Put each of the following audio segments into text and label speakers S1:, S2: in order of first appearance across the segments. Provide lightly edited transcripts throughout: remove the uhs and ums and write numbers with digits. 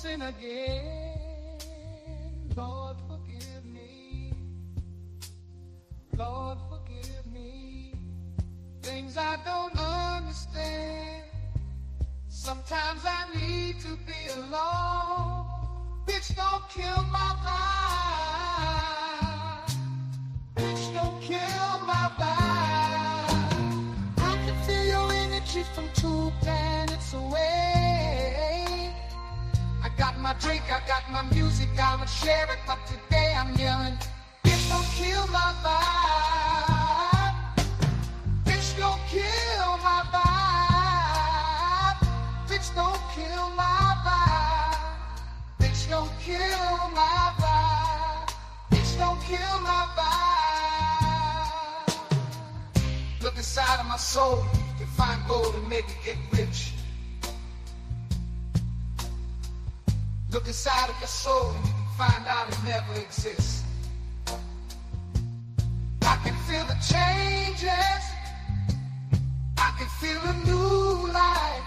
S1: sin again. Lord, forgive me. Lord, forgive me. Things I don't understand. Sometimes I need to be alone. Bitch, don't kill my vibe. Bitch, don't kill my vibe. I can feel your energy from 2 planets away. I got my drink, I got my music, I'ma share it, but today I'm yelling, bitch, don't kill my vibe. Bitch, don't kill my vibe. Bitch, don't kill my vibe. Bitch, don't kill my vibe. Bitch, don't kill my vibe. Look inside of my soul, you find gold and maybe get rich. Look inside of your soul and you can find out it never exists. I can feel the changes. I can feel a new life.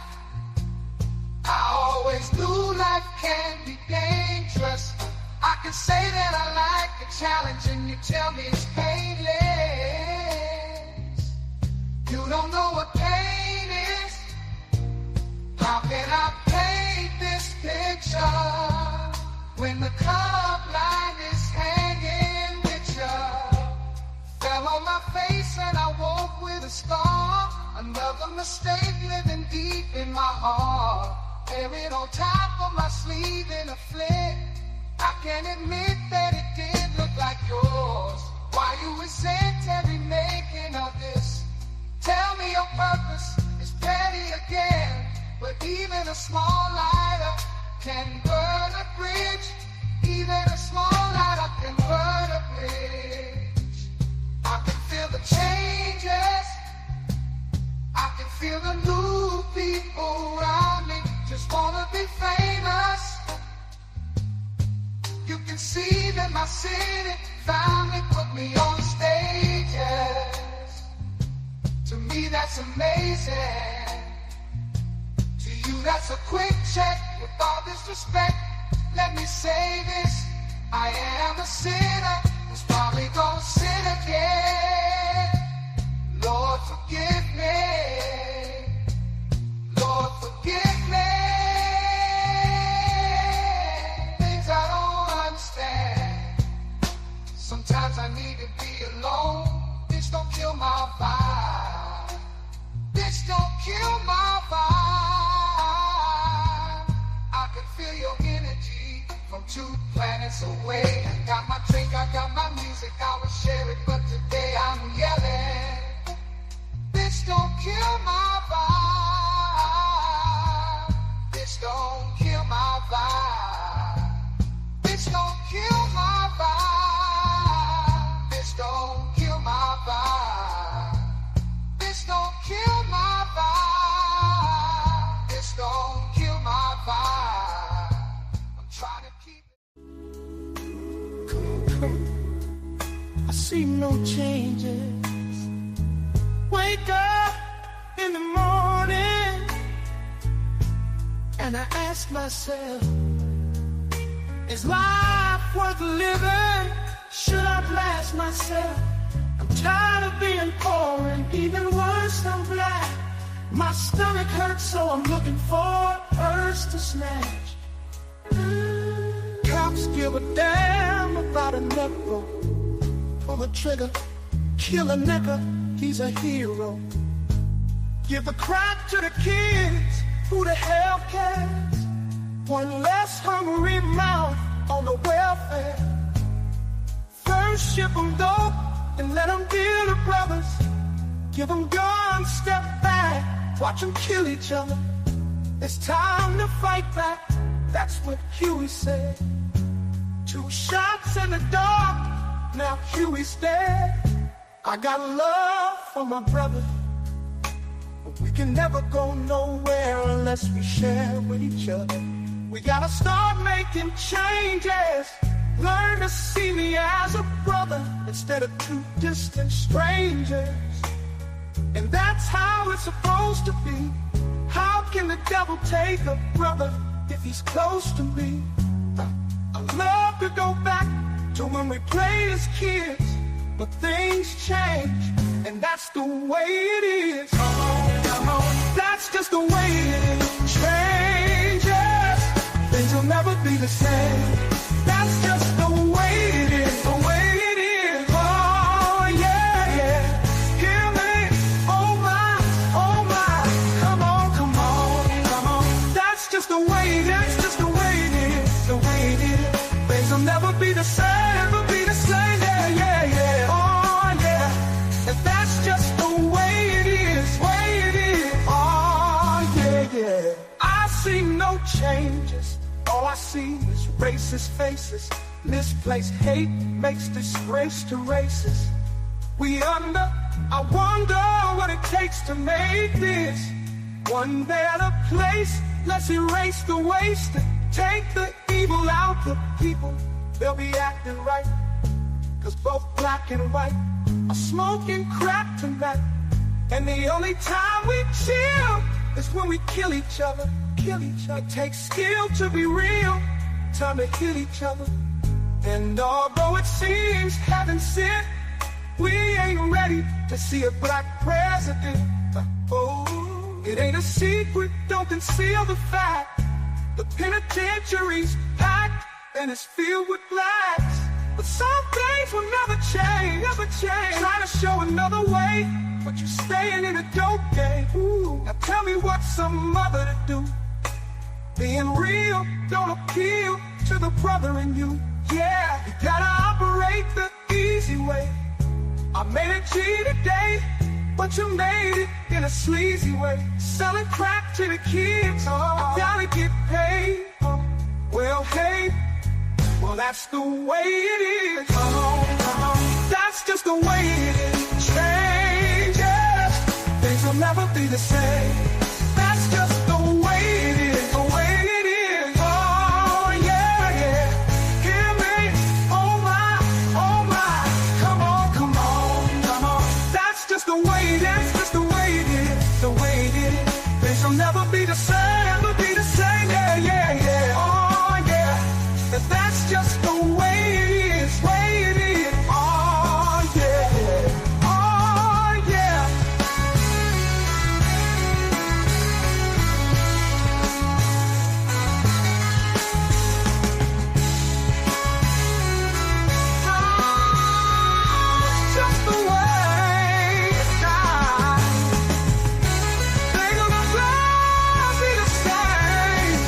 S1: I always knew life can be dangerous. I can say that I like the challenge and you tell me it's painless. You don't know what pain is. How can I paint this picture when the club line is hanging with you? Fell on my face and I woke with a scar. Another mistake living deep in my heart. Buried on top of my sleeve in a flick. I can admit that it did look like yours. Why you resent every making of this? Tell me your purpose is petty again. But even a small lighter can burn a bridge. Even a small lighter can burn a bridge. I can feel the changes. I can feel the new people around me. Just wanna be famous. You can see that my city finally put me on stages. To me that's amazing. To you that's a quick check. With all this respect, let me say this. I am a sinner who's probably gonna sin again. Lord, forgive me. Lord, forgive me. Things I don't understand. Sometimes I need to be alone. Bitch, don't kill my vibe. Bitch, don't kill my vibe. I can feel your energy from 2 planets away. I got my drink, I got my music, I will share it, but today I'm yelling. wake up in the morning and I ask myself, is life worth living? Should I blast myself? I'm tired of being poor and even worse, I'm black. My stomach hurts, so I'm looking for a purse to snatch. Cops give a damn about a nickel. Pull the trigger, kill a nigga, he's a hero. Give the crack to the kids, who the hell cares? One less hungry mouth on the welfare. First ship them dope and let them deal to brothers. Give them guns, step back, watch them kill each other. It's time to fight back, that's what Huey said. 2 shots in the dark, now Huey's dead. I got love for my brother, but we can never go nowhere unless we share with each other. We gotta start making changes. Learn to see me as a brother instead of 2 distant strangers. And that's how it's supposed to be. How can the devil take a brother if he's close to me? I love to go back to when we played as kids, but things change, and that's the way it is. Come on, come on. That's just the way it is. Changes, things will never be the same. That's just the way it is, the way it is. Oh yeah, yeah. Hear me? Oh my, come on, come on, come on. That's just the way it is, just the way it is, the way it is. Things will never be the same, never be the same. Yeah, yeah, yeah. Oh yeah. And that's just the way it is, way it is. Oh yeah, yeah. I see no changes. All I see is racist faces. Misplaced hate makes disgrace to races. I wonder what it takes to make this one better place. Let's erase the waste, take the evil out the people. They'll be acting right, 'cause both black and white are smoking crack tonight. And the only time we chill is when we kill each other. Kill each other. It takes skill to be real, time to hit each other. And although it seems heaven sent, we ain't ready to see a black president. Oh, it ain't a secret, don't conceal the fact. The penitentiary's packed and it's filled with blacks. But some things will never change, never change. Trying to show another way, but you're staying in a dope game. Ooh, now tell me what's some mother to do. Being real don't appeal to the brother in you. Yeah, you gotta operate the easy way. I made a G today, but you made it in a sleazy way. Selling crack to the kids, I gotta get paid. Well, hey, well that's the way it is. Come on, come on. That's just the way it is. Changes, things will never be the same. That's just the way it is, the way it is. Oh yeah, yeah. Hear me? Oh my, come on, come on, come on. That's just the way it is, just the way it is, the way it is. Things will never be the same, never be the same. Yeah, yeah, yeah. Oh yeah. And that's just the way it is, way it is. Oh yeah, oh yeah. Just the way it's done. Things will never be the same.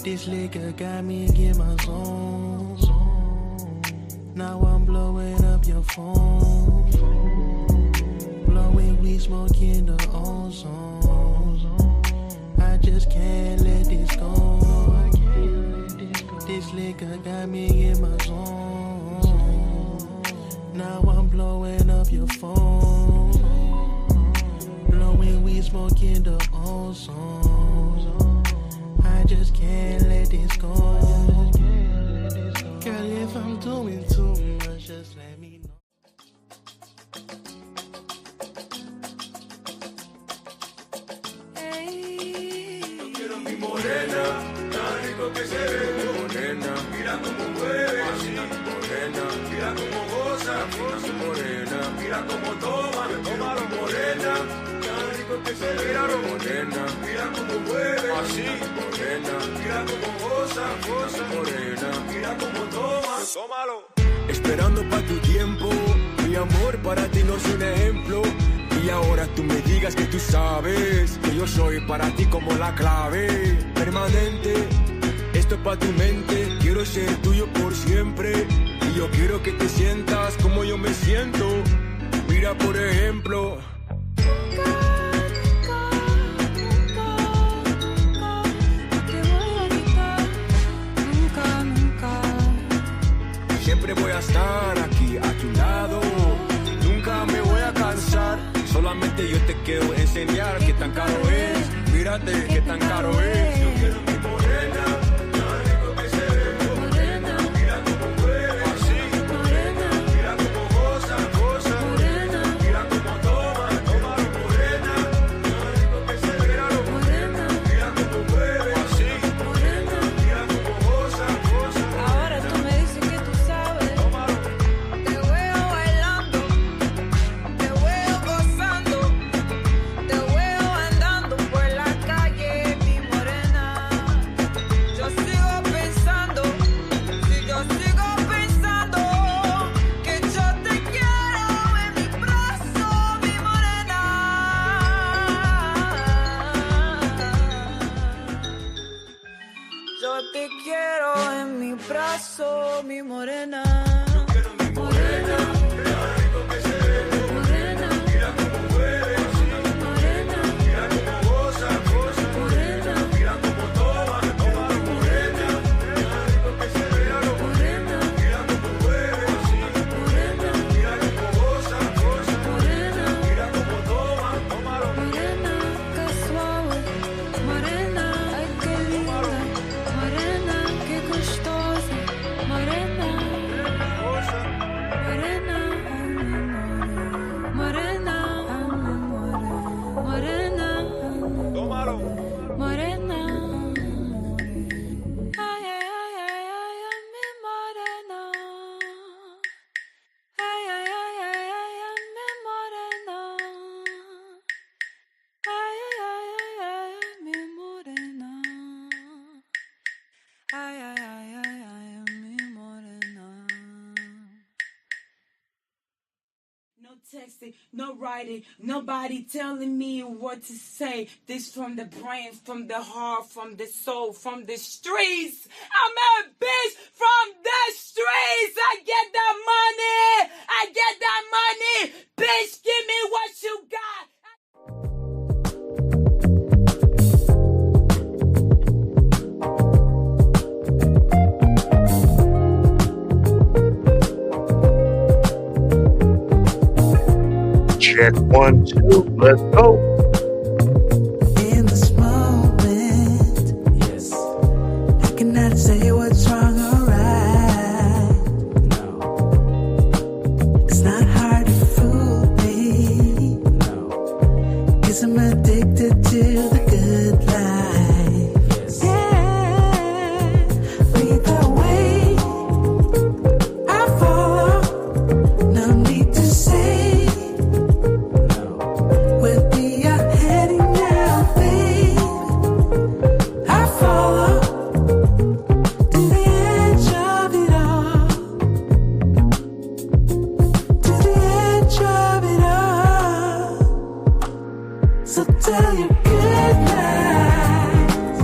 S2: This liquor got me in my zone. Now I'm blowing up your phone. Blowing weed, smoking the ozone. liquor got me in my zone. Now I'm blowing up your phone. Blowing weed, smoking the ozone. I just can't let this go. Girl, if I'm doing too much, just let me know.
S3: Morena, tan rico que se ve, morena, mira como mueve, así, morena, mira como goza, morena, mira como toma, tómalo, morena, tan rico que se ve, morena, mira como mueve, así, morena, mira como goza, morena, mira como toma, tómalo. Esperando pa' tu tiempo, mi amor para ti no es un ejemplo. Y ahora tú me digas que tú sabes que yo soy para ti como la clave permanente. Esto es pa' tu mente, quiero ser tuyo por siempre. Y yo quiero que te sientas como yo me siento. Mira por ejemplo. Siempre voy a estar aquí a tu lado. Nunca me voy a cansar. Solamente yo te quiero enseñar qué tan caro es. Mírate qué tan caro es. Yo quiero mi morena, tan rico que se ve. Morena, mira como mueve. Así, morena, mira como goza. Morena, mira como toma, morena. Tan rico que se ve. Morena, mira como mueve. Así, morena, mira como goza.
S4: Ahora tú me dices que tú sabes. Te veo bailando, te veo gozando, te veo andando por la calle, mi morena. Yo sigo pensando, si yo sigo pensando que yo te quiero en mi brazo, mi morena. Yo te quiero en mi brazo, mi morena. Morena,
S3: Rico que se ve.
S4: morena,
S3: Mira como mueve.
S4: morena,
S3: Mira como goza.
S4: morena,
S3: Mira como toma, morena. Rico que se ve.
S4: morena,
S3: Mira como mueve.
S4: morena,
S3: Mira como goza.
S4: morena,
S3: Mira como toma,
S4: morena, qué suave, morena, ay qué linda, morena, qué gostosa, morena, morena, morena, morena,
S3: tómalo.
S4: morena, ay, ay, ay, ay, ay, ay, mi morena, ay, ay, ay, ay, ay, ay, mi morena, ay, ay, ay, ay, ay, mi morena, ay, ay, ay, ay, ay, mi morena.
S5: No texting, no writing, nobody telling me what to say. This from the brain, from the heart, from the soul, from the streets. I'm a bitch from the streets. I get that money. I get that money. Bitch, give me what you got.
S6: Check 1, 2, let's go.
S7: In this moment, yes, I cannot say what's wrong or right. No, it's not hard to fool me. No, 'cause I'm addicted to the good life. Yes. Yeah, lead the way. I follow. No need to say. Where we are heading now, babe. I follow to the edge of it all, to the edge of it all. So tell your good lies,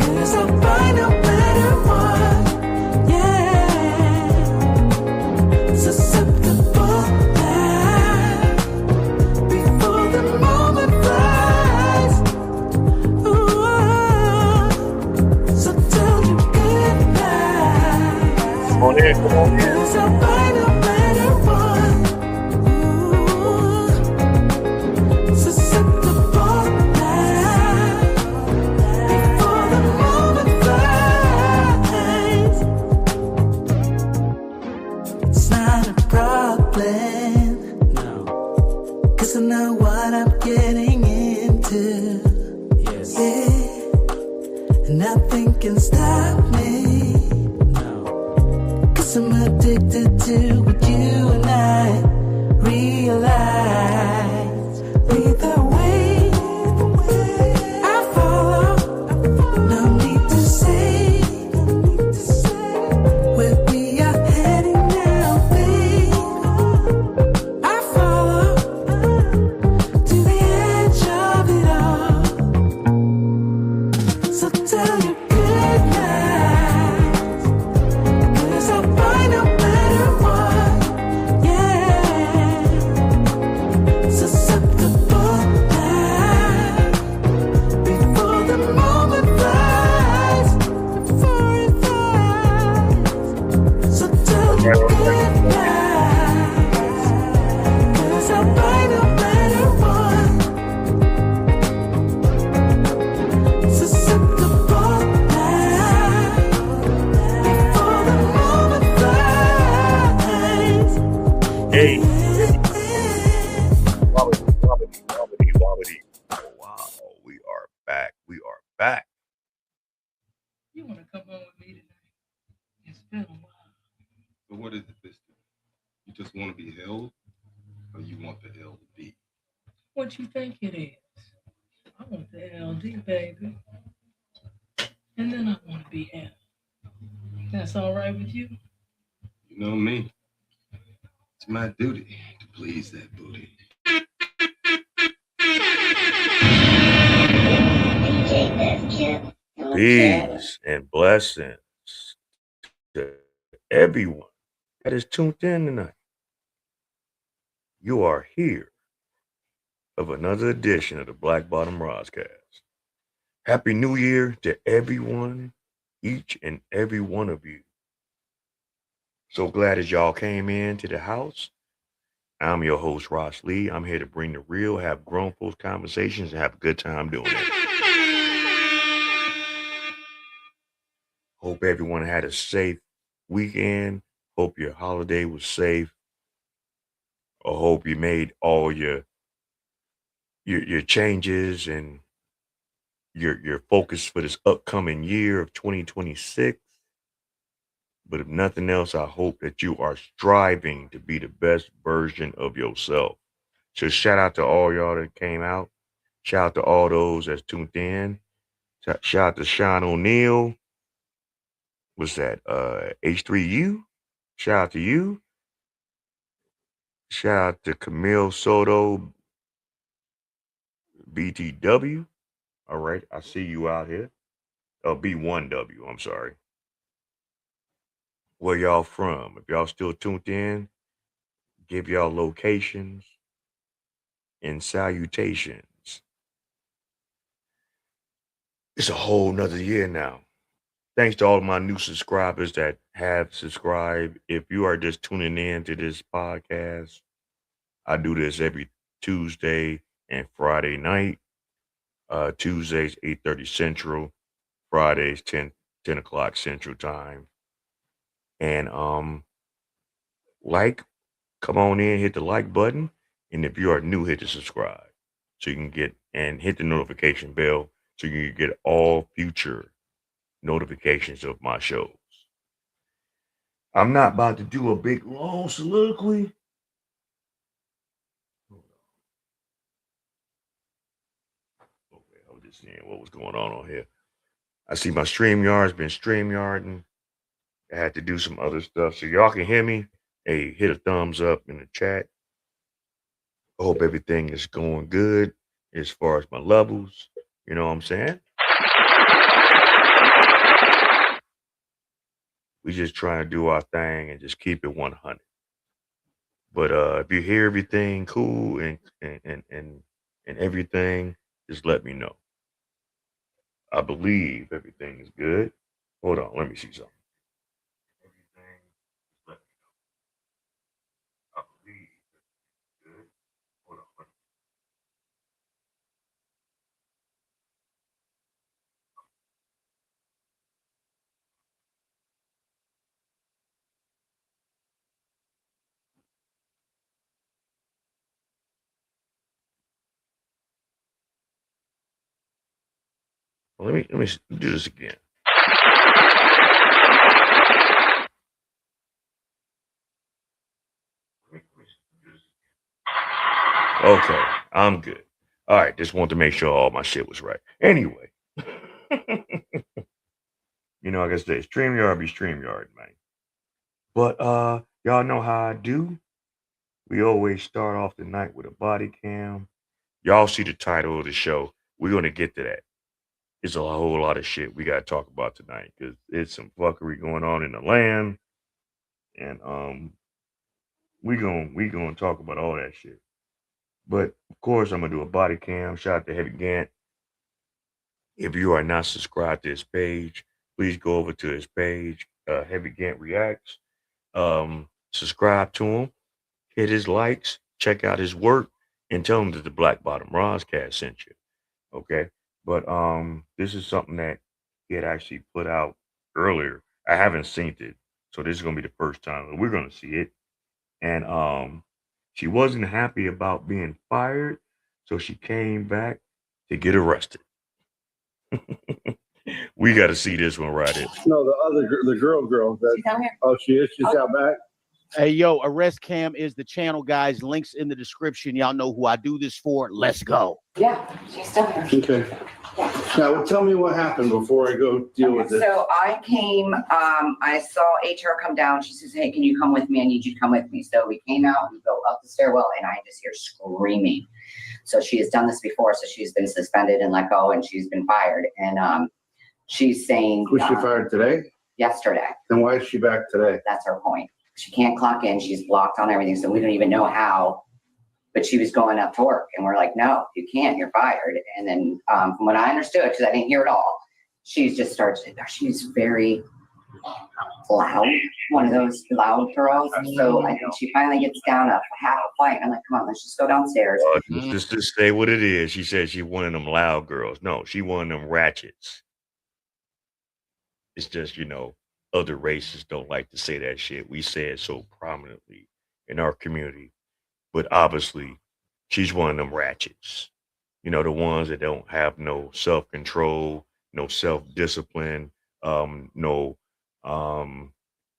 S7: 'cause I'll find a better one, yeah. Susceptible now, before the moment flies. Ooh, so tell your good lies.
S6: in. Come on in.
S7: Cause I'll buy no matter what. Ooh, susceptible life before the moment flies. It's not a problem, no, cause I know what I'm getting into. Yes. Yeah, and nothing can stop me. Cause I'm addicted to what you and I realize. Lead the way, I follow. No need to say where we are heading now, babe. I follow to the edge of it all. So tell you good night. Cause I'll buy no matter what, yeah. Susceptible now, before the moment flies, before it flies. So tell you good night. Cause I'll buy no matter what. Susceptible now, before the moment flies.
S6: Hey. Wobbity. Oh, wow. We are back.
S8: You want to come on with me tonight? It's been a while.
S9: So what is it this time? You just want to be held, or you want the LD?
S8: What you think it is? I want the LD, baby. And then I want to be held. That's all right with you?
S9: You know me. It's my duty to please that booty.
S6: Peace and blessings to everyone that is tuned in tonight. You are here of another edition of the Black Bottom Roscast. Happy New Year to everyone, each and every one of you. So glad that y'all came in to the house. I'm your host, Ross Lee. I'm here to bring the real, have grown folks conversations, and have a good time doing it. Hope everyone had a safe weekend. Hope your holiday was safe. I hope you made all your changes and your focus for this upcoming year of 2026. But if nothing else, I hope that you are striving to be the best version of yourself. So shout out to all y'all that came out. Shout out to all those that's tuned in. Shout out to Sean O'Neal. What's that? H3U. Shout out to you. Shout out to Camille Soto, BTW. All right, I see you out here. Oh, B1W, I'm sorry. Where y'all from? If y'all still tuned in, give y'all locations and salutations. It's a whole nother year now. Thanks to all of my new subscribers that have subscribed. If you are just tuning in to this podcast, I do this every Tuesday and Friday night. Tuesdays 8:30 Central, Fridays 10 o'clock Central Time. And come on in, hit the like button, and if you are new, hit the subscribe so you can get and hit the notification bell so you can get all future notifications of my shows. I'm not about to do a big long soliloquy. Okay, I was just seeing what was going on here. I see my StreamYard's been StreamYarding. I had to do some other stuff. So y'all can hear me. Hey, hit a thumbs up in the chat. I hope everything is going good as far as my levels. You know what I'm saying? We just trying to do our thing and just keep it 100. But if you hear everything cool and everything, just let me know. I believe everything is good. Hold on, let me see something. Well, let me do this again. Okay, I'm good. All right, just wanted to make sure all my shit was right. Anyway, like I said, StreamYard be StreamYard, man. But y'all know how I do. We always start off the night with a body cam. Y'all see the title of the show. We're gonna get to that. It's a whole lot of shit we gotta talk about tonight because it's some fuckery going on in the land, and we gonna talk about all that shit. But of course, I'm gonna do a body cam. Shout out to Heavy Gant. If you are not subscribed to his page, please go over to his page, Heavy Gant Reacts. Subscribe to him, hit his likes, check out his work, and tell him that the Black Bottom Roscast sent you. Okay. But this is something that he had actually put out earlier. I haven't seen it. So this is gonna be the first time that we're gonna see it. And she wasn't happy about being fired, so she came back to get arrested. We got to see this one right here.
S10: No, the girl.
S4: She's out here.
S10: Oh, she is. She's out back.
S11: Hey, yo, Arrest Cam is the channel, guys. Links in the description. Y'all know who I do this for. Let's go.
S4: Yeah, she's still here.
S10: Okay. Now, tell me what happened before I go deal with it.
S12: So I came, I saw HR come down. She says, hey, can you come with me? I need you to come with me. So we came out, we go up the stairwell, and I just hear screaming. So she has done this before. So she's been suspended and let go, and she's been fired. And she's saying.
S10: Was she fired today?
S12: Yesterday.
S10: Then why is she back today?
S12: That's her point. She can't clock in. She's blocked on everything. So we don't even know how. But she was going up to work, and we're like, no, you can't, you're fired. And then from what I understood, because I didn't hear it all, she's very loud, one of those loud girls. So I think she finally gets down a half a fight. I'm like, come on, let's just go downstairs.
S6: Just to say what it is, she said she one of them loud girls. No, she one of them ratchets. It's just, other races don't like to say that shit. We say it so prominently in our community. But obviously, she's one of them ratchets. The ones that don't have no self-control, no self-discipline, no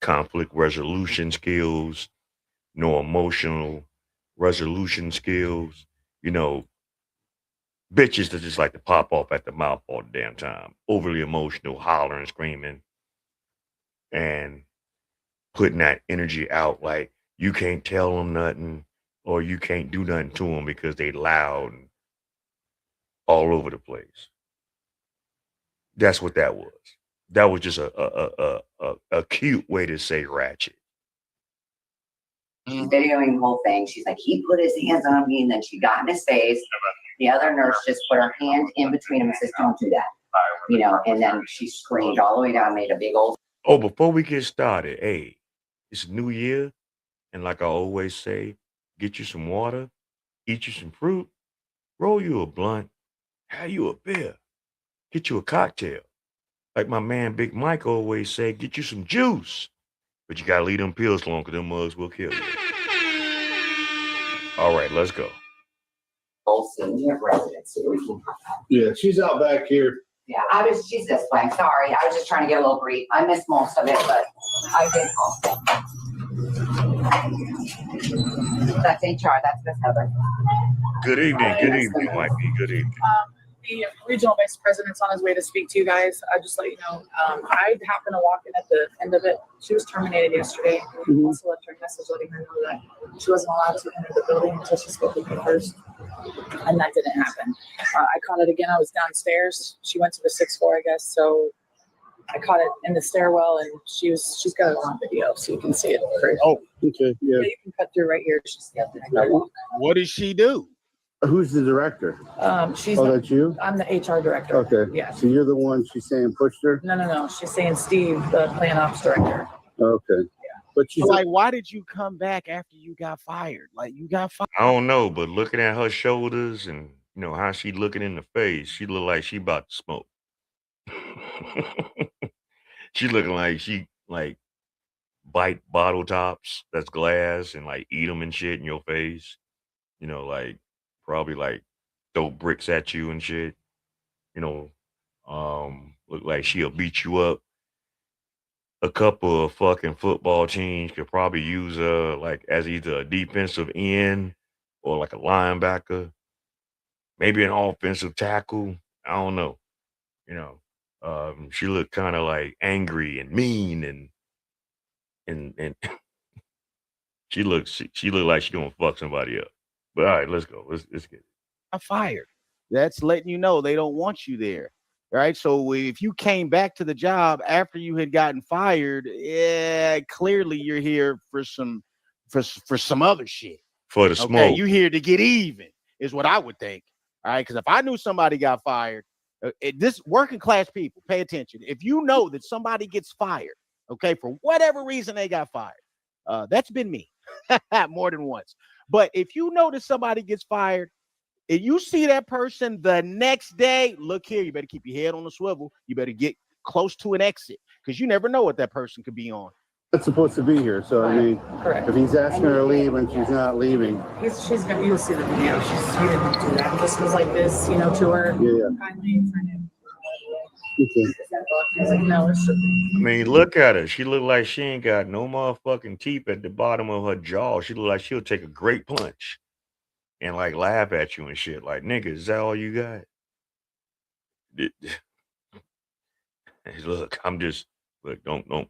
S6: conflict resolution skills, no emotional resolution skills. Bitches that just like to pop off at the mouth all the damn time. Overly emotional, hollering, screaming, and putting that energy out like you can't tell them nothing. Or you can't do nothing to them because they loud and all over the place. That's what that was. That was just a cute way to say ratchet.
S12: She's videoing the whole thing. She's like, he put his hands on me, and then she got in his face. The other nurse just put her hand in between him and says, don't do that. And then she screamed all the way down, made a big old.
S6: Oh, before we get started, hey, it's a new year. And like I always say, get you some water, eat you some fruit, roll you a blunt, have you a beer, get you a cocktail. Like my man Big Mike always say, get you some juice. But you gotta leave them pills alone because them mugs will kill you. All right, let's go.
S12: Senior residency.
S10: Yeah, she's out back here.
S12: Yeah, she's this way. Sorry, I was just trying to get a little brief. I missed most of it, but I did call. That's HR. That's Miss Heather.
S6: Good evening, Mikey. Good evening.
S13: The regional vice president's on his way to speak to you guys. I just let you know. I happened to walk in at the end of it. She was terminated yesterday. Also left her a message letting her know that she wasn't allowed to enter the building until she spoke with me first, and that didn't happen. I caught it again. I was downstairs. She went to the 6th floor, I guess. So I caught it in the stairwell, and she's got it on video, so you can see it.
S10: Oh, okay, yeah.
S13: You can cut through right here. She's got the
S11: What did she do?
S10: Who's the director?
S13: She's.
S10: Oh, that's you?
S13: I'm the HR director.
S10: Okay.
S13: Yeah.
S10: So you're the one she's saying pushed her?
S13: No. She's saying Steve, the plan ops director.
S10: Okay. Yeah. But she's
S11: like, why did you come back after you got fired? Like, you got fired.
S6: I don't know, but looking at her shoulders and how she looking in the face, she look like she about to smoke. She looking like she bite bottle tops that's glass and eat them and shit in your face. Probably throw bricks at you and shit. Look like she'll beat you up. A couple of fucking football teams could probably use her like as either a defensive end or like a linebacker, maybe an offensive tackle. I don't know. You know, she looked kind of like angry and mean and she looked like she gonna fuck somebody up. But all right, let's go. Let's get it.
S11: I'm fired. That's letting you know they don't want you there. Right. So if you came back to the job after you had gotten fired, yeah, clearly you're here for some other shit.
S6: For the
S11: Okay,
S6: smoke.
S11: you here to get even is what I would think. All right, because if I knew somebody got fired, this working class people, pay attention. If you know that somebody gets fired, okay, for whatever reason they got fired, that's been me more than once. But if you know that somebody gets fired, and you see that person the next day, look here, you better keep your head on the swivel. You better get close to an exit because you never know what that person could be on.
S10: That's supposed to be here. So, I mean,
S13: Correct.
S10: if he's asking her to leave and she's not leaving.
S13: She's gonna, you'll see the video. He didn't do that. He just was like this, you know, to her.
S10: Yeah.
S13: Kindly for him.
S10: Okay.
S13: He's like, no, it's just.
S6: I mean, look at her. She look like she ain't got no motherfucking teeth at the bottom of her jaw. She look like she'll take a great punch and like laugh at you and shit. Like, nigga, is that all you got? Look, I'm just look. Don't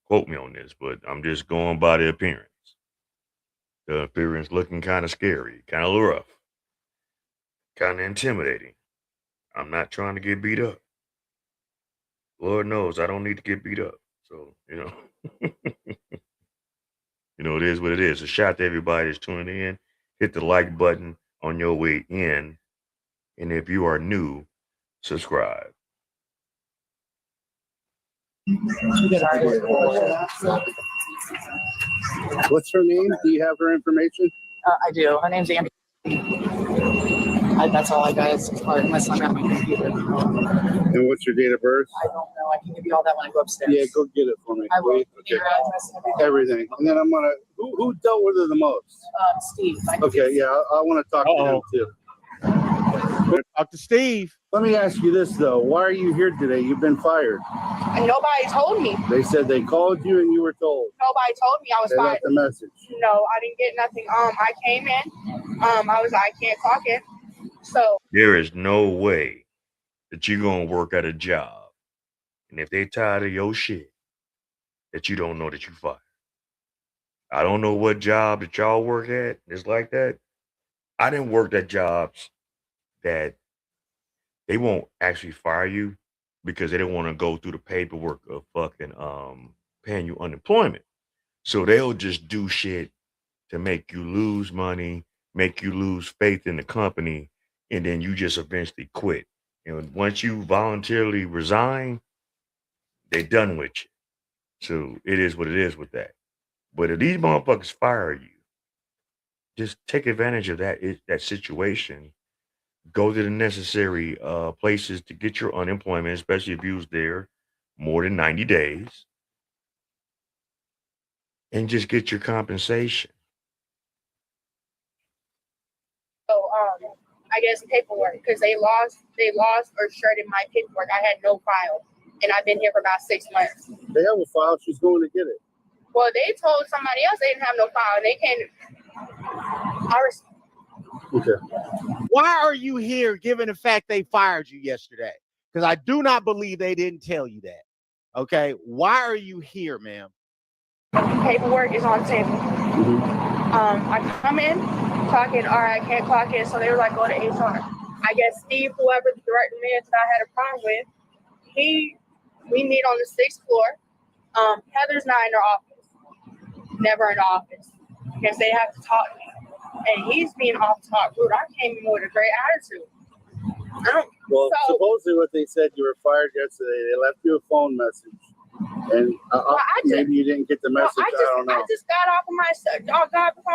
S6: quote me on this, but I'm just going by the appearance. The appearance looking kind of scary, kind of rough, kind of intimidating. I'm not trying to get beat up. Lord knows I don't need to get beat up. So, it is what it is. A shout to everybody that's tuning in. Hit the like button on your way in. And if you are new, subscribe.
S10: What's her name? Do you have her information?
S13: I do. Her name's Andrew. That's all I got. Unless I'm at my computer.
S10: And what's your date of birth?
S13: I don't know. I can give you all that when I go upstairs.
S10: Yeah, go get it for me.
S13: I will.
S10: Wait, okay.
S13: Your address and
S10: Everything. And then I'm gonna. Who dealt with her the most?
S13: Steve.
S10: Okay, yeah, I want to talk to him too.
S11: Talk to Steve.
S10: Let me ask you this though: why are you here today? You've been fired.
S14: And nobody told me.
S10: They said they called you and you were told.
S14: Nobody told me I was
S10: They
S14: fired.
S10: left the message.
S14: No, I didn't get nothing. I came in. I was like, I can't clock in. So
S6: There is no way that you're gonna work at a job, and if they tired of your shit, that you don't know that you fired. I don't know what job that y'all work at. It's like that. I didn't work at jobs that they won't actually fire you because they don't want to go through the paperwork of fucking paying you unemployment. So they'll just do shit to make you lose money, make you lose faith in the company, and then you just eventually quit. And once you voluntarily resign, they're done with you. So it is what it is with that. But if these motherfuckers fire you, just take advantage of that situation. Go to the necessary places to get your unemployment, especially if you was there more than 90 days, and just get your compensation.
S14: I guess paperwork because they lost or shredded my paperwork. I had no file, and I've been here for about 6 months.
S10: They have a file. She's going to get it.
S14: Well, they told somebody else they didn't have no file, and they can't.
S10: Okay.
S11: Why are you here given the fact they fired you yesterday? Because I do not believe they didn't tell you that. Okay. Why are you here, ma'am?
S14: Paperwork is on the table. I come in, clock in, all right, I can't clock in, so they were like, go to HR. I guess Steve, whoever the director is that I had a problem with, we meet on the 6th floor. Heather's not in her office. Never in the office. Because they have to talk to me. And he's being off talk rude. I came in with a great attitude.
S10: Well, supposedly what they said, you were fired yesterday. They left you a phone message. And maybe you didn't get the message. I don't know.
S14: I just got off of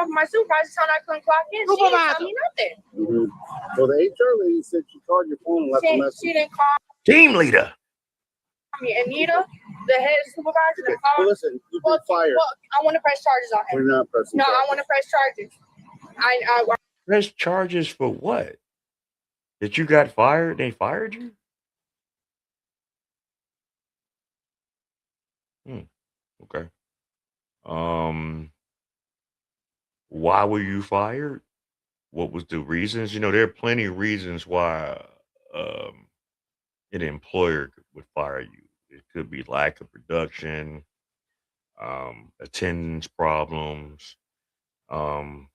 S14: my supervisor telling I couldn't clock in. She didn't tell me nothing.
S10: Well, the HR lady said she called your phone and left a message.
S14: She didn't call
S6: Team leader.
S14: me. Anita, the head supervisor, didn't call.
S10: Well, listen, you've been fired.
S14: Well, I want to press charges on him.
S10: We're not pressing
S14: No,
S10: charges.
S14: I want to press charges.
S6: Press charges for what? That you got fired? They fired you? Okay. Why were you fired? What was the reasons? There are plenty of reasons why um, an employer would fire you. It could be lack of production, attendance problems, um,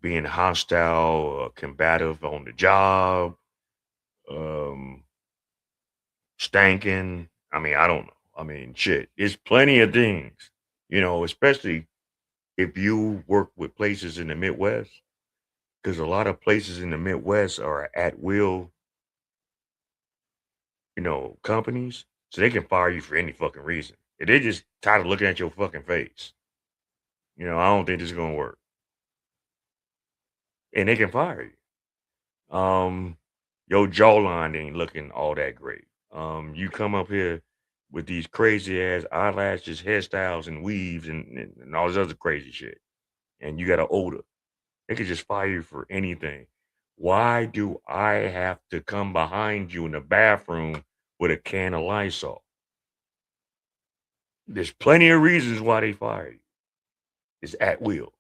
S6: being hostile, combative on the job, um, stanking. I don't know. Shit. It's plenty of things, especially if you work with places in the Midwest, because a lot of places in the Midwest are at will, companies, so they can fire you for any fucking reason. If they just tired of looking at your fucking face, I don't think this is gonna work, and they can fire you. Your jawline ain't looking all that great. You come up here with these crazy ass eyelashes, hairstyles, and weaves, and all this other crazy shit, and you got an odor. They could just fire you for anything. Why do I have to come behind you in the bathroom with a can of Lysol? There's plenty of reasons why they fire you. It's at will.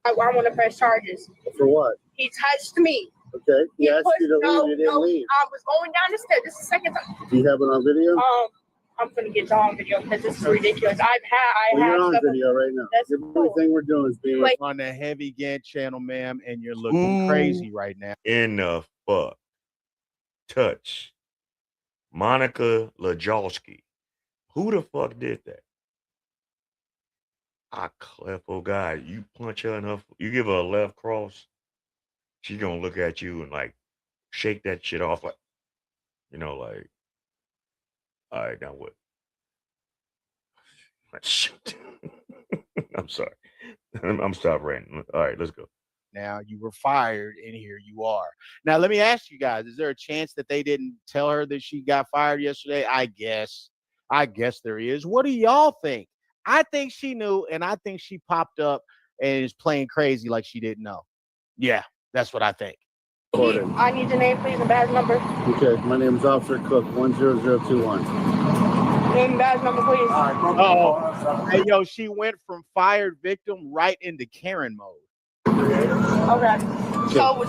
S14: I want to press charges.
S10: For what?
S14: He touched me.
S10: Okay. He asked
S14: pushed-
S10: you to leave.
S14: no,
S10: You didn't
S14: no,
S10: leave.
S14: I was going down the steps. This is the second time.
S10: Do you have it on video?
S14: I'm gonna get y'all on video because this is ridiculous.
S10: Well, you're on
S14: stuff-
S10: video right now.
S14: That's
S10: Everything we're doing is being
S14: Wait.
S11: On the Heavy Gant channel, ma'am, and you're looking crazy right now.
S6: In the fuck. Touch Monica Lajowski. Who the fuck did that? Clefo guy. You punch her in her, you give her a left cross, she's gonna look at you and like shake that shit off, like, like, all right, now what? Shoot. I'm sorry. I'm stop ranting. All right, let's go.
S11: Now you were fired, and here you are. Now let me ask you guys: is there a chance that they didn't tell her that she got fired yesterday? I guess there is. What do y'all think? I think she knew, and I think she popped up and is playing crazy like she didn't know. Yeah, that's what I think.
S14: I need your name, please, and badge number.
S10: Okay, my name is Officer Cook, 10021.
S14: Name and badge number, please.
S11: Oh, hey, yo, she went from fired victim right into Karen mode.
S14: Okay. So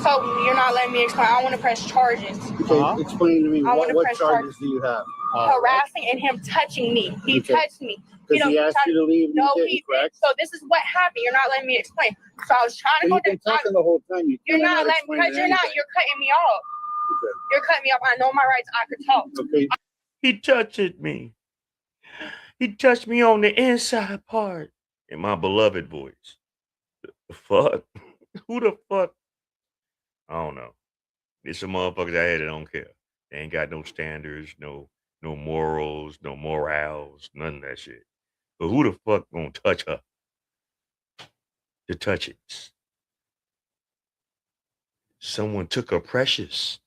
S14: you're not letting me explain. I want to press charges.
S10: Okay, explain to me
S14: I wanna
S10: what
S14: press
S10: charges do you have?
S14: Harassing and him touching me. He touched me.
S10: Because he asked you to leave.
S14: No,
S10: you
S14: he
S10: didn't, correct?
S14: So this is what happened. You're not letting me explain. So I was trying to
S10: Well,
S14: go
S10: you've been talking the whole time.
S14: You're not letting me, because you're cutting me off.
S10: Okay.
S14: You're cutting me off. I know my rights. I could talk.
S10: Okay.
S6: He touched me. He touched me on the inside part. In my beloved voice. The fuck? Who the fuck? I don't know. There's some motherfuckers out here that don't care. They ain't got no standards, no morals, no morals, none of that shit. But who the fuck gonna touch her? To touch it. Someone took her precious.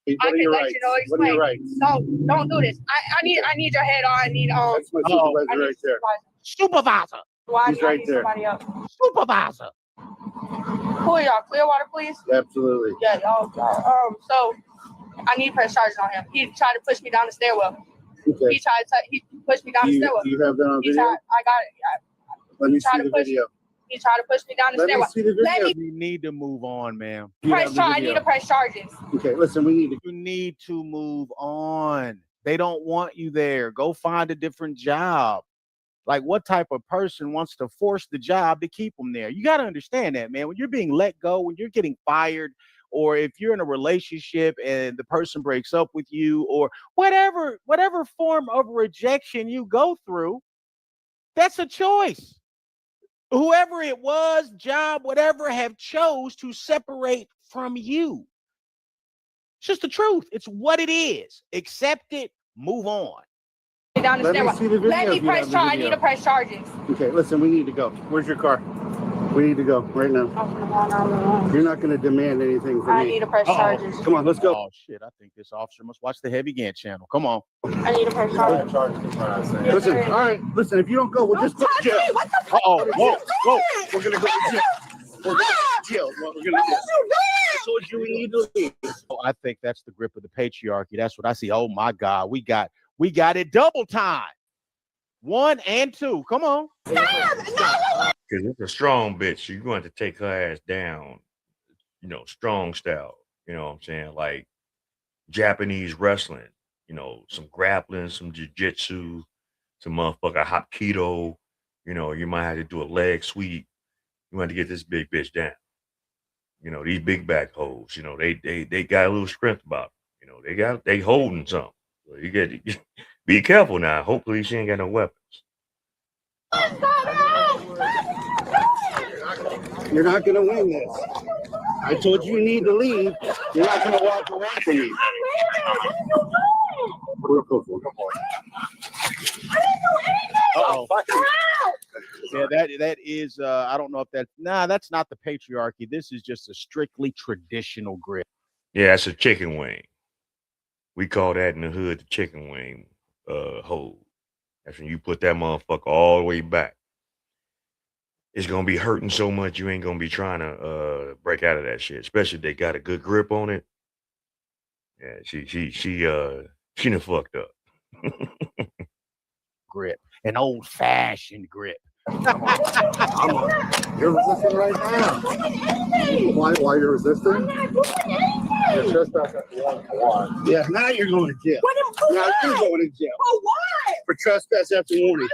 S10: What are your rights? What are your rights?
S14: No, don't do this. I need your head on. I need
S10: That's my supervisor
S14: I need
S10: right there.
S11: Supervisor.
S14: Why
S10: He's
S14: I
S10: right
S14: need
S10: there.
S14: somebody else?
S11: Supervisor.
S14: Who are y'all? Clearwater, please.
S10: Absolutely.
S14: Yeah, y'all. So I need to press charges on him. He tried to push me down the stairwell.
S10: Okay.
S14: He pushed me down the stairwell.
S10: Do you have that on video?
S14: I got it.
S10: Let me see
S14: tried to
S10: the
S14: push-
S10: video.
S14: He tried to push me down the
S10: Let me
S14: stairwell.
S10: see the video.
S14: Let me
S11: You need to move on, ma'am.
S14: press charge. I need to press charges.
S10: Okay, listen, we need to.
S11: You need to move on. They don't want you there. Go find a different job. Like, what type of person wants to force the job to keep them there? You got to understand that, man. When you're being let go, when you're getting fired, or if you're in a relationship and the person breaks up with you, or whatever form of rejection you go through, that's a choice. Whoever it was, job, whatever, have chose to separate from you. It's just the truth. It's what it is. Accept it. Move on.
S14: Down the
S10: Let me
S14: stairwell.
S10: see the video
S14: Let me
S10: if you
S14: press
S10: have the
S14: charge. I
S10: video.
S14: need to press charges.
S10: Okay, listen, we need to go. Where's your car? We need to go right now. You're not going to demand anything from me.
S14: I need to press charges.
S10: Come on, let's go.
S11: Oh, shit. I think this officer must watch the Heavy Gant channel. Come on.
S14: I need to press charges.
S10: Listen, all right, listen, if you don't go, we'll just go to jail.
S14: What the fuck?
S11: Uh-oh. Whoa.
S10: We're going to go to jail. We're going to go to jail. We're going to told you we need to leave.
S11: Oh, I think that's the grip of the patriarchy. That's what I see. Oh my God, we got it double time. 1 and 2. Come on.
S6: Because it's a strong bitch. You're going to take her ass down, strong style. You know what I'm saying? Like Japanese wrestling, some grappling, some jiu-jitsu, some motherfucker hapkido. You might have to do a leg sweep. You want to get this big bitch down. These big back hoes, they got a little strength about them. They holding something. So you get to be careful now. Hopefully she ain't got no weapons.
S10: You're not going to win this. I told you need to leave. You're not going to walk away from me.
S11: Uh-oh. Yeah, that is, I don't know if that's not the patriarchy. This is just a strictly traditional grip.
S6: Yeah, that's a chicken wing. We call that in the hood the chicken wing hold. That's when you put that motherfucker all the way back. It's going to be hurting so much you ain't going to be trying to break out of that shit, especially if they got a good grip on it. Yeah, she done fucked up.
S11: Grip. An old-fashioned grip.
S10: You're resisting right now. Why you're resisting? You're trespassing at the warning. Yeah, now you're going to jail. Now you're going to jail.
S14: For what?
S10: For trespass after warning.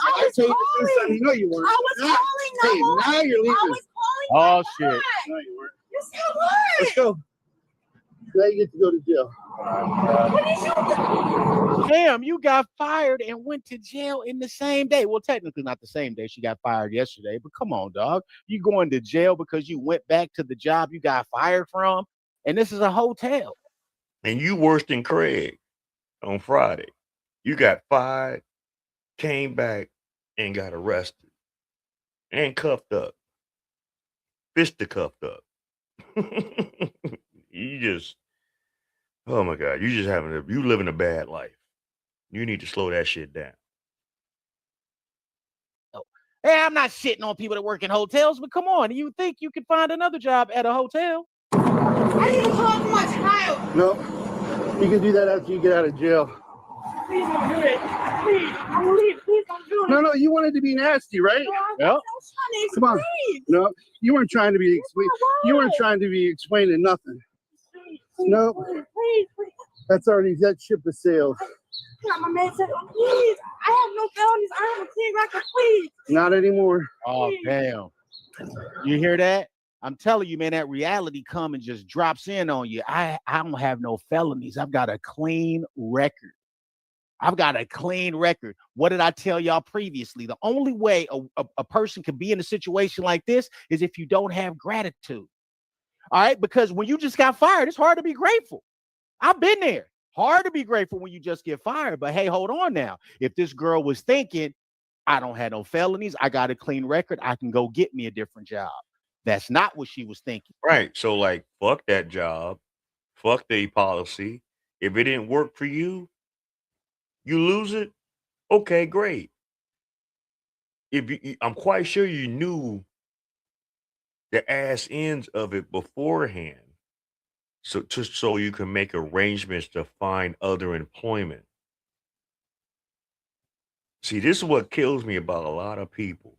S14: I was
S10: told you to do something. No, you weren't.
S14: I was calling.
S10: Hey, now you're leaving.
S14: I was calling.
S11: Oh, shit.
S10: No, you weren't.
S14: Yes, I was.
S10: Let's go. Now you get to go to jail.
S11: Damn, you got fired and went to jail in the same day. Well, technically not the same day. She got fired yesterday, but come on, dog. You going to jail because you went back to the job you got fired from, and this is a hotel.
S6: And you worse than Craig on Friday. You got fired, came back, and got arrested. And cuffed up. Fisticuffed up. You just, oh my God, you living a bad life. You need to slow that shit down.
S11: Hey, I'm not shitting on people that work in hotels, but come on, you think you could find another job at a hotel?
S14: I need to call for my child.
S10: No, you can do that after you get out of jail.
S14: Please don't do it. Please, I'm gonna leave. Please don't do it.
S10: No, you wanted to be nasty, right?
S14: No,
S10: Come on. No, you weren't trying to be explaining nothing. No,
S14: Please.
S10: that ship has sailed.
S14: My man said, please. I have no felonies. I have a clean record. Please.
S10: Not anymore.
S11: Oh, damn. You hear that? I'm telling you, man, that reality come and just drops in on you. I don't have no felonies. I've got a clean record. What did I tell y'all previously? The only way a person can be in a situation like this is if you don't have gratitude. All right? Because when you just got fired, it's hard to be grateful. I've been there. Hard to be grateful when you just get fired. But hey, hold on now. If this girl was thinking, I don't have no felonies, I got a clean record, I can go get me a different job. That's not what she was thinking.
S6: Right. So, like, fuck that job. Fuck the policy. If it didn't work for you, you lose it. Okay, great. I'm quite sure you knew the ass ends of it beforehand, so you can make arrangements to find other employment. See, this is what kills me about a lot of people.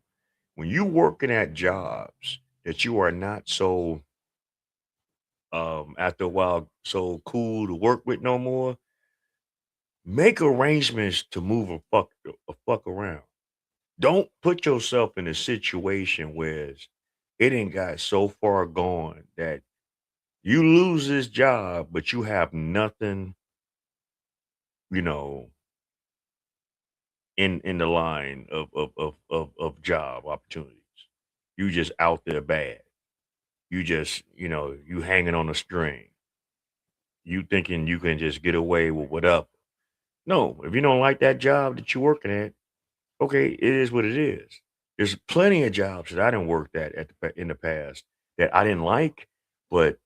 S6: When you working at jobs that you are not so after a while so cool to work with no more, make arrangements to move a fuck around. Don't put yourself in a situation where it ain't got so far gone that you lose this job, but you have nothing, in the line of job opportunities. You just out there bad. You just, you hanging on a string. You thinking you can just get away with whatever. No, if you don't like that job that you're working at, okay, it is what it is. There's plenty of jobs that I didn't work in the past that I didn't like, but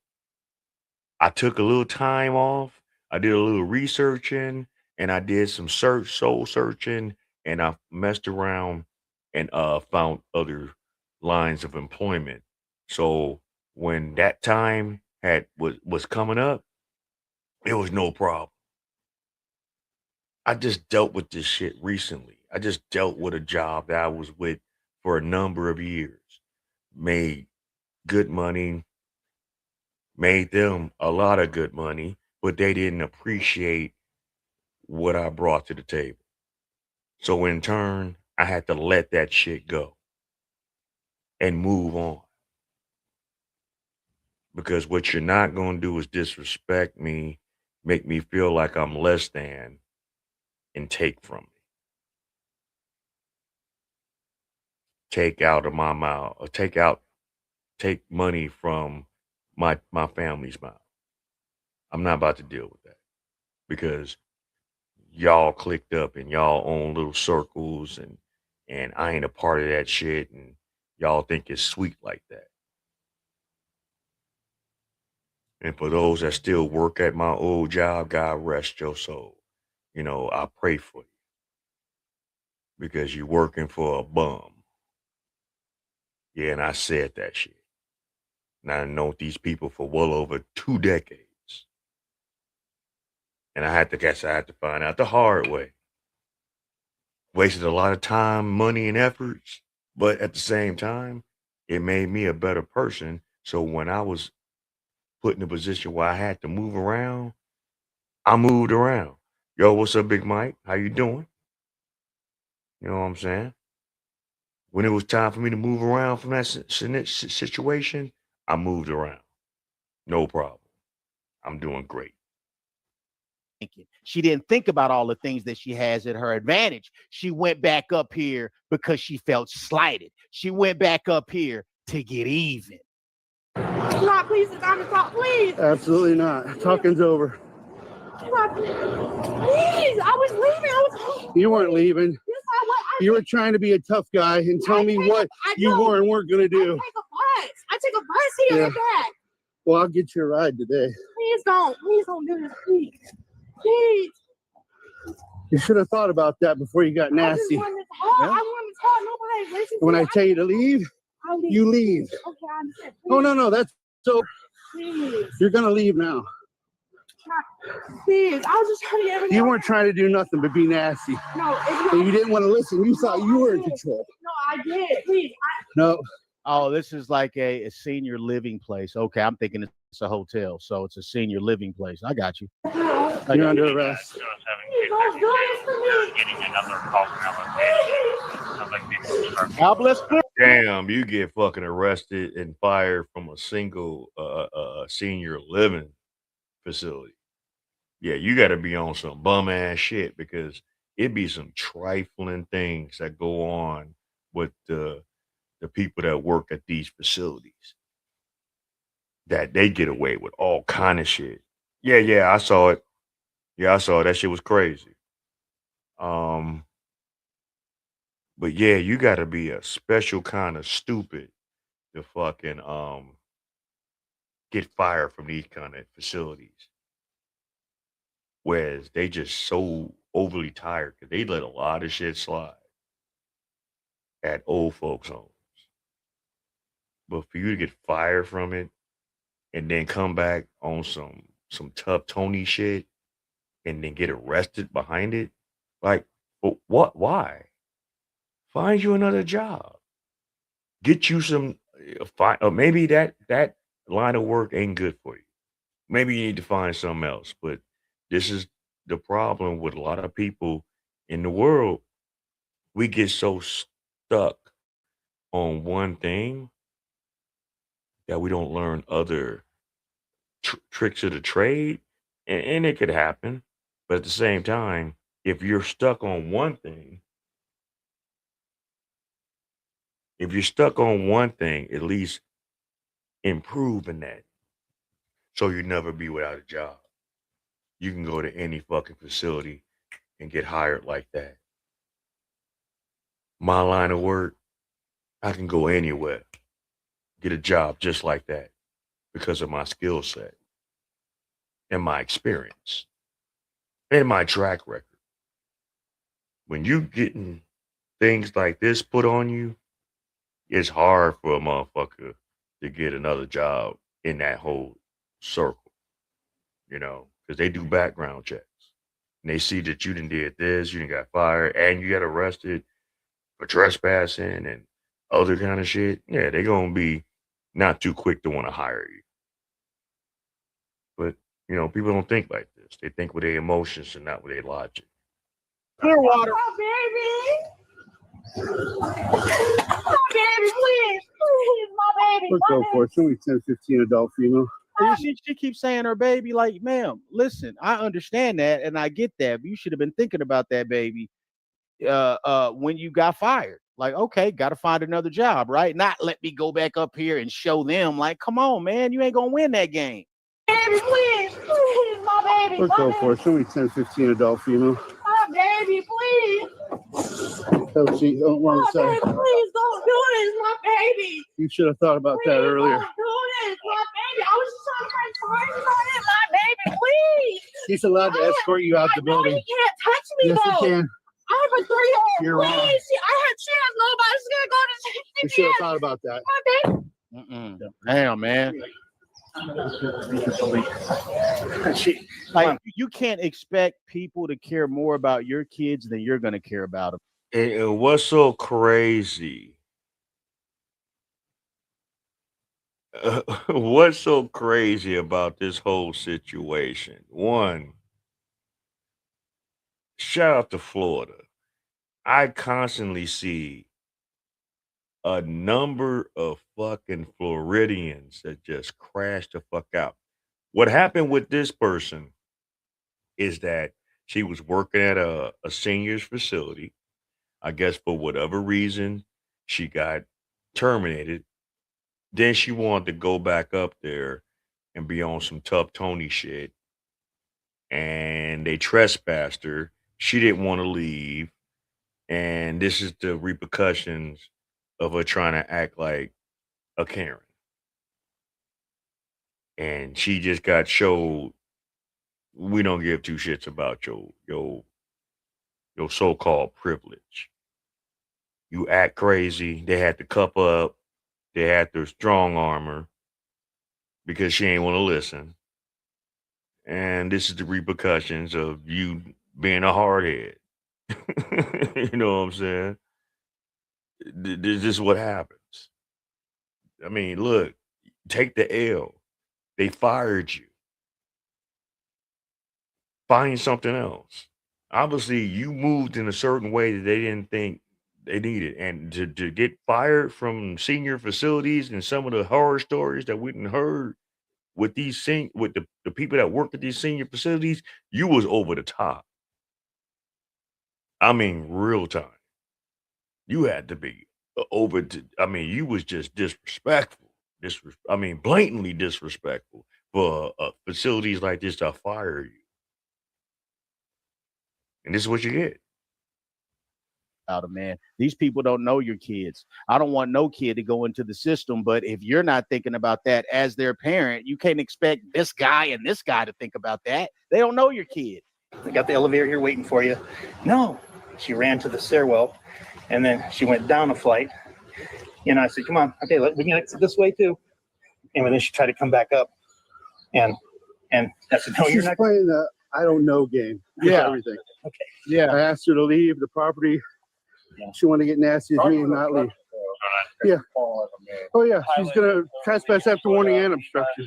S6: I took a little time off. I did a little researching, and I did some soul searching, and I messed around and found other lines of employment. So when that time was coming up, it was no problem. I just dealt with this shit recently. I just dealt with a job that I was with for a number of years. Made good money, made them a lot of good money, but they didn't appreciate what I brought to the table. So in turn, I had to let that shit go and move on. Because what you're not going to do is disrespect me, make me feel like I'm less than, and take from me. Take out of my mouth, or take money from my family's mouth. I'm not about to deal with that because y'all clicked up in y'all own little circles, and I ain't a part of that shit, and y'all think it's sweet like that. And for those that still work at my old job, God rest your soul. You know, I pray for you because you're working for a bum. Yeah, and I said that shit. And I know these people for well over 2 decades. And I had to find out the hard way. Wasted a lot of time, money, and efforts. But at the same time, it made me a better person. So when I was put in a position where I had to move around, I moved around. Yo, what's up, Big Mike? How you doing? You know what I'm saying? When it was time for me to move around from that situation, I moved around. No problem. I'm doing great.
S11: She didn't think about all the things that she has at her advantage. She went back up here because she felt slighted. She went back up here to get even.
S14: Not please sit down and talk, please.
S10: Absolutely not. Talking's over.
S14: Please, I was leaving. I was home.
S10: You weren't leaving.
S14: Yes, I was.
S10: You were trying to be a tough guy and tell me what you were and weren't going to do.
S14: I take a bus here and back.
S10: Well, I'll get you a ride today.
S14: Please don't do this, please. Please.
S10: You should have thought about that before you got nasty.
S14: I wanted to talk. I wanted to talk. Nobody listens.
S10: When I tell you to leave, you leave.
S14: Okay, I understand.
S10: Oh, no, that's so.
S14: Please.
S10: You're going to leave now.
S14: Please, I was just trying to get everything.
S10: You weren't trying to do nothing but be nasty.
S14: No,
S10: and you didn't want to listen. You thought you were in control.
S14: No, I did. Please.
S10: No.
S11: Oh, this is like a senior living place. Okay, I'm thinking it's a hotel, so it's a senior living place. I got you.
S10: You're under arrest.
S11: God bless.
S6: Damn, you get fucking arrested and fired from a single senior living facility. Yeah, you got to be on some bum ass shit because it be some trifling things that go on with the people that work at these facilities that they get away with all kind of shit. Yeah, I saw it. Yeah, I saw it. That shit was crazy. But yeah, you got to be a special kind of stupid to fucking get fired from these kind of facilities. Whereas they just so overly tired because they let a lot of shit slide at old folks' homes. But for you to get fired from it and then come back on some tough Tony shit and then get arrested behind it, like, but what? Why? Find you another job. Get you some. Maybe that line of work ain't good for you. Maybe you need to find something else. But this is the problem with a lot of people in the world. We get so stuck on one thing that we don't learn other tricks of the trade, and it could happen. But at the same time, if you're stuck on one thing, at least improve in that. So you never be without a job. You can go to any fucking facility and get hired like that. My line of work, I can go anywhere, get a job just like that because of my skill set and my experience and my track record. When you getting things like this put on you, it's hard for a motherfucker to get another job in that whole circle, because they do background checks. And they see that you done did this, you done got fired, and you got arrested for trespassing and other kind of shit. Yeah, they're gonna be not too quick to want to hire you. But people don't think like this. They think with their emotions and not with their logic.
S11: Clear water.
S14: Oh, baby. My baby, please. Please, my baby.
S10: Let's go for it. Show me 10, 15 adult female.
S11: She keeps saying her baby, like, ma'am, listen, I understand that and I get that, but you should have been thinking about that baby when you got fired. Like, okay, got to find another job, right? Not let me go back up here and show them, like, come on, man, you ain't gonna win that game.
S14: Baby, please. Please, my baby.
S10: Let's go for it. Show me 10, 15 adult female.
S14: My baby, please.
S10: Oh, she don't want to say.
S14: Baby, please don't do this, my baby.
S10: You should have thought about that earlier.
S14: Don't do this, my baby. I was just trying to find commercial about it, my baby, please.
S10: She's allowed to escort you out the building.
S14: He can't touch me,
S10: Yes,
S14: though.
S10: he can.
S14: I have a 3-year-old.
S10: You're wrong.
S14: Please. She has nobody. She's going to go to
S10: You should have thought about that.
S14: My baby.
S11: Damn, man. Like, you can't expect people to care more about your kids than you're gonna care about them.
S6: And what's so crazy? What's so crazy about this whole situation? One, shout out to Florida. I constantly see a number of fucking Floridians that just crash the fuck out. What happened with this person is that she was working at a seniors facility. I guess for whatever reason, she got terminated. Then she wanted to go back up there and be on some tough Tony shit. And they trespassed her. She didn't want to leave. And this is the repercussions of her trying to act like a Karen. And she just got showed we don't give two shits about your so-called privilege. You act crazy. They had to cup up. They had to strong armor because she ain't want to listen. And this is the repercussions of you being a hardhead. You know what I'm saying? This is what happens. I mean, look, take the L. They fired you. Find something else. Obviously, you moved in a certain way that they didn't think they needed. And to get fired from senior facilities and some of the horror stories that we done heard with with the people that work at these senior facilities, you was over the top. I mean, real time. You had to be you was just disrespectful. Blatantly disrespectful for facilities like this to fire you. And this is what you get.
S11: Out of man, these people don't know your kids. I don't want no kid to go into the system, but if you're not thinking about that as their parent, you can't expect this guy and this guy to think about that. They don't know your kid.
S15: I got the elevator here waiting for you. No, she ran to the stairwell, and then she went down a flight. And I said, "Come on, okay, we can exit this way too." And then she tried to come back up, and I said, "No, you're
S10: She's
S15: not
S10: playing the I don't know game. with
S15: Yeah.
S10: Everything.
S15: Okay.
S10: Yeah. I asked her to leave the property.
S15: Yeah.
S10: She wanted to get nasty with me and not leave. Yeah. Oh yeah. She's gonna trespass after warning and obstruction.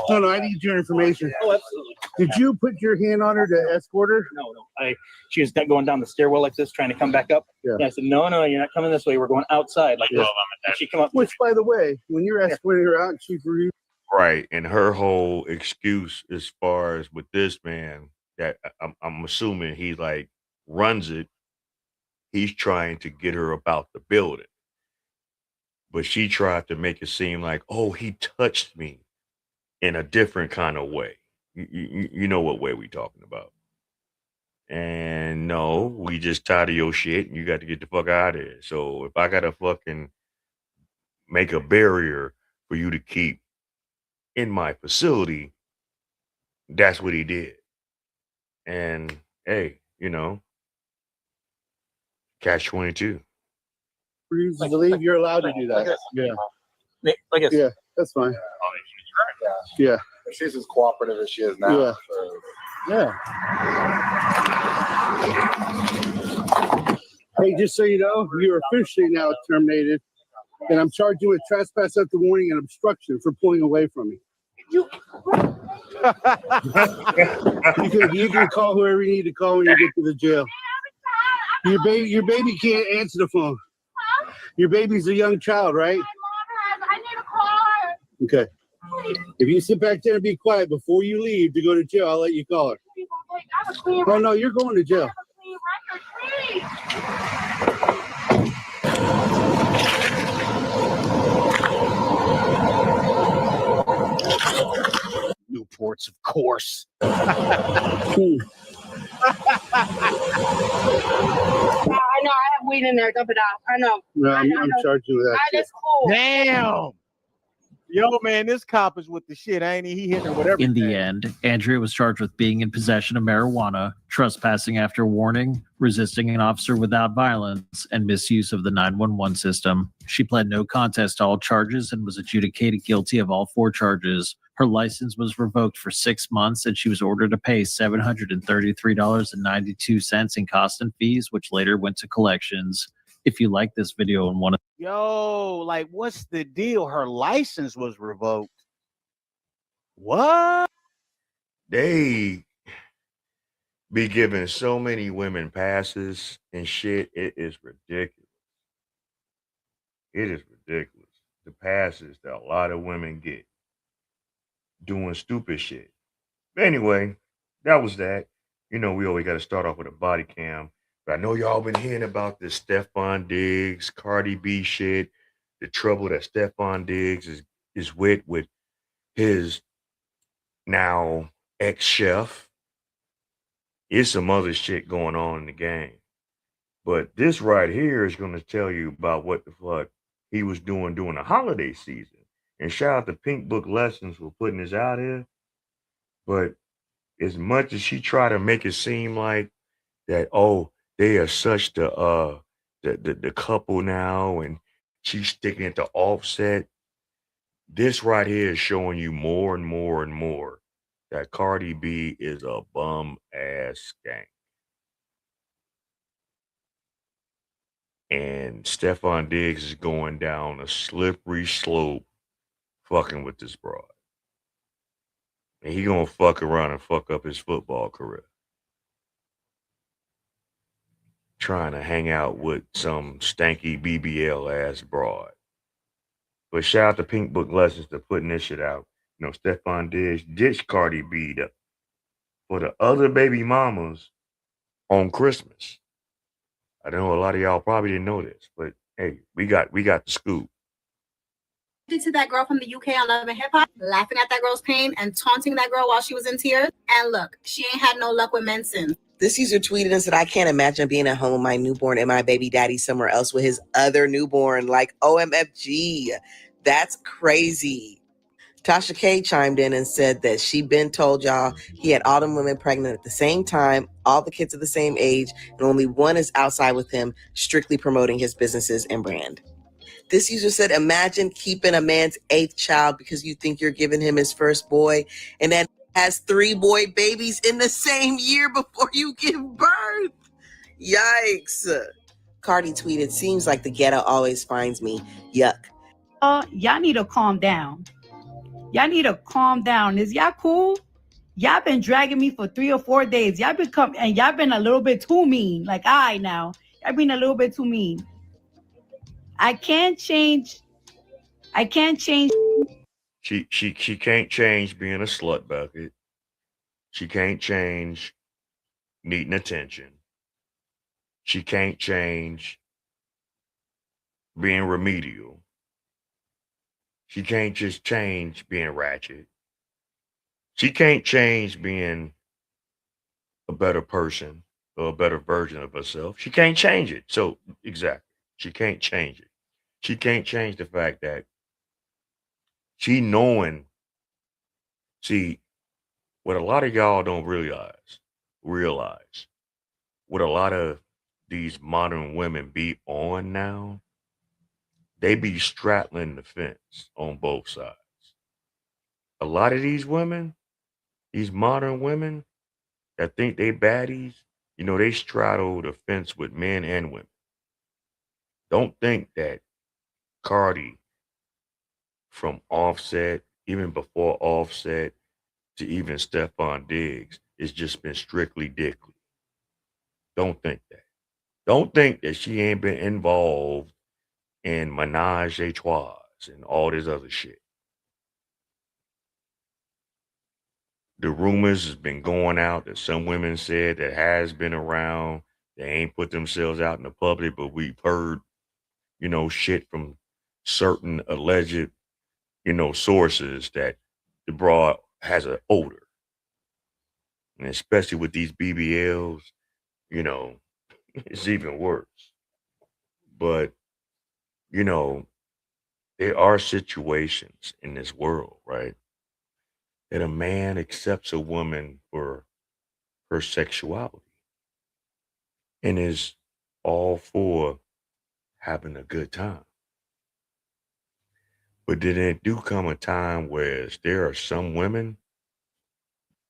S10: No, I need your information.
S15: Oh, absolutely.
S10: Did you put your hand on her to escort her?
S15: No. She was going down the stairwell like this, trying to come back up.
S10: Yeah.
S15: And I said, "No, you're not coming this way. We're going outside like this." And she come up.
S10: Which, by the way, when you're escorting her out, she's rude.
S6: Right. And her whole excuse as far as with this man that I'm assuming he like runs it, he's trying to get her about the building. But she tried to make it seem like, oh, he touched me in a different kind of way. You know what way we talking about. And no, we just tired of your shit and you got to get the fuck out of here. So if I got to fucking make a barrier for you to keep in my facility, that's what he did. And hey, catch 22.
S10: refuses to leave, you're allowed to do that. Yeah. Yeah, that's fine. Yeah.
S16: If she's as cooperative as she is now.
S10: Yeah. Yeah. Hey, just so you know, you're officially now terminated, and I'm charging you with trespass after warning and obstruction for pulling away from me. You can call whoever you need to call when you get to the jail. Your baby can't answer the phone. Your baby's a young child, right?
S14: I need a car.
S10: Okay. If you sit back there and be quiet before you leave to go to jail, I'll let you call her. Oh no, you're going to jail.
S11: Newports, of course.
S14: I know I have weed in there. Dump it out. I know.
S10: No, I'm charging you with that.
S14: That's cool.
S11: Damn. Yo, man, this cop is with the shit, ain't he? He hitting her with everything.
S17: In the end, Andrea was charged with being in possession of marijuana, trespassing after warning, resisting an officer without violence, and misuse of the 911 system. She pled no contest to all charges and was adjudicated guilty of all 4 charges. Her license was revoked for 6 months, and she was ordered to pay $733.92 in costs and fees, which later went to collections. If you like this video and want to...
S11: Yo, like, what's the deal? Her license was revoked. What?
S6: They be giving so many women passes and shit. It is ridiculous. It is ridiculous. The passes that a lot of women get doing stupid shit. But anyway, that was that. You know, we always got to start off with a body cam. But I know y'all been hearing about this Stephon Diggs, Cardi B shit, the trouble that Stephon Diggs is with his now ex-chef. It's some other shit going on in the game. But this right here is going to tell you about what the fuck he was doing during the holiday season. And shout out to Pink Book Lessons for putting this out here. But as much as she tried to make it seem like that, oh, they are such the couple now, and she's sticking it to Offset. This right here is showing you more and more and more that Cardi B is a bum ass skank. And Stephon Diggs is going down a slippery slope fucking with this broad. And he gonna fuck around and fuck up his football career. Trying to hang out with some stanky BBL ass broad. But shout out to Pink Book Lessons for putting this shit out. You know, Stephon Diggs ditched Cardi B for the other baby mamas on Christmas. I know a lot of y'all probably didn't know this, but hey, we got the scoop.
S18: To that girl from the UK on Love and Hip Hop, laughing at that girl's pain and taunting that girl while she was in tears. And look, she ain't had no luck with men since.
S19: This user tweeted and said, I can't imagine being at home with my newborn and my baby daddy somewhere else with his other newborn. Like, OMFG. That's crazy. Tasha K chimed in and said that she'd been told y'all he had all them women pregnant at the same time, all the kids are the same age, and only one is outside with him, strictly promoting his businesses and brand. This user said, imagine keeping a man's 8th child because you think you're giving him his first boy, and then has 3 boy babies in the same year before you give birth. Yikes. Cardi tweeted, seems like the ghetto always finds me. Yuck.
S20: Y'all need to calm down. Y'all need to calm down. Is y'all cool? Y'all been dragging me for 3 or 4 days. Y'all been a little bit too mean. Like, all right now. Y'all been a little bit too mean. I can't change.
S6: She can't change being a slut bucket. She can't change needing attention. She can't change being remedial. She can't just change being ratchet. She can't change being a better person or a better version of herself. She can't change it. So, exactly. She can't change it. She can't change the fact that she knowing, see, what a lot of y'all don't realize, what a lot of these modern women be on now they be straddling the fence on both sides. A lot of these women, these modern women that think they baddies, they straddle the fence with men and women. Don't think that Cardi from Offset, even before Offset, to even Stephon Diggs, it's just been strictly dickly. Don't think that. Don't think that she ain't been involved in menage a trois and all this other shit. The rumors has been going out that some women said that has been around. They ain't put themselves out in the public, but we've heard, shit from certain alleged, sources that the broad has an odor. And especially with these BBLs, it's even worse. But, there are situations in this world, right? That a man accepts a woman for her sexuality and is all for having a good time. But then there do come a time where there are some women,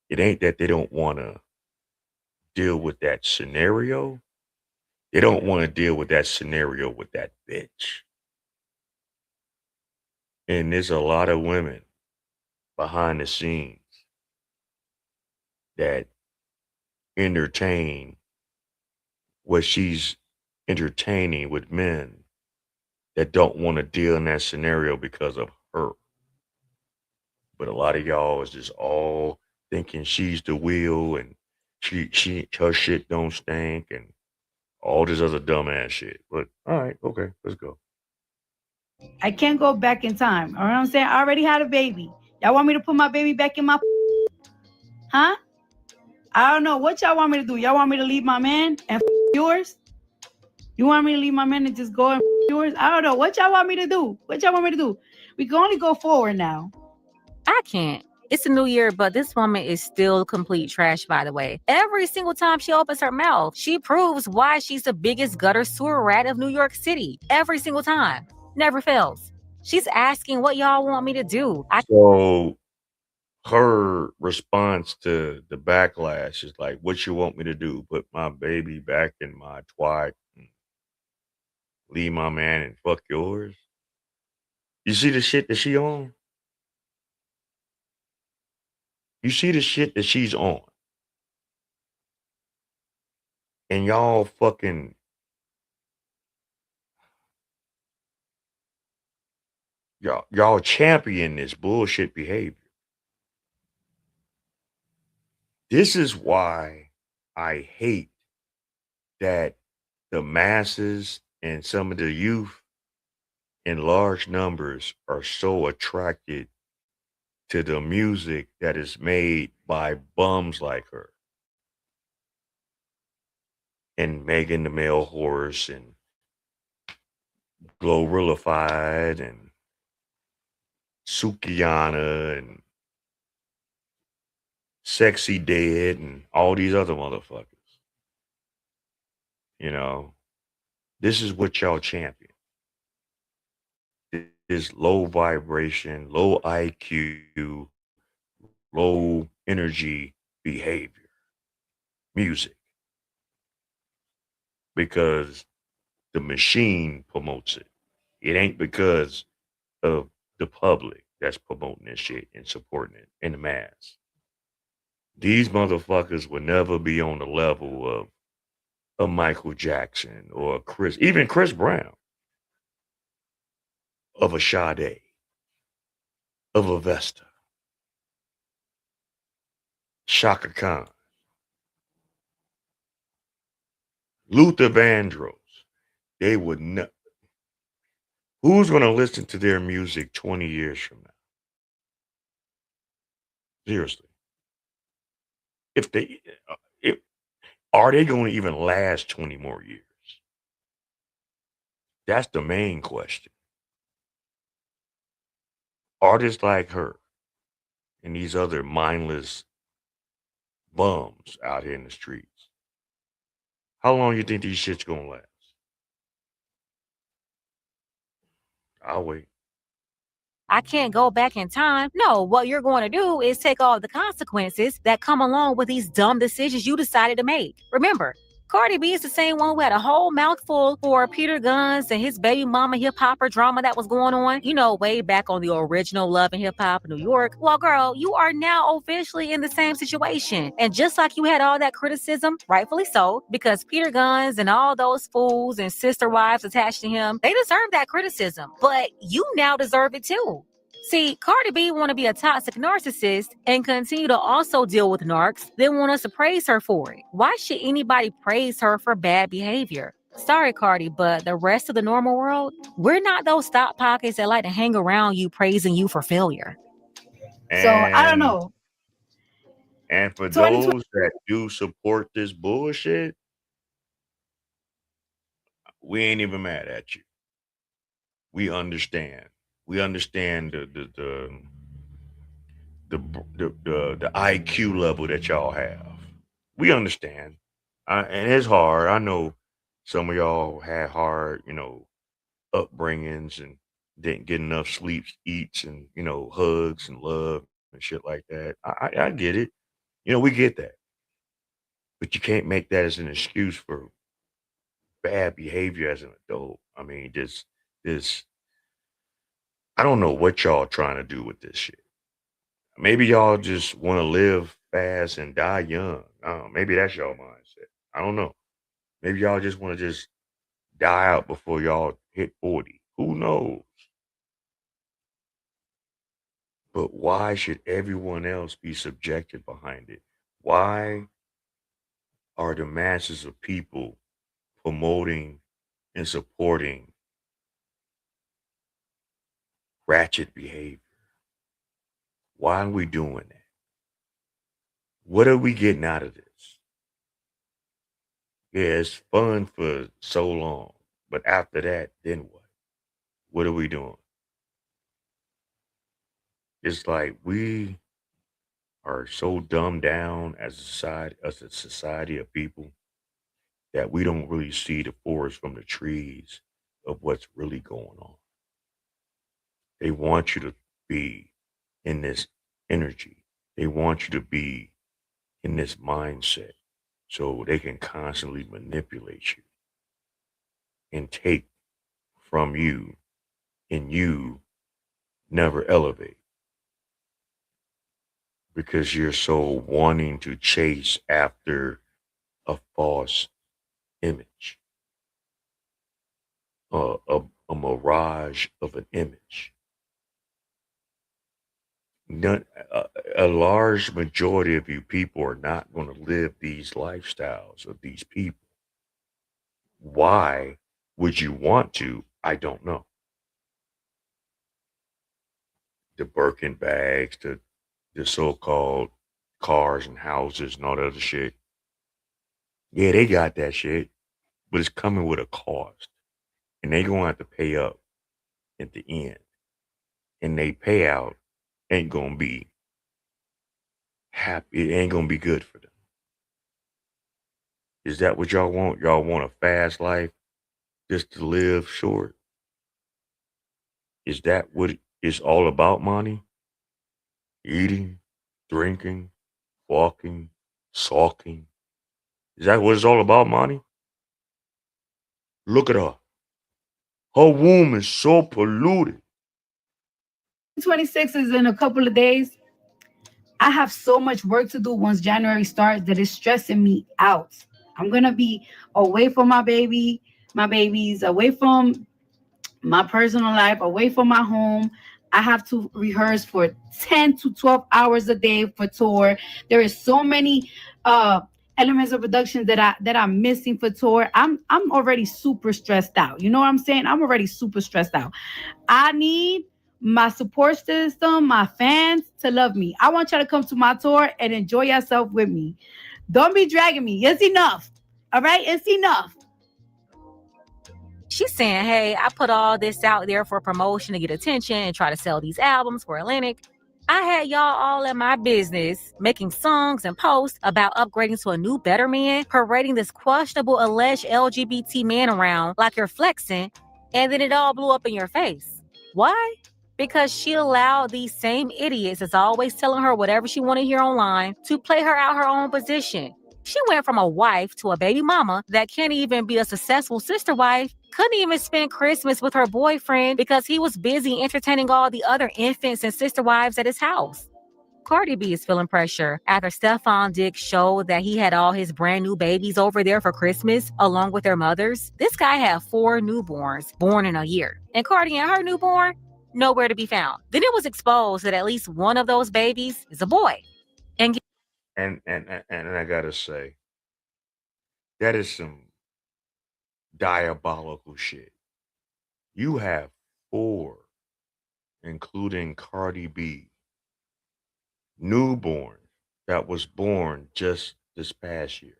S6: it ain't that they don't want to deal with that scenario. They don't want to deal with that scenario with that bitch. And there's a lot of women behind the scenes that entertain what she's entertaining with men that don't want to deal in that scenario because of her. But a lot of y'all is just all thinking she's the wheel and her shit don't stink and all this other dumbass shit. But all right, okay, let's go.
S20: I can't go back in time. You know what I'm saying? I already had a baby. Y'all want me to put my baby back in my huh? I don't know. What y'all want me to do? Y'all want me to leave my man and yours? You want me to leave my man and just go and yours? I don't know. What y'all want me to do? What y'all want me to do? We can only go forward now.
S21: I can't. It's a new year, but this woman is still complete trash, by the way. Every single time she opens her mouth, she proves why she's the biggest gutter sewer rat of New York City. Every single time. Never fails. She's asking what y'all want me to do.
S6: So her response to the backlash is like, what you want me to do? Put my baby back in my twat and leave my man and fuck yours? You see the shit that she on? You see the shit that she's on? And y'all fucking y'all champion this bullshit behavior. This is why I hate that the masses and some of the youth in large numbers are so attracted to the music that is made by bums like her and Megan the Male Horse and Glorified and Sukiana and Sexy Dead and all these other motherfuckers. This is what y'all champion. This low vibration, low IQ, low energy behavior, music. Because the machine promotes it. It ain't because of the public that's promoting this shit and supporting it in the mass. These motherfuckers will never be on the level of a Michael Jackson or even Chris Brown, of a Sade, of a Vesta, Shaka Khan, Luther Vandross. They would not. Who's going to listen to their music 20 years from now? Seriously. Are they going to even last 20 more years? That's the main question. Artists like her and these other mindless bums out here in the streets, how long you think these shit's going to last? I'll wait.
S21: I can't go back in time. No, what you're going to do is take all the consequences that come along with these dumb decisions you decided to make. Remember, Cardi B is the same one who had a whole mouthful for Peter Guns and his baby mama hip hopper drama that was going on, way back on the original Love and Hip Hop in New York. Well, girl, you are now officially in the same situation. And just like you had all that criticism, rightfully so, because Peter Guns and all those fools and sister wives attached to him, they deserve that criticism. But you now deserve it too. See, Cardi B want to be a toxic narcissist and continue to also deal with narcs, then want us to praise her for it. Why should anybody praise her for bad behavior? Sorry, Cardi, but the rest of the normal world, we're not those thought pockets that like to hang around you praising you for failure.
S20: So I don't know.
S6: And for
S20: 2020
S6: those that do support this bullshit, we ain't even mad at you. We understand. We understand the IQ level that y'all have. We understand. And it's hard. I know some of y'all had hard, upbringings and didn't get enough sleep, eats, and hugs and love and shit like that. I get it. We get that. But you can't make that as an excuse for bad behavior as an adult. I mean, this I don't know what y'all trying to do with this shit. Maybe y'all just want to live fast and die young. Maybe that's y'all mindset. I don't know. Maybe y'all just want to just die out before y'all hit 40. Who knows? But why should everyone else be subjected behind it? Why are the masses of people promoting and supporting ratchet behavior? Why are we doing that? What are we getting out of this? Yeah, it's fun for so long, but after that, then what? What are we doing? It's like we are so dumbed down as a society of people that we don't really see the forest from the trees of what's really going on. They want you to be in this energy. They want you to be in this mindset so they can constantly manipulate you and take from you, and you never elevate because you're so wanting to chase after a false image, a mirage of an image. A large majority of you people are not going to live these lifestyles of these people. Why would you want to? I don't know. The Birkin bags, the so-called cars and houses and all that other shit. Yeah, they got that shit, but it's coming with a cost. And they're going to have to pay up at the end. And they payout ain't going to be happy. It ain't going to be good for them. Is that what y'all want? Y'all want a fast life just to live short? Is that what it's all about, money? Eating, drinking, walking, sulking. Is that what it's all about, money? Look at her. Her womb is so polluted.
S20: 26 is in a couple of days. I have so much work to do once January starts that it's stressing me out. I'm going to be away from my babies, away from my personal life, away from my home. I have to rehearse for 10 to 12 hours a day for tour. There is so many elements of production that I'm missing for tour. I'm already super stressed out. You know what I'm saying? I'm already super stressed out. I need my support system, my fans to love me. I want y'all to come to my tour and enjoy yourself with me. Don't be dragging me. It's enough. All right? It's enough.
S21: She's saying, hey, I put all this out there for promotion to get attention and try to sell these albums for Atlantic. I had y'all all in my business making songs and posts about upgrading to a new, better man, parading this questionable alleged LGBT man around like you're flexing, and then it all blew up in your face. Why? Because she allowed these same idiots that's always telling her whatever she want to hear online to play her out her own position. She went from a wife to a baby mama that can't even be a successful sister wife, couldn't even spend Christmas with her boyfriend because he was busy entertaining all the other infants and sister wives at his house. Cardi B is feeling pressure after Stefan Diggs showed that he had all his brand new babies over there for Christmas along with their mothers. This guy had 4 newborns born in a year. And Cardi and her newborn, nowhere to be found. Then it was exposed that at least one of those babies is a boy. And
S6: I gotta say, that is some diabolical shit. You have 4, including Cardi B, newborn that was born just this past year.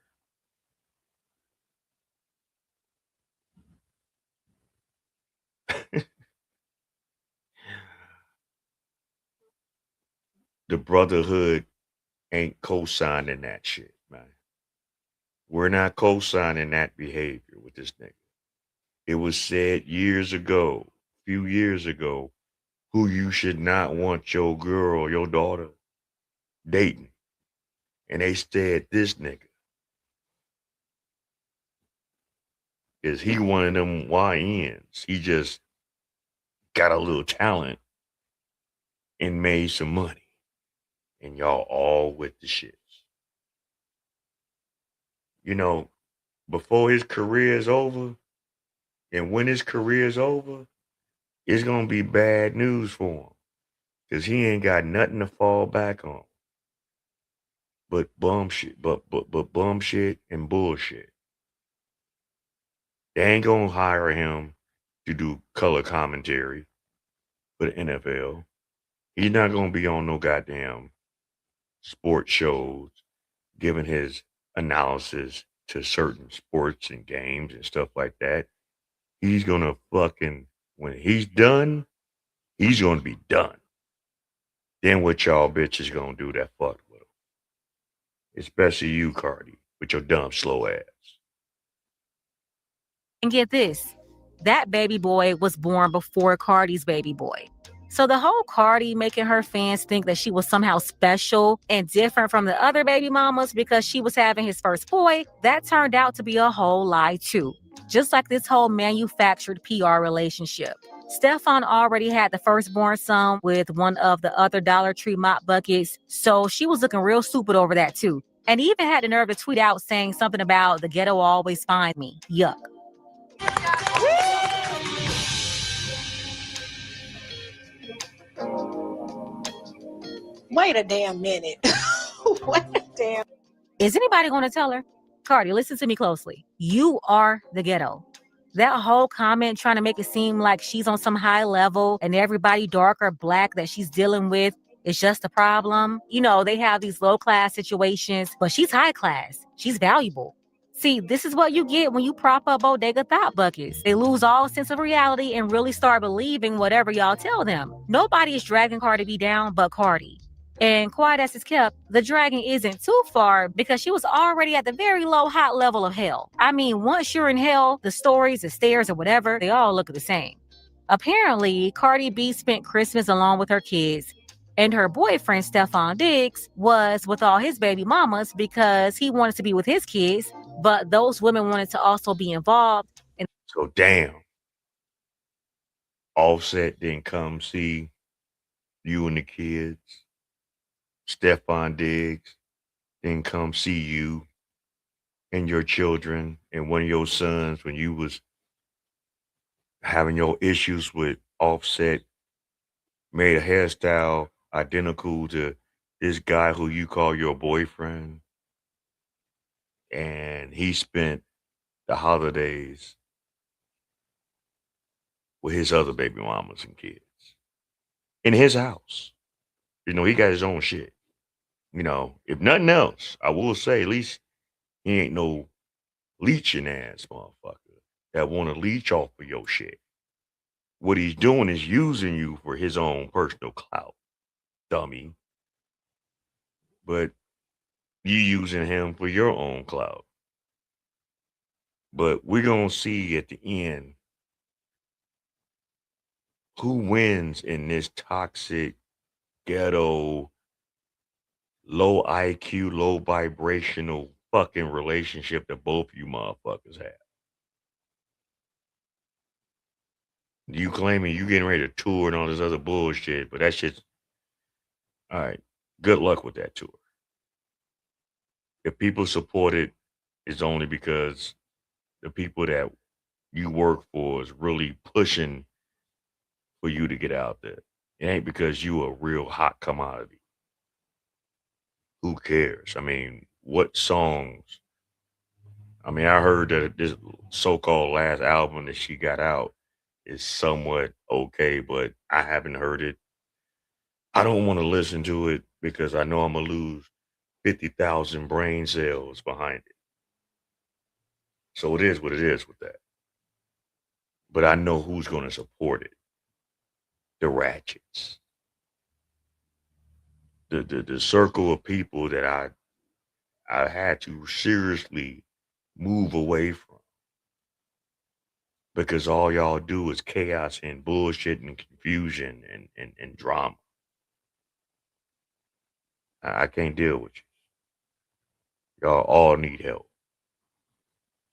S6: The brotherhood ain't co-signing that shit, man. We're not co-signing that behavior with this nigga. It was said years ago, few years ago, who you should not want your girl, your daughter, dating. And they said this nigga. Is he one of them YNs? He just got a little talent and made some money. And y'all all with the shits. You know, before his career is over, and when his career is over, it's gonna be bad news for him. Cause he ain't got nothing to fall back on. But bum shit, but bum shit and bullshit. They ain't gonna hire him to do color commentary for the NFL. He's not gonna be on no goddamn sports shows giving his analysis to certain sports and games and stuff like that. He's gonna fucking, when he's done, he's gonna be done. Then what y'all bitches gonna do that fucked with him? Especially you, Cardi, with your dumb, slow ass.
S21: And get this, that baby boy was born before Cardi's baby boy. So the whole Cardi making her fans think that she was somehow special and different from the other baby mamas because she was having his first boy, that turned out to be a whole lie too. Just like this whole manufactured PR relationship. Stefan already had the firstborn son with one of the other Dollar Tree mop buckets, so she was looking real stupid over that too. And he even had the nerve to tweet out saying something about the ghetto always find me. Yuck.
S1: Wait a damn minute. Wait a damn.
S21: Is anybody going to tell her? Cardi, listen to me closely. You are the ghetto. That whole comment trying to make it seem like she's on some high level and everybody dark or black that she's dealing with is just a problem. You know, they have these low class situations, but she's high class. She's valuable. See, this is what you get when you prop up bodega thought buckets. They lose all sense of reality and really start believing whatever y'all tell them. Nobody is dragging Cardi B down but Cardi. And quiet as it's kept, the dragging isn't too far because she was already at the very low hot level of hell. I mean, once you're in hell, the stories, the stairs, or whatever, they all look the same. Apparently, Cardi B spent Christmas along with her kids, and her boyfriend, Stefan Diggs, was with all his baby mamas because he wanted to be with his kids, but those women wanted to also be involved.
S6: So damn. Offset didn't come see you and the kids. Stefan Diggs didn't come see you and your children and one of your sons when you was having your issues with Offset, made a hairstyle identical to this guy who you call your boyfriend. And he spent the holidays with his other baby mamas and kids in his house. You know, he got his own shit. You know, if nothing else, I will say at least he ain't no leeching ass motherfucker that want to leech off of your shit. What he's doing is using you for his own personal clout, dummy. But you using him for your own clout. But we're going to see at the end Who wins in this toxic, ghetto, low IQ, low vibrational fucking relationship that both you motherfuckers have? You claiming you getting ready to tour and all this other bullshit, but that shit's all right. Good luck with that tour. If people support it, it's only because the people that you work for is really pushing for you to get out there. It ain't because you a real hot commodity. Who cares? I mean, what songs? I mean, I heard that this so-called last album that she got out is somewhat okay, but I haven't heard it. I don't want to listen to it because I know I'm going to lose 50,000 brain cells behind it. So it is what it is with that. But I know who's going to support it. The ratchets. The circle of people that I had to seriously move away from. Because all y'all do is chaos and bullshit and confusion and drama. I can't deal with you. Y'all all need help.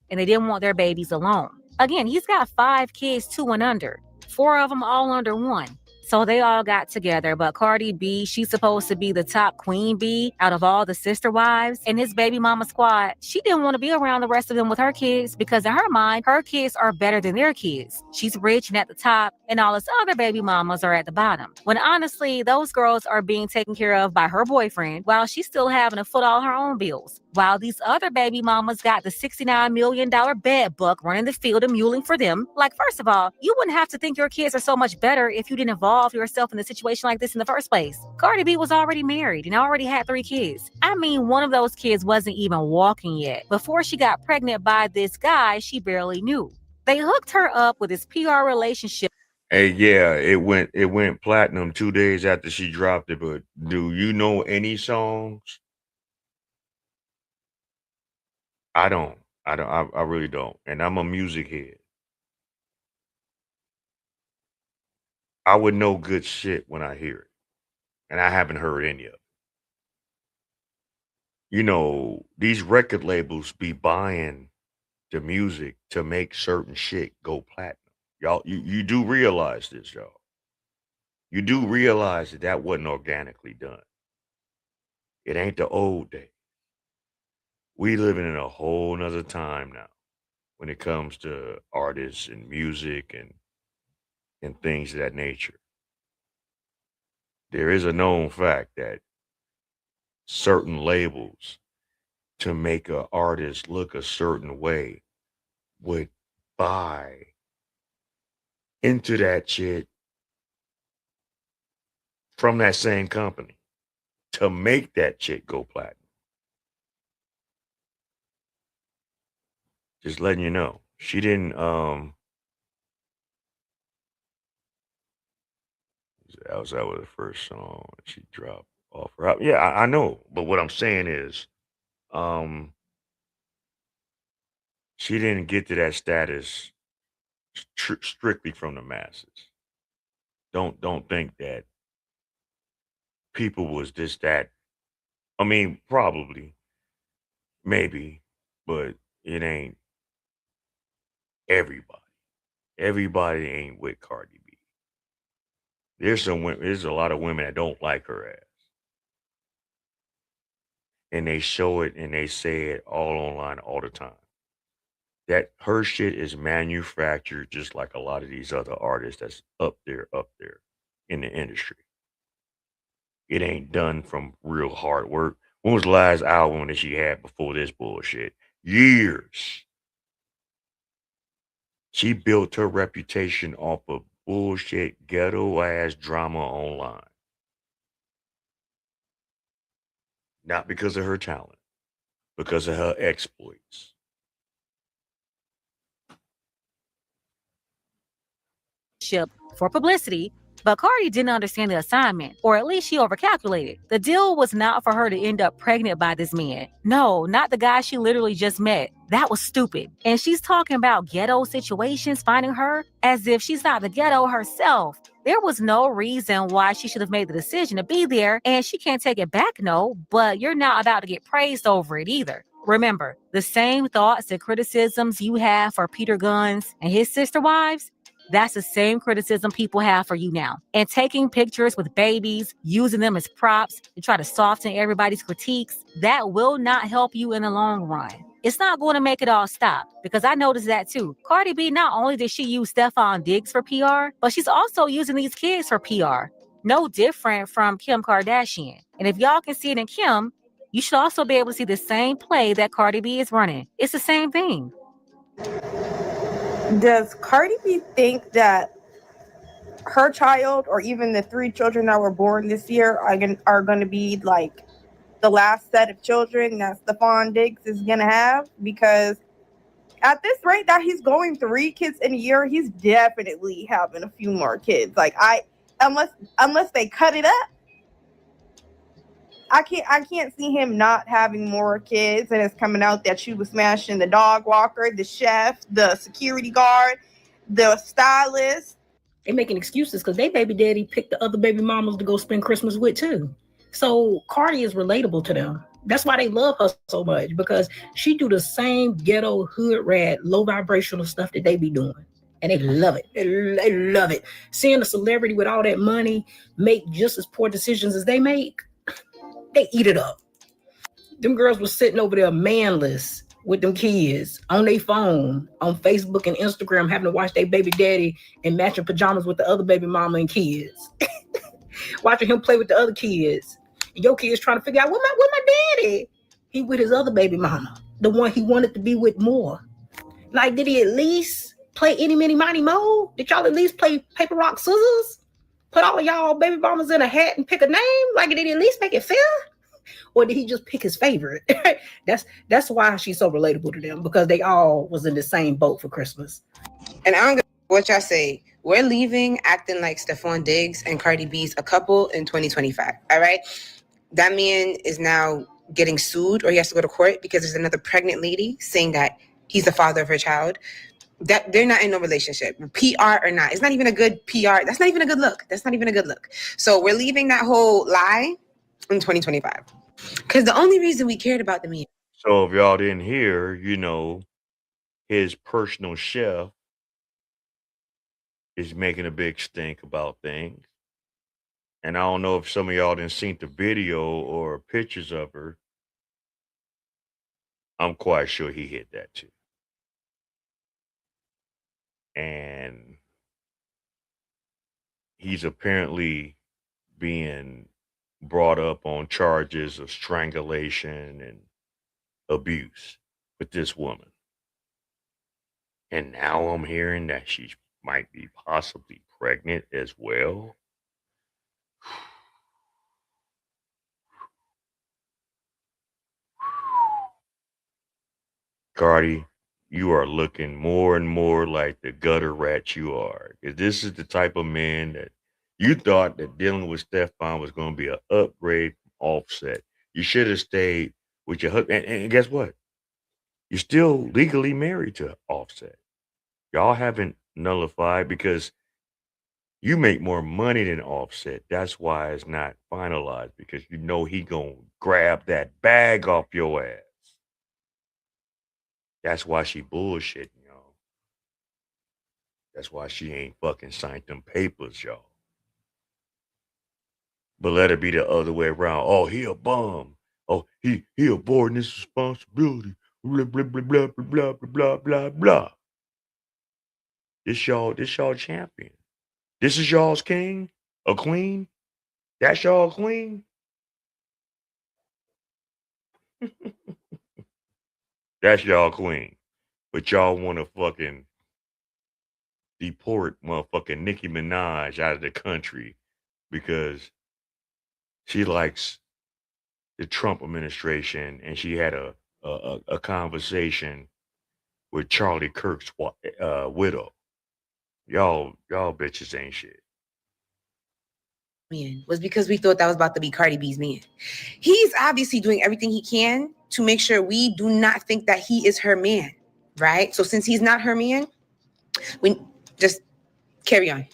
S21: And they didn't want their babies alone. Again, he's got 5 kids, 2 and under. 4 of them all under 1. So they all got together, but Cardi B, she's supposed to be the top queen bee out of all the sister wives. And his baby mama squad, she didn't want to be around the rest of them with her kids because in her mind, her kids are better than their kids. She's rich and at the top, and all his other baby mamas are at the bottom. When honestly, those girls are being taken care of by her boyfriend while she's still having to foot all her own bills. While these other baby mamas got the $69 million bed buck running the field and muling for them. Like, first of all, you wouldn't have to think your kids are so much better if you didn't involve yourself in a situation like this in the first place. Cardi B was already married and already had 3 kids. I mean, one of those kids wasn't even walking yet. Before she got pregnant by this guy she barely knew. They hooked her up with this PR relationship.
S6: Hey, yeah, it went platinum 2 days after she dropped it, but do you know any songs? I don't. I really don't. And I'm a music head. I would know good shit when I hear it. And I haven't heard any of it. You know, these record labels be buying the music to make certain shit go platinum. Y'all, you do realize this, y'all. You do realize that wasn't organically done. It ain't the old days. We living in a whole nother time now when it comes to artists and music and things of that nature. There is a known fact that certain labels, to make an artist look a certain way, would buy into that shit from that same company to make that shit go platinum. Just letting you know. She didn't that was the first song she dropped off her album. Yeah, I know. But what I'm saying is she didn't get to that status strictly from the masses. Don't think that people was just that. I mean, probably, maybe, but it ain't everybody. Everybody ain't with Cardi B. There's a lot of women that don't like her ass. And they show it and they say it all online all the time. That her shit is manufactured just like a lot of these other artists that's up there in the industry. It ain't done from real hard work. When was the last album that she had before this bullshit? Years. She built her reputation off of bullshit, ghetto ass drama online. Not because of her talent, because of her exploits.
S21: For publicity, but Cardi didn't understand the assignment, or at least she overcalculated. The deal was not for her to end up pregnant by this man. No, not the guy she literally just met. That was stupid. And she's talking about ghetto situations finding her as if she's not the ghetto herself. There was no reason why she should have made the decision to be there, and she can't take it back, no, but you're not about to get praised over it either. Remember, the same thoughts and criticisms you have for Peter Gunz and his sister wives, that's the same criticism people have for you now. And taking pictures with babies, using them as props to try to soften everybody's critiques, that will not help you in the long run. It's not going to make it all stop, because I noticed that too. Cardi B, not only did she use Stefan Diggs for PR, but she's also using these kids for PR. No different from Kim Kardashian. And if y'all can see it in Kim, you should also be able to see the same play that Cardi B is running. It's the same thing.
S14: Does Cardi B think that her child, or even the 3 children that were born this year, are going to be like the last set of children that Stefan Diggs is going to have? Because at this rate that he's going 3 kids in a year, he's definitely having a few more kids. Like, unless they cut it up, I can't see him not having more kids. And it's coming out that she was smashing the dog walker, the chef, the security guard, the stylist.
S2: They making excuses because they baby daddy picked the other baby mamas to go spend Christmas with too. So Cardi is relatable to them. That's why they love her so much, because she do the same ghetto hood rat, low vibrational stuff that they be doing. And they love it. They love it. Seeing a celebrity with all that money make just as poor decisions as they make, they eat it up. Them girls were sitting over there manless with them kids on their phone, on Facebook and Instagram, having to watch their baby daddy in matching pajamas with the other baby mama and kids. Watching him play with the other kids. And your kids trying to figure out, where my daddy? He with his other baby mama, the one he wanted to be with more. Like, did he at least play Any, Mini, Mighty, Mo? Did y'all at least play Paper, Rock, Scissors? Put all of y'all baby mamas in a hat and pick a name? Like, did he at least make it fair? Or did he just pick his favorite? That's why she's so relatable to them, because they all was in the same boat for Christmas.
S22: And I don't care what y'all say. We're leaving acting like Stefan Diggs and Cardi B's a couple in 2025. All right? That man is now getting sued, or he has to go to court because there's another pregnant lady saying that he's the father of her child. That they're not in no relationship, PR or not. It's not even a good PR. That's not even a good look. That's not even a good look. So we're leaving that whole lie in 2025. Because the only reason we cared about the man.
S6: So if y'all didn't hear, his personal chef is making a big stink about things. And I don't know if some of y'all didn't seen the video or pictures of her. I'm quite sure he hit that too. And he's apparently being brought up on charges of strangulation and abuse with this woman. And now I'm hearing that she might be possibly pregnant as well. Cardi, you are looking more and more like the gutter rat you are. 'Cause this is the type of man that you thought that dealing with Stefan was going to be an upgrade from Offset. You should have stayed with your husband. And guess what? You're still legally married to Offset. Y'all haven't nullified because you make more money than Offset. That's why it's not finalized, because you know he gonna grab that bag off your ass. That's why she bullshitting, y'all. That's why she ain't fucking signed them papers, y'all. But let it be the other way around. Oh, he a bum. Oh, he avoiding his responsibility. Blah, blah, blah, blah, blah, blah, blah, blah, blah. This y'all champion. This is y'all's king, a queen. That's y'all queen. That's y'all queen. But y'all want to fucking deport motherfucking Nicki Minaj out of the country because she likes the Trump administration and she had a conversation with Charlie Kirk's widow. Y'all bitches ain't shit.
S22: Man, was because we thought that was about to be Cardi B's man. He's obviously doing everything he can to make sure we do not think that he is her man, right? So since he's not her man, we just carry on.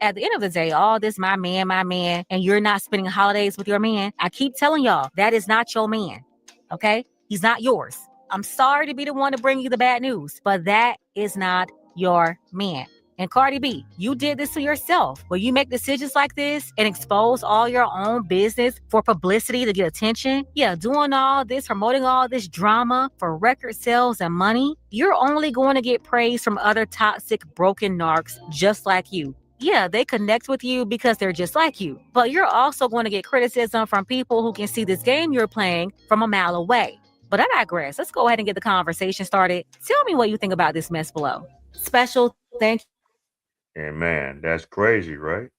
S21: At the end of the day, all this my man, and you're not spending holidays with your man. I keep telling y'all, that is not your man. Okay? He's not yours. I'm sorry to be the one to bring you the bad news, but that is not your man. And Cardi B, you did this to yourself. When you make decisions like this and expose all your own business for publicity to get attention, yeah, doing all this, promoting all this drama for record sales and money, you're only going to get praise from other toxic, broken narcs just like you. Yeah, they connect with you because they're just like you. But you're also going to get criticism from people who can see this game you're playing from a mile away. But I digress. Let's go ahead and get the conversation started. Tell me what you think about this mess below. Special thank you.
S6: And man, that's crazy, right?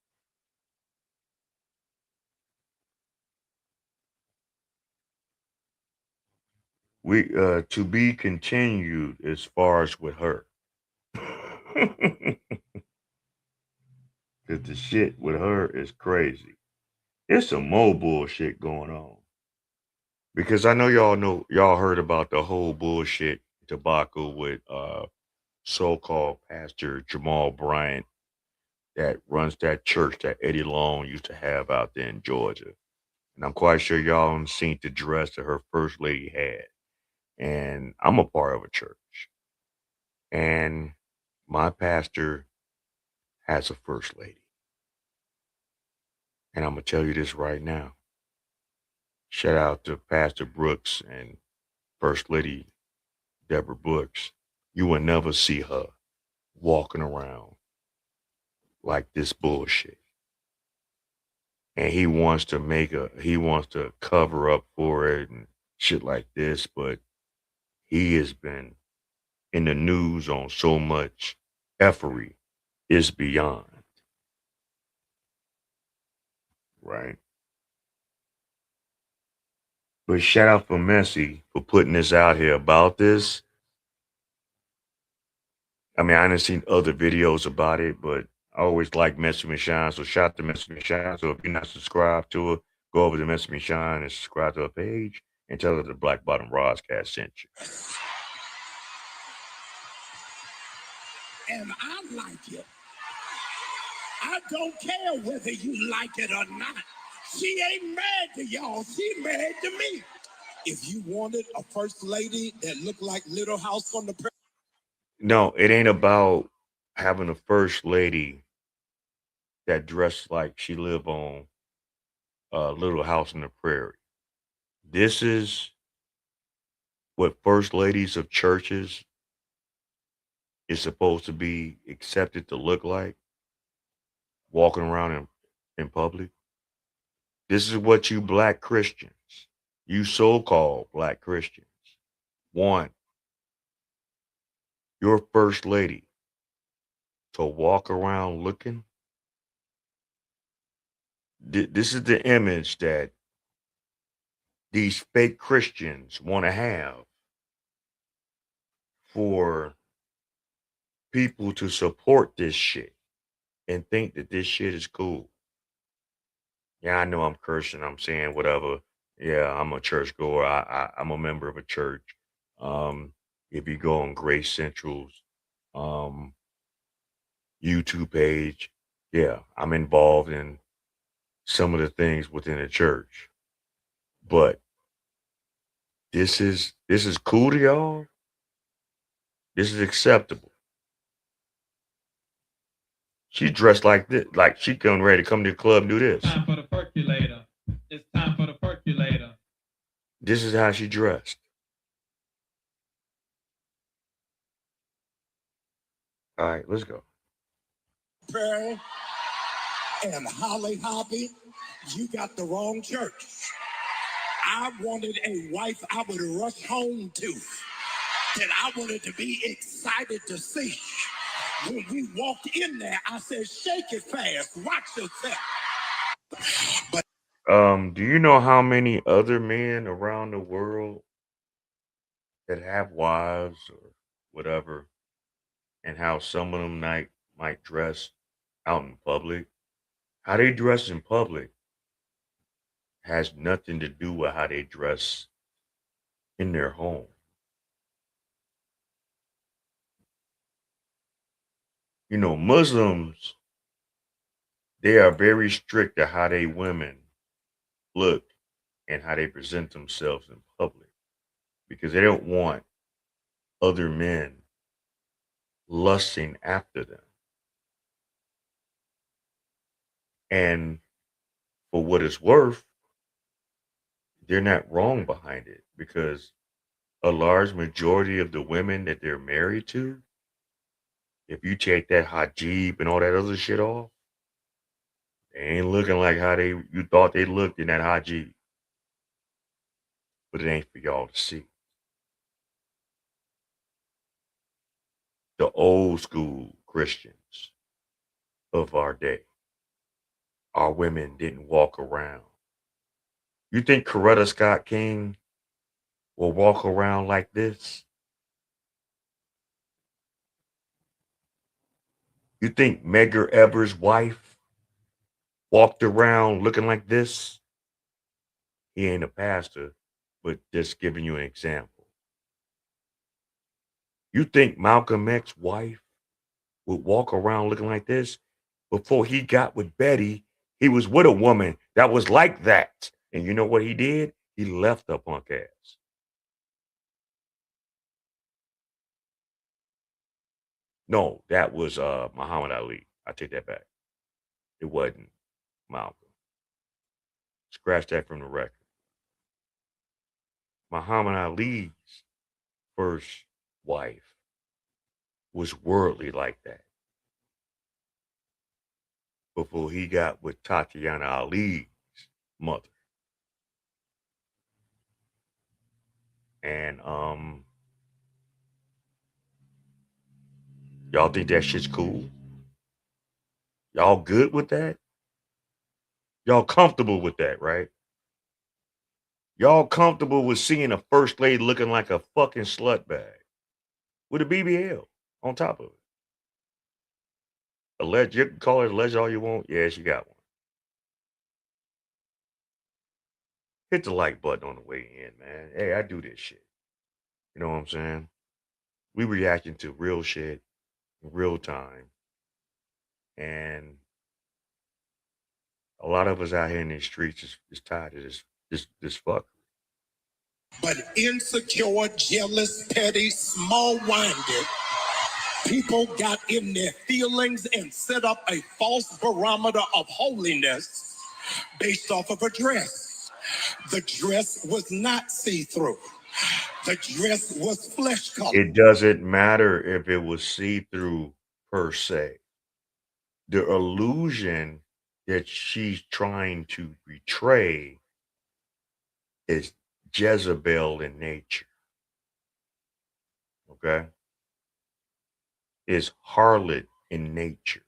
S6: We to be continued as far as with her. Cause the shit with her is crazy. There's some more bullshit going on. Because I know y'all heard about the whole bullshit debacle with so-called Pastor Jamal Bryant that runs that church that Eddie Long used to have out there in Georgia. And I'm quite sure y'all have seen the dress that her first lady had. And I'm a part of a church. And my pastor has a first lady. And I'm going to tell you this right now. Shout out to Pastor Brooks and First Lady Deborah Brooks. You will never see her walking around like this bullshit. And he wants to cover up for it and shit like this, but he has been in the news on so much effery is beyond. Right? But shout out for Messi for putting this out here about this. I mean, I didn't seen other videos about it, but I always like Messi and Shine. So shout out to Messi and Shine. So if you're not subscribed to her, go over to Messi and Shine and subscribe to her page and tell her the Black Bottom Roscast sent you.
S3: And I like it. I don't care whether you like it or not. She ain't mad to y'all. She mad to me. If you wanted a first lady that looked like Little House on the Prairie.
S6: No, it ain't about having a first lady that dressed like she live on Little House on the Prairie. This is what first ladies of churches is supposed to be accepted to look like, walking around in public. This is what you black Christians, you so-called black Christians, want your first lady to walk around looking. This is the image that these fake Christians want to have for people to support this shit and think that this shit is cool. Yeah, I know I'm cursing. I'm saying whatever. Yeah, I'm a churchgoer. I'm a member of a church. If you go on Grace Central's YouTube page, yeah, I'm involved in some of the things within the church. But this is cool to y'all. This is acceptable. She dressed like this, like she coming ready to come to the club and do this.
S5: Time for the percolator. It's time for the percolator.
S6: This is how she dressed. All right, let's go.
S3: Prairie and Holly Hoppy, you got the wrong church. I wanted a wife I would rush home to, that I wanted to be excited to see. When we walked in there, I said, shake it fast, watch yourself. But
S6: Do you know how many other men around the world that have wives or whatever, and how some of them might dress out in public? How they dress in public has nothing to do with how they dress in their home. You know, Muslims They are very strict to how they women look and how they present themselves in public because they don't want other men lusting after them. And for what it's worth, they're not wrong behind it because a large majority of the women that they're married to, if you take that hijab and all that other shit off, they ain't looking like how you thought they looked in that hijab. But it ain't for y'all to see. The old school Christians of our day, our women didn't walk around. You think Coretta Scott King will walk around like this? You think Medgar Evers' wife walked around looking like this? He ain't a pastor, but just giving you an example. You think Malcolm X's wife would walk around looking like this? Before he got with Betty, he was with a woman that was like that. And you know what he did? He left her punk ass. No, that was Muhammad Ali. I take that back. It wasn't Malcolm. Scratch that from the record. Muhammad Ali's first wife was worldly like that before he got with Tatiana Ali's mother. And y'all think that shit's cool? Y'all good with that? Y'all comfortable with that, right? Y'all comfortable with seeing a first lady looking like a fucking slut bag with a BBL on top of it? Alleged, you can call it alleged all you want. Yeah, she got one. Hit the like button on the way in, man. Hey, I do this shit. You know what I'm saying? We reacting to real shit in real time. And a lot of us out here in these streets is tired of this fuck.
S3: But insecure, jealous, petty, small-minded people got in their feelings and set up a false barometer of holiness based off of a dress. The dress was not see-through. The dress was flesh color.
S6: It doesn't matter if it was see-through per se. The illusion that she's trying to betray is Jezebel in nature. Okay? Is harlot in nature.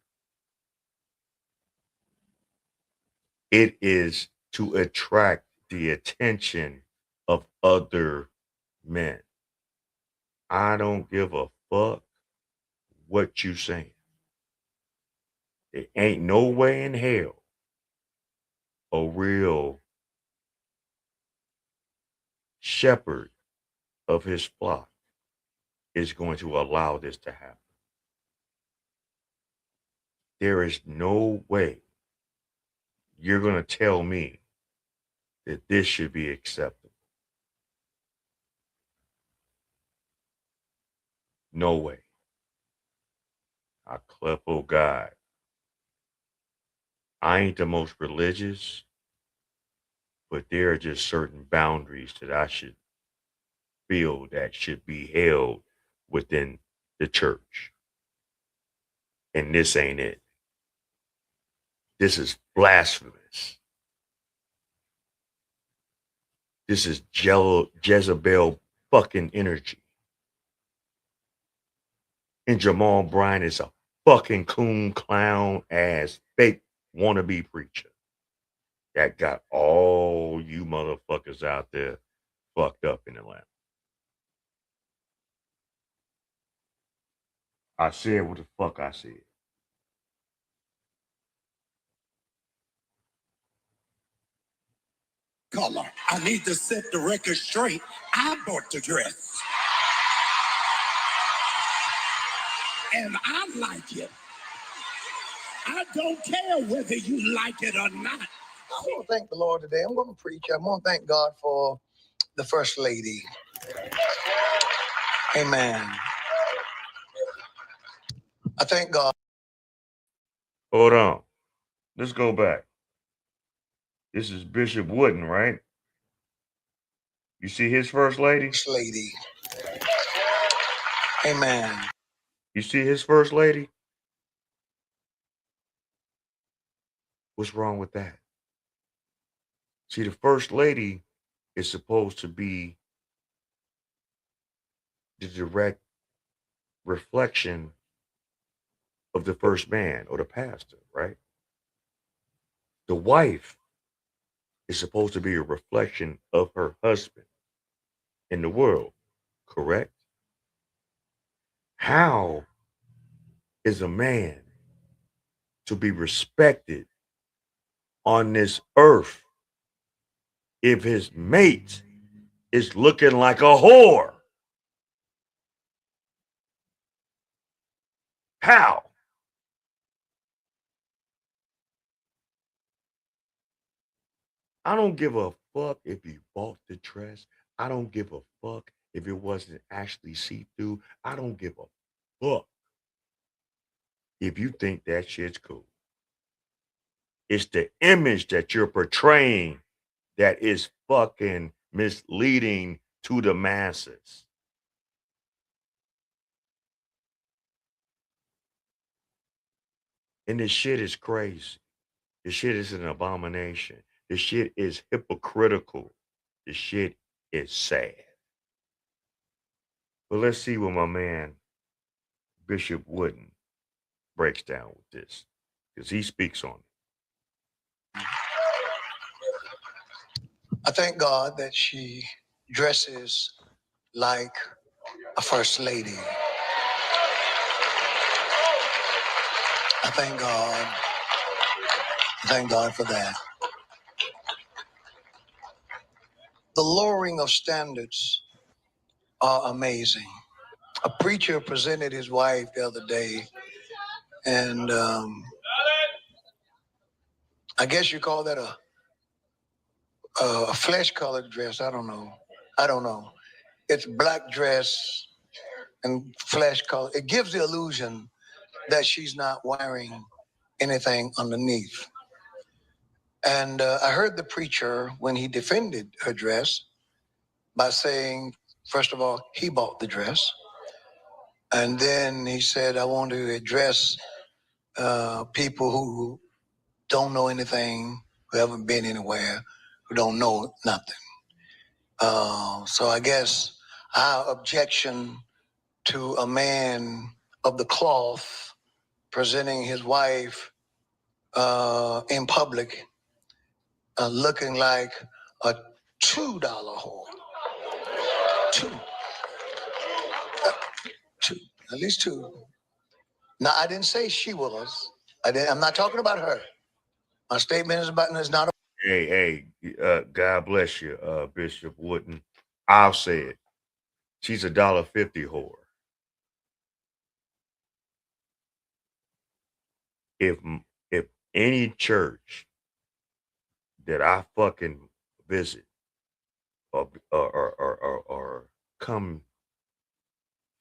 S6: It is to attract the attention of other men. I don't give a fuck what you saying. There ain't no way in hell a real shepherd of his flock is going to allow this to happen. There is no way you're going to tell me that this should be acceptable. No way. I cleft, oh God. I ain't the most religious, but there are just certain boundaries that I should feel that should be held within the church. And this ain't it. This is blasphemous. This is Jezebel fucking energy. And Jamal Bryant is a fucking coon clown ass fake wannabe preacher that got all you motherfuckers out there fucked up in Atlanta. I said what the fuck I said.
S3: Color. I need to set the record straight. I bought the dress. And I like it. I don't care whether you like it or not.
S7: I want to thank the Lord today. I'm going to preach. I want to thank God for the First Lady. Amen. I thank God.
S6: Hold on. Let's go back. This is Bishop Wooden, right? You see his first lady?
S7: First Lady. Amen.
S6: You see his first lady? What's wrong with that? See, the first lady is supposed to be the direct reflection of the first man or the pastor, right? The wife is supposed to be a reflection of her husband in the world, correct? How is a man to be respected on this earth if his mate is looking like a whore? How? I don't give a fuck if you bought the dress. I don't give a fuck if it wasn't actually see-through. I don't give a fuck if you think that shit's cool. It's the image that you're portraying that is fucking misleading to the masses. And this shit is crazy. This shit is an abomination. This shit is hypocritical. This shit is sad. But let's see what my man Bishop Wooden breaks down with this, because he speaks on it.
S7: I thank God that she dresses like a first lady. I thank God. I thank God for that. The lowering of standards are amazing. A preacher presented his wife the other day, and I guess you call that a flesh-colored dress. I don't know. It's black dress and flesh color. It gives the illusion that she's not wearing anything underneath. And I heard the preacher, when he defended her dress, by saying, first of all, he bought the dress. And then he said, I want to address people who don't know anything, who haven't been anywhere, who don't know nothing. So I guess our objection to a man of the cloth presenting his wife in public looking like a $2 whore. Two. At least two. Now, I didn't say she was. I'm not talking about her. My statement is not.
S6: Hey, God bless you, Bishop Wooden. I'll say it. She's $1.50 whore. If any church that I fucking visit or come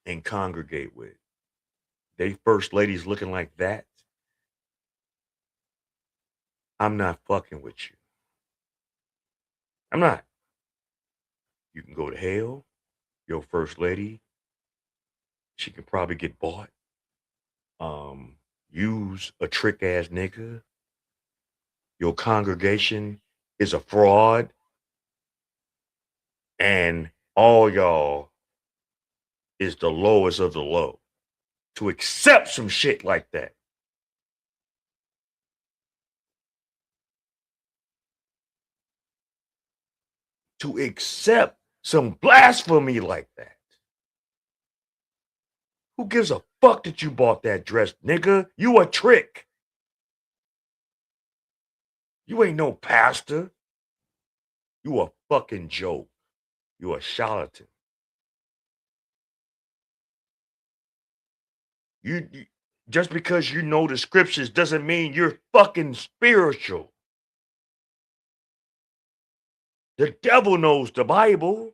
S6: and congregate with, they first ladies looking like that, I'm not fucking with you. I'm not. You can go to hell. Your first lady, she can probably get bought. Use a trick ass nigga. Your congregation is a fraud. And all y'all is the lowest of the low to accept some shit like that. To accept some blasphemy like that. Who gives a fuck that you bought that dress, nigga? You a trick. You ain't no pastor. You a fucking joke. You a charlatan. You Just because you know the scriptures doesn't mean you're fucking spiritual. The devil knows the Bible.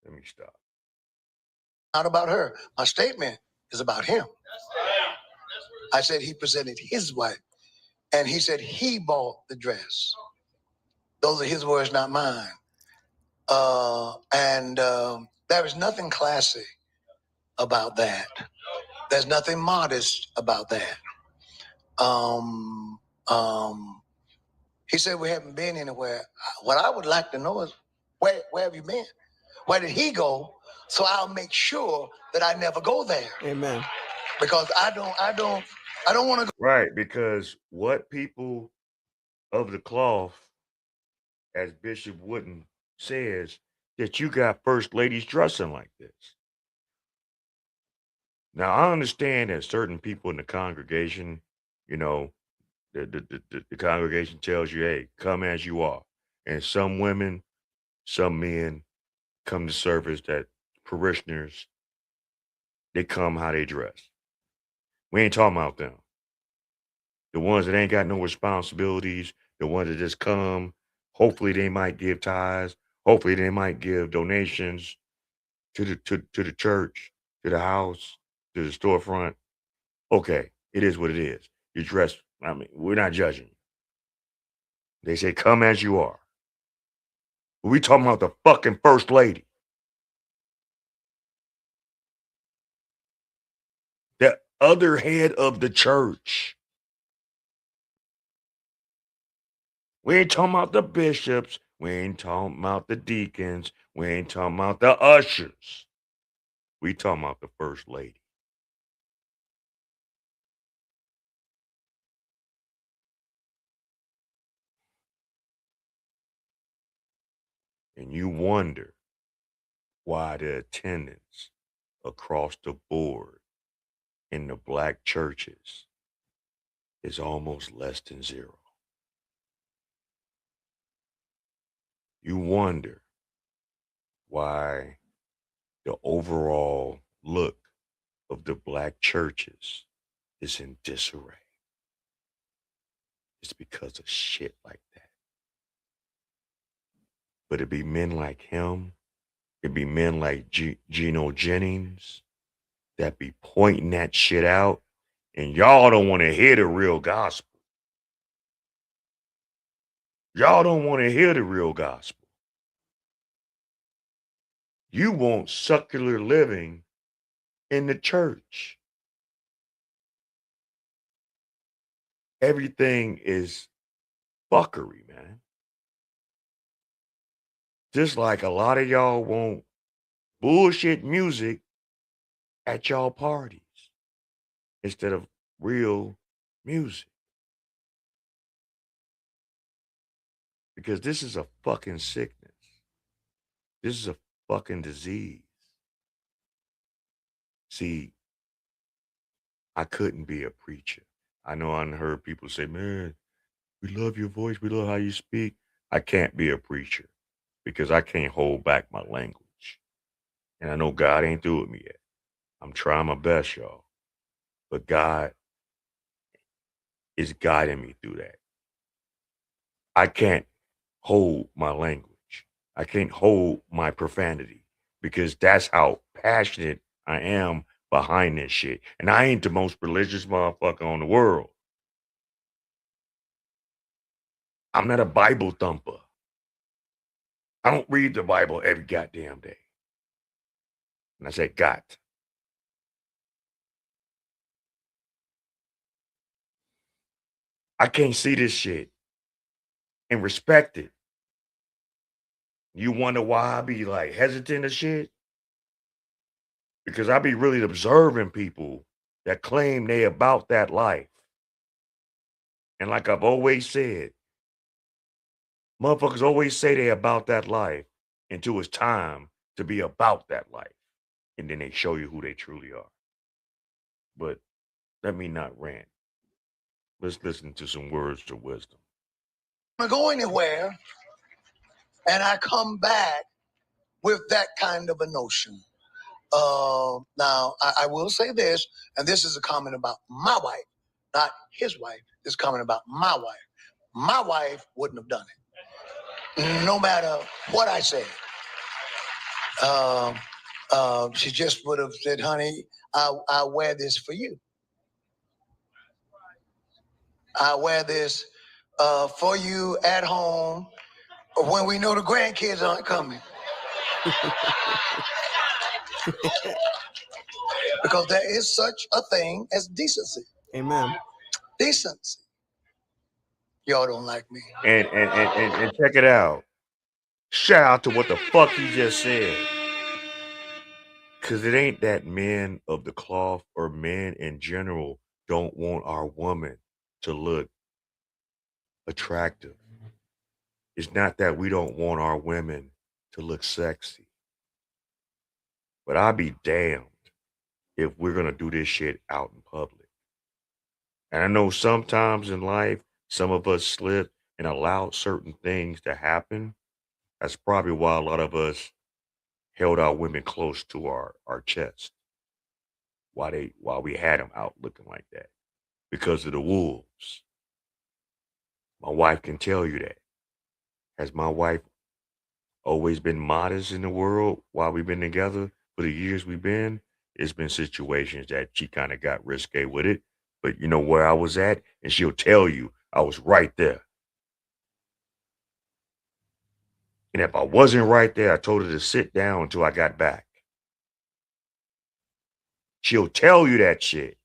S6: Let me stop.
S7: Not about her. My statement is about him. I said he presented his wife, and he said he bought the dress. Those are his words, not mine. There is nothing classy about that. There's nothing modest about that. He said we haven't been anywhere. What I would like to know is where have you been? Where did he go? So I'll make sure that I never go there.
S1: Amen.
S7: Because I don't want to go.
S6: Right, because what people of the cloth, as Bishop Wooden says, that you got first ladies dressing like this. Now, I understand that certain people in the congregation, you know, the congregation tells you, hey, come as you are. And some women, some men come to service that parishioners, they come how they dress. We ain't talking about them. The ones that ain't got no responsibilities, the ones that just come, hopefully they might give tithes, hopefully they might give donations to the church, to the house, to the storefront. Okay, it is what it is. You dress, I mean, we're not judging. They say, come as you are. But we talking about the fucking first lady. The other head of the church. We ain't talking about the bishops. We ain't talking about the deacons. We ain't talking about the ushers. We talking about the first lady. And you wonder why the attendance across the board in the black churches is almost less than zero. You wonder why the overall look of the black churches is in disarray. It's because of shit like that. But it'd be men like him, it'd be men like Geno Jennings that be pointing that shit out, and y'all don't want to hear the real gospel. Y'all don't want to hear the real gospel. You want secular living in the church. Everything is fuckery, man. Just like a lot of y'all want bullshit music at y'all parties instead of real music. Because this is a fucking sickness. This is a fucking disease. See, I couldn't be a preacher. I know I heard people say, man, we love your voice. We love how you speak. I can't be a preacher because I can't hold back my language. And I know God ain't through with me yet. I'm trying my best, y'all. But God is guiding me through that. I can't hold my language. I can't hold my profanity because that's how passionate I am behind this shit. And I ain't the most religious motherfucker on the world. I'm not a Bible thumper. I don't read the Bible every goddamn day. And I said, got. I can't see this shit and respect it. You wonder why I be like hesitant of shit? Because I be really observing people that claim they about that life. And like I've always said, motherfuckers always say they about that life until it's time to be about that life. And then they show you who they truly are. But let me not rant. Let's listen to some words of wisdom.
S7: To go anywhere And I come back with that kind of a notion. Now, I will say this, and this is a comment about my wife, not his wife. This is a comment about my wife. My wife wouldn't have done it, no matter what I said. She just would have said, honey, I wear this for you. I wear this for you at home when we know the grandkids aren't coming. Because there is such a thing as decency.
S8: Amen.
S7: Decency. Y'all don't like me.
S6: And check it out. Shout out to what the fuck he just said. Cause it ain't that men of the cloth or men in general don't want our woman to look attractive. It's not that we don't want our women to look sexy. But I'll be damned if we're gonna do this shit out in public. And I know sometimes in life, some of us slip and allow certain things to happen. That's probably why a lot of us held our women close to our chest while we had them out looking like that. Because of the wolves. My wife can tell you that. Has my wife always been modest in the world while we've been together? For the years we've been, it's been situations that she kind of got risque with it. But you know where I was at? And she'll tell you I was right there. And if I wasn't right there, I told her to sit down until I got back. She'll tell you that shit.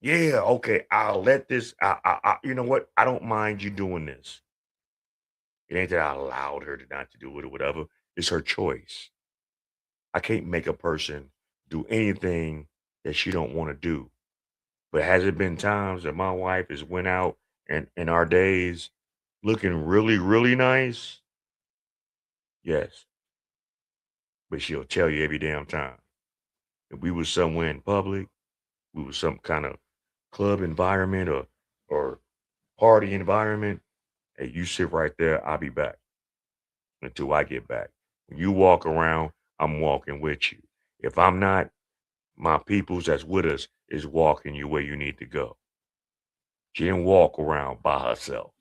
S6: Yeah, okay, I'll let this, you know what? I don't mind you doing this. It ain't that I allowed her to not to do it or whatever. It's her choice. I can't make a person do anything that she don't want to do. But has it been times that my wife has went out and in our days looking really, really nice? Yes. But she'll tell you every damn time. If we was somewhere in public, we was some kind of club environment or party environment, hey, you sit right there, I'll be back until I get back. When you walk around, I'm walking with you. If I'm not, my peoples that's with us is walking you where you need to go. She didn't walk around by herself.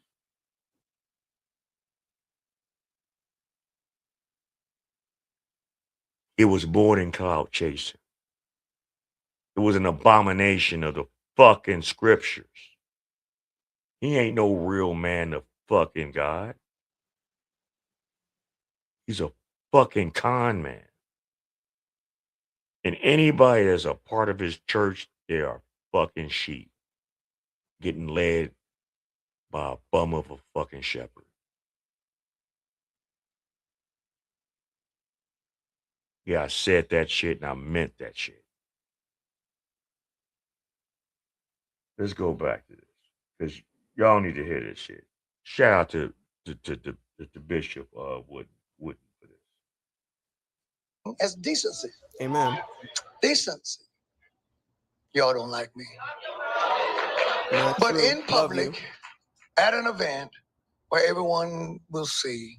S6: It was more than cloud chasing. It was an abomination of the fucking scriptures. He ain't no real man of fucking God. He's a fucking con man. And anybody that's a part of his church, they are fucking sheep. Getting led by a bum of a fucking shepherd. Yeah, I said that shit and I meant that shit. Let's go back to this. Because y'all need to hear this shit. Shout out to Bishop Wooden for this.
S7: As decency.
S8: Amen.
S7: Decency. Y'all don't like me.
S8: Not
S7: But
S8: true.
S7: in
S8: Love
S7: public,
S8: you.
S7: at an event where everyone will see,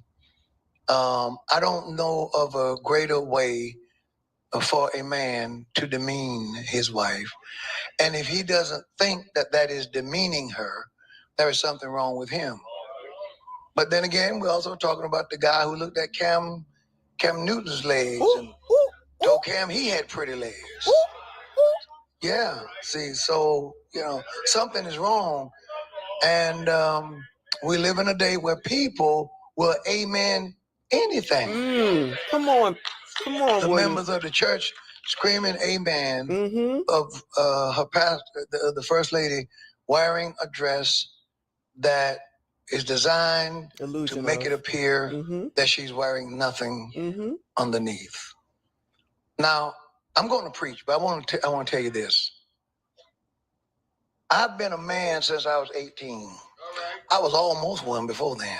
S7: I don't know of a greater way for a man to demean his wife. And if he doesn't think that that is demeaning her, there is something wrong with him. But then again, we're also talking about the guy who looked at Cam Newton's legs and told Cam he had pretty legs. Yeah, see, so, something is wrong. And we live in a day where people will amen anything.
S8: Come on,
S7: The
S8: Wooden.
S7: members of the church screaming amen of her pastor, the first lady, wearing a dress that is designed to make it appear that she's wearing nothing underneath. Now, I'm going to preach, but I want to tell you this. I've been a man since I was 18. I was almost one before then.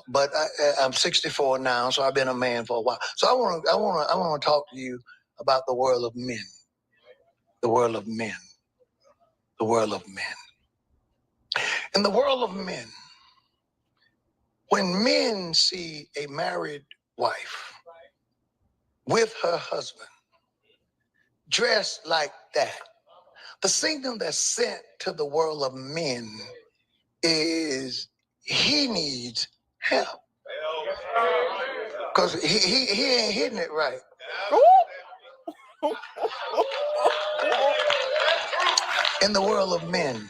S7: But I'm 64 now, so I've been a man for a while. So I want to talk to you about the world of men. The world of men. The world of men. In the world of men, when men see a married wife with her husband dressed like that, the signal that's sent to the world of men is he needs help. Because he ain't hitting it right. In the world of men.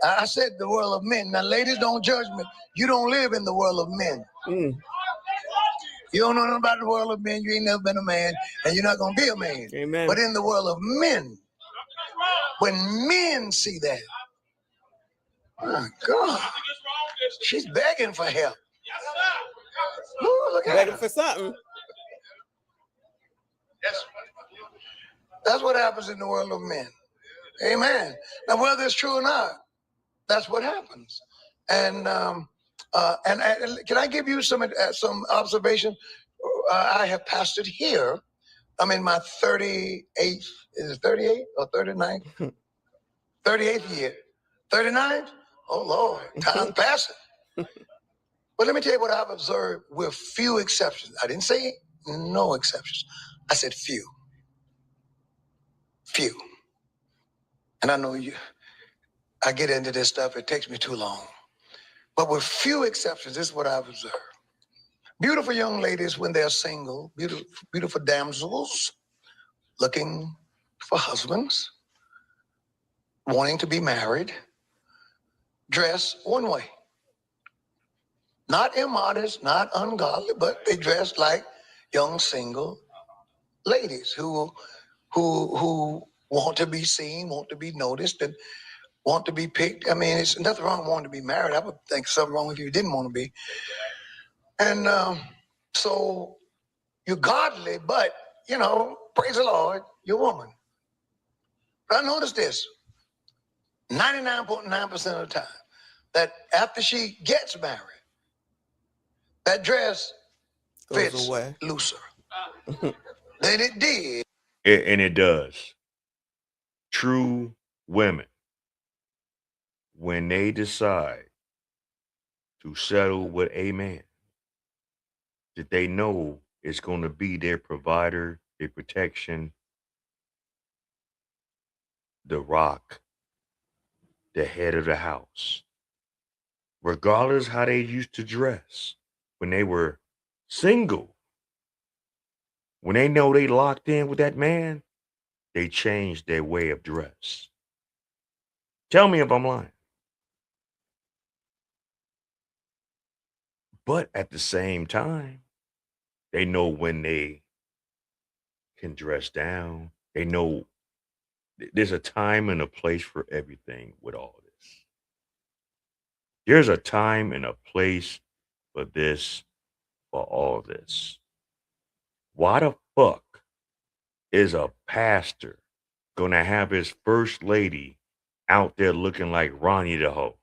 S7: I said the world of men. Now, ladies, don't judge me. You don't live in the world of men. You don't know nothing about the world of men. You ain't never been a man, and you're not going to be a man.
S4: Amen.
S7: But in the world of men, when men see that, oh my God, she's begging for help. Ooh, look at
S4: Begging
S7: her.
S4: for something.
S7: That's what happens in the world of men. Amen. Now, whether it's true or not, that's what happens. And can I give you some observation? I have pastored here. I'm in my 38th, is it 38 or 39th? 38th year. 39th? Oh, Lord, time's passing. But let me tell you what I've observed with few exceptions. I didn't say no exceptions. I said few. Few. And I know I get into this stuff, it takes me too long. But with few exceptions, this is what I've observed. Beautiful young ladies, when they're single, beautiful damsels looking for husbands, wanting to be married, dress one way. Not immodest, not ungodly, but they dress like young single ladies who want to be seen, want to be noticed, and want to be picked. I mean, it's nothing wrong with wanting to be married. I would think something wrong if you didn't want to be. And so you're godly, but, praise the Lord, you're a woman. But I noticed this, 99.9% of the time, that after she gets married, that dress fits looser than it did.
S6: And it does. True women, when they decide to settle with a man that they know is going to be their provider, their protection, the rock, the head of the house, regardless how they used to dress when they were single, when they know they locked in with that man, they changed their way of dress. Tell me if I'm lying. But at the same time, they know when they can dress down. They know there's a time and a place for everything with all this. There's a time and a place for this, for all this. Why the fuck is a pastor gonna have his first lady out there looking like Ronnie the Hoe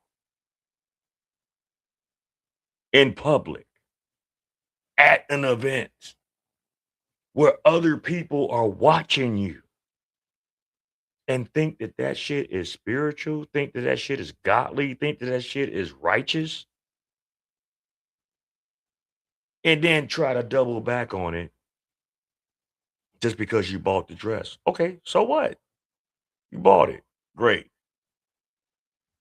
S6: in public at an event where other people are watching you and think that that shit is spiritual, think that that shit is godly, think that that shit is righteous, and then try to double back on it just because you bought the dress? Okay, so what? You bought it. Great.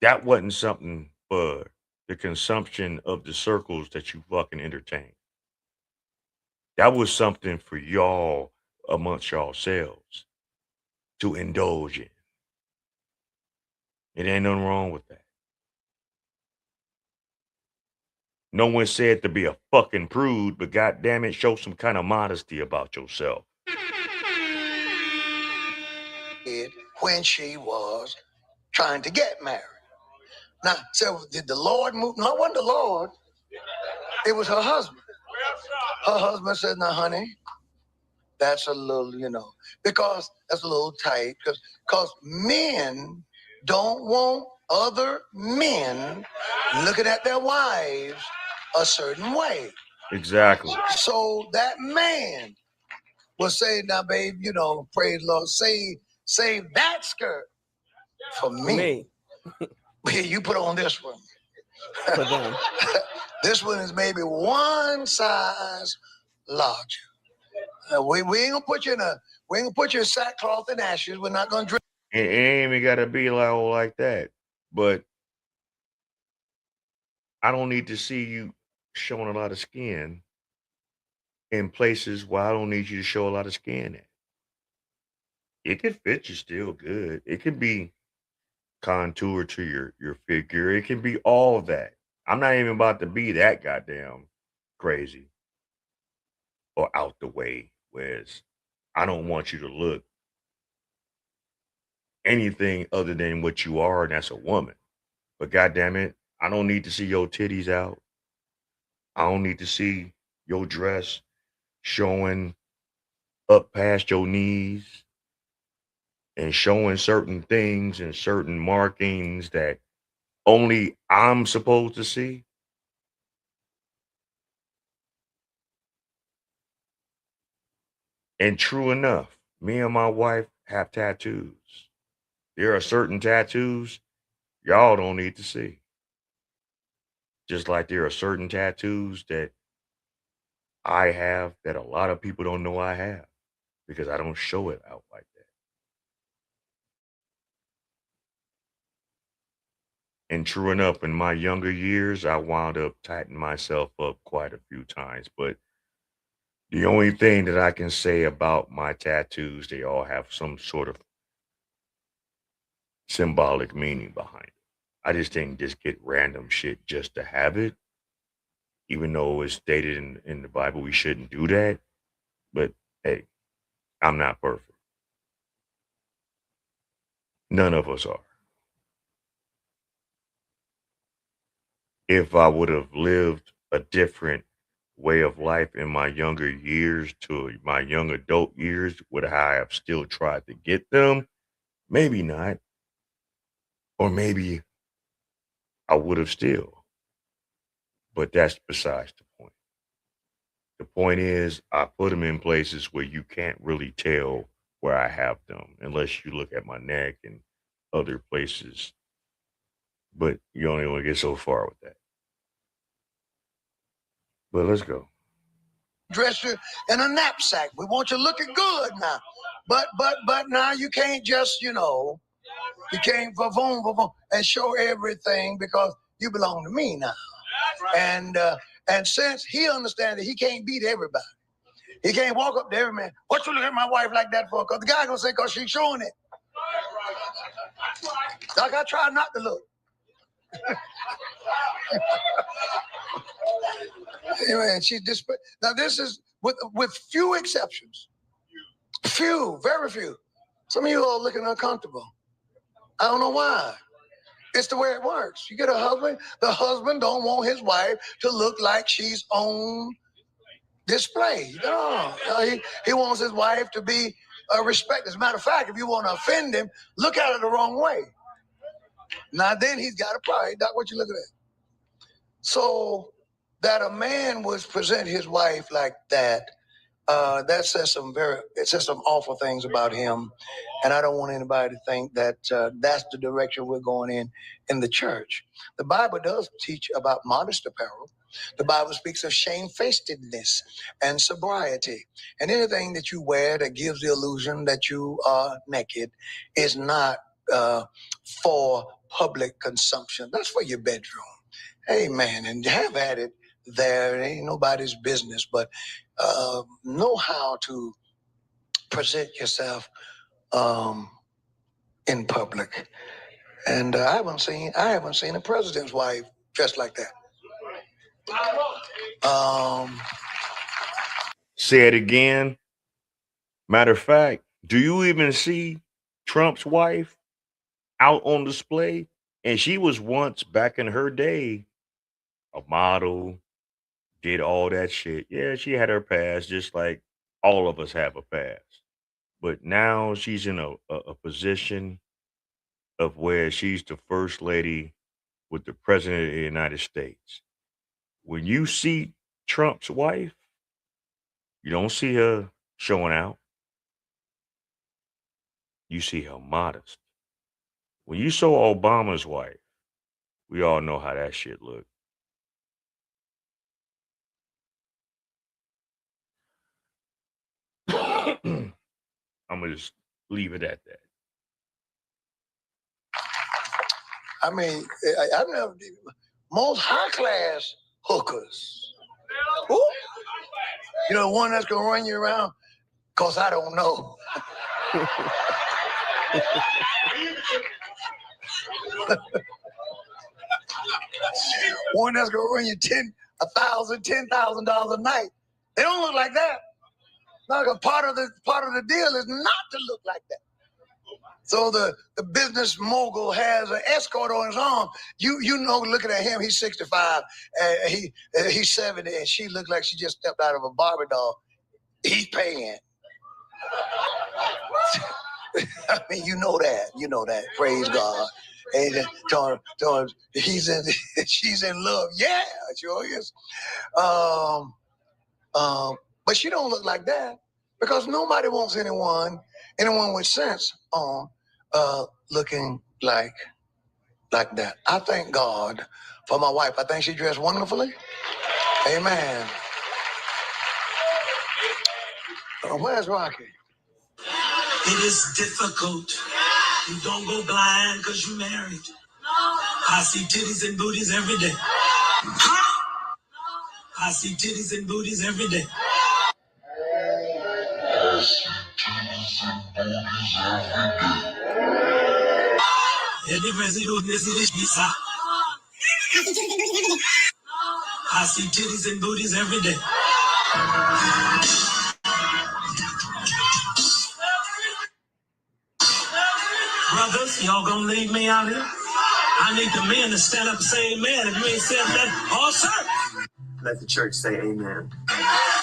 S6: That wasn't something for the consumption of the circles that you fucking entertain. That was something for y'all amongst yourselves to indulge in. It ain't nothing wrong with that. No one said to be a fucking prude, but goddamn it, show some kind of modesty about yourself.
S7: When she was trying to get married. Now, so did the Lord move? No, it wasn't the Lord. It was her husband. Her husband said, now, honey, that's a little, because that's a little tight. Because men don't want other men looking at their wives a certain way.
S6: Exactly.
S7: So that man was saying, now, babe, praise the Lord, save that skirt for me. Here, you put on this one.
S8: For them.
S7: This one is maybe one size larger. We ain't gonna put you in sackcloth and ashes. We're not gonna drink.
S6: It ain't even gotta be like that. But I don't need to see you showing a lot of skin in places where I don't need you to show a lot of skin at. It can fit you still good. It can be contour to your figure. It can be all of that. I'm not even about to be that goddamn crazy or out the way. Whereas I don't want you to look anything other than what you are, and that's a woman. But goddamn it, I don't need to see your titties out. I don't need to see your dress showing up past your knees and showing certain things and certain markings that only I'm supposed to see. And true enough, me and my wife have tattoos. There are certain tattoos y'all don't need to see. Just like there are certain tattoos that I have that a lot of people don't know I have because I don't show it out like that. And true enough, in my younger years, I wound up tightening myself up quite a few times. But the only thing that I can say about my tattoos, they all have some sort of symbolic meaning behind it. I just didn't just get random shit just to have it, even though it's stated in the Bible we shouldn't do that. But hey, I'm not perfect. None of us are. If I would have lived a different way of life in my younger years to my young adult years, would I have still tried to get them? Maybe not. Or maybe I would have still. But that's besides the point. The point is, I put them in places where you can't really tell where I have them unless you look at my neck and other places. But you only want to get so far with that. But let's go.
S7: Dress you in a knapsack. We want you looking good now. But now you can't just, you can't and show everything because you belong to me now. And since he understands that he can't beat everybody, he can't walk up to every man. What you look at my wife like that for? Because the guy gonna say, because she's showing it. Like I try not to look. Anyway, she's disparate. Now this is with few exceptions. Few, very few. Some of you are looking uncomfortable. I don't know why. It's the way it works. You get a husband, the husband don't want his wife to look like she's on display. No, he wants his wife to be respected. As a matter of fact, if you want to offend him, look at it the wrong way. Now then he's got a pride. That's what you look at. So that a man would present his wife like that, that says some awful things about him. And I don't want anybody to think that that's the direction we're going in the church. The Bible does teach about modest apparel. The Bible speaks of shamefacedness and sobriety. And anything that you wear that gives the illusion that you are naked is not for public consumption. That's for your bedroom. Amen. And have at it there. It ain't nobody's business, but know how to present yourself in public. And I haven't seen a president's wife dressed like that.
S6: Say it again. Matter of fact, do you even see Trump's wife out on display? And she was once back in her day a model, did all that shit. Yeah, she had her past, just like all of us have a past. But now she's in a position of where she's the first lady with the president of the United States. When you see Trump's wife, you don't see her showing out. You see her modest. When you saw Obama's wife, We all know how that shit look. I'm gonna just leave it at that.
S7: I mean, I never most high class hookers. Who? You know, one that's gonna run you around? Cause I don't know. One that's gonna run you $10,000 a night. They don't look like that. Like a part of the deal is not to look like that. So the business mogul has an escort on his arm. You know, looking at him, he's 65, and he's 70, and she looks like she just stepped out of a Barbie doll. He's paying. I mean, you know that. Praise God. And she's in love. Yeah, sure is. But she don't look like that because nobody wants anyone with sense on looking like that. I thank God for my wife. I think she dressed wonderfully. Amen. Where's Rocky?
S3: It is difficult. You don't go blind because you married. I see titties and booties every day. I see titties and booties every day. I see titties and booties every day. Brothers, y'all gonna leave me out here? I need the men to stand up and say amen. If you ain't said that, all sir. Let the church say amen.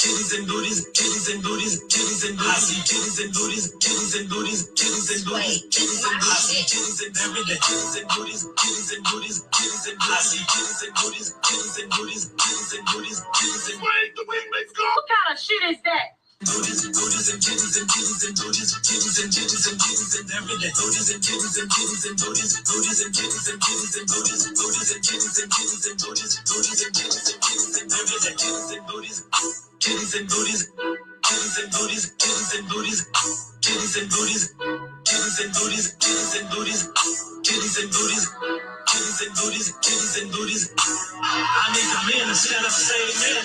S3: Titties and booties, titties and booties, titties and booties. I see titties and booties, titties and booties, titties and booties, titties and booties. I see titties and every day. Titties and booties, titties and booties, titties and booties. I see titties and booties, titties and booties, titties and booties, titties and booties. The wing makes go. What kind of shit is that? Booties, booties and titties and titties and booties, titties and titties and titties and every day. Booties and titties and titties and booties, booties and titties and titties and booties, booties and titties and titties and booties, booties and titties and titties and every day. Titties and booties, titties and booties, titties and booties, titties and booties, titties and booties, titties and booties, titties and booties, titties and booties, titties and booties, titties and booties. I need the men to stand up and say amen.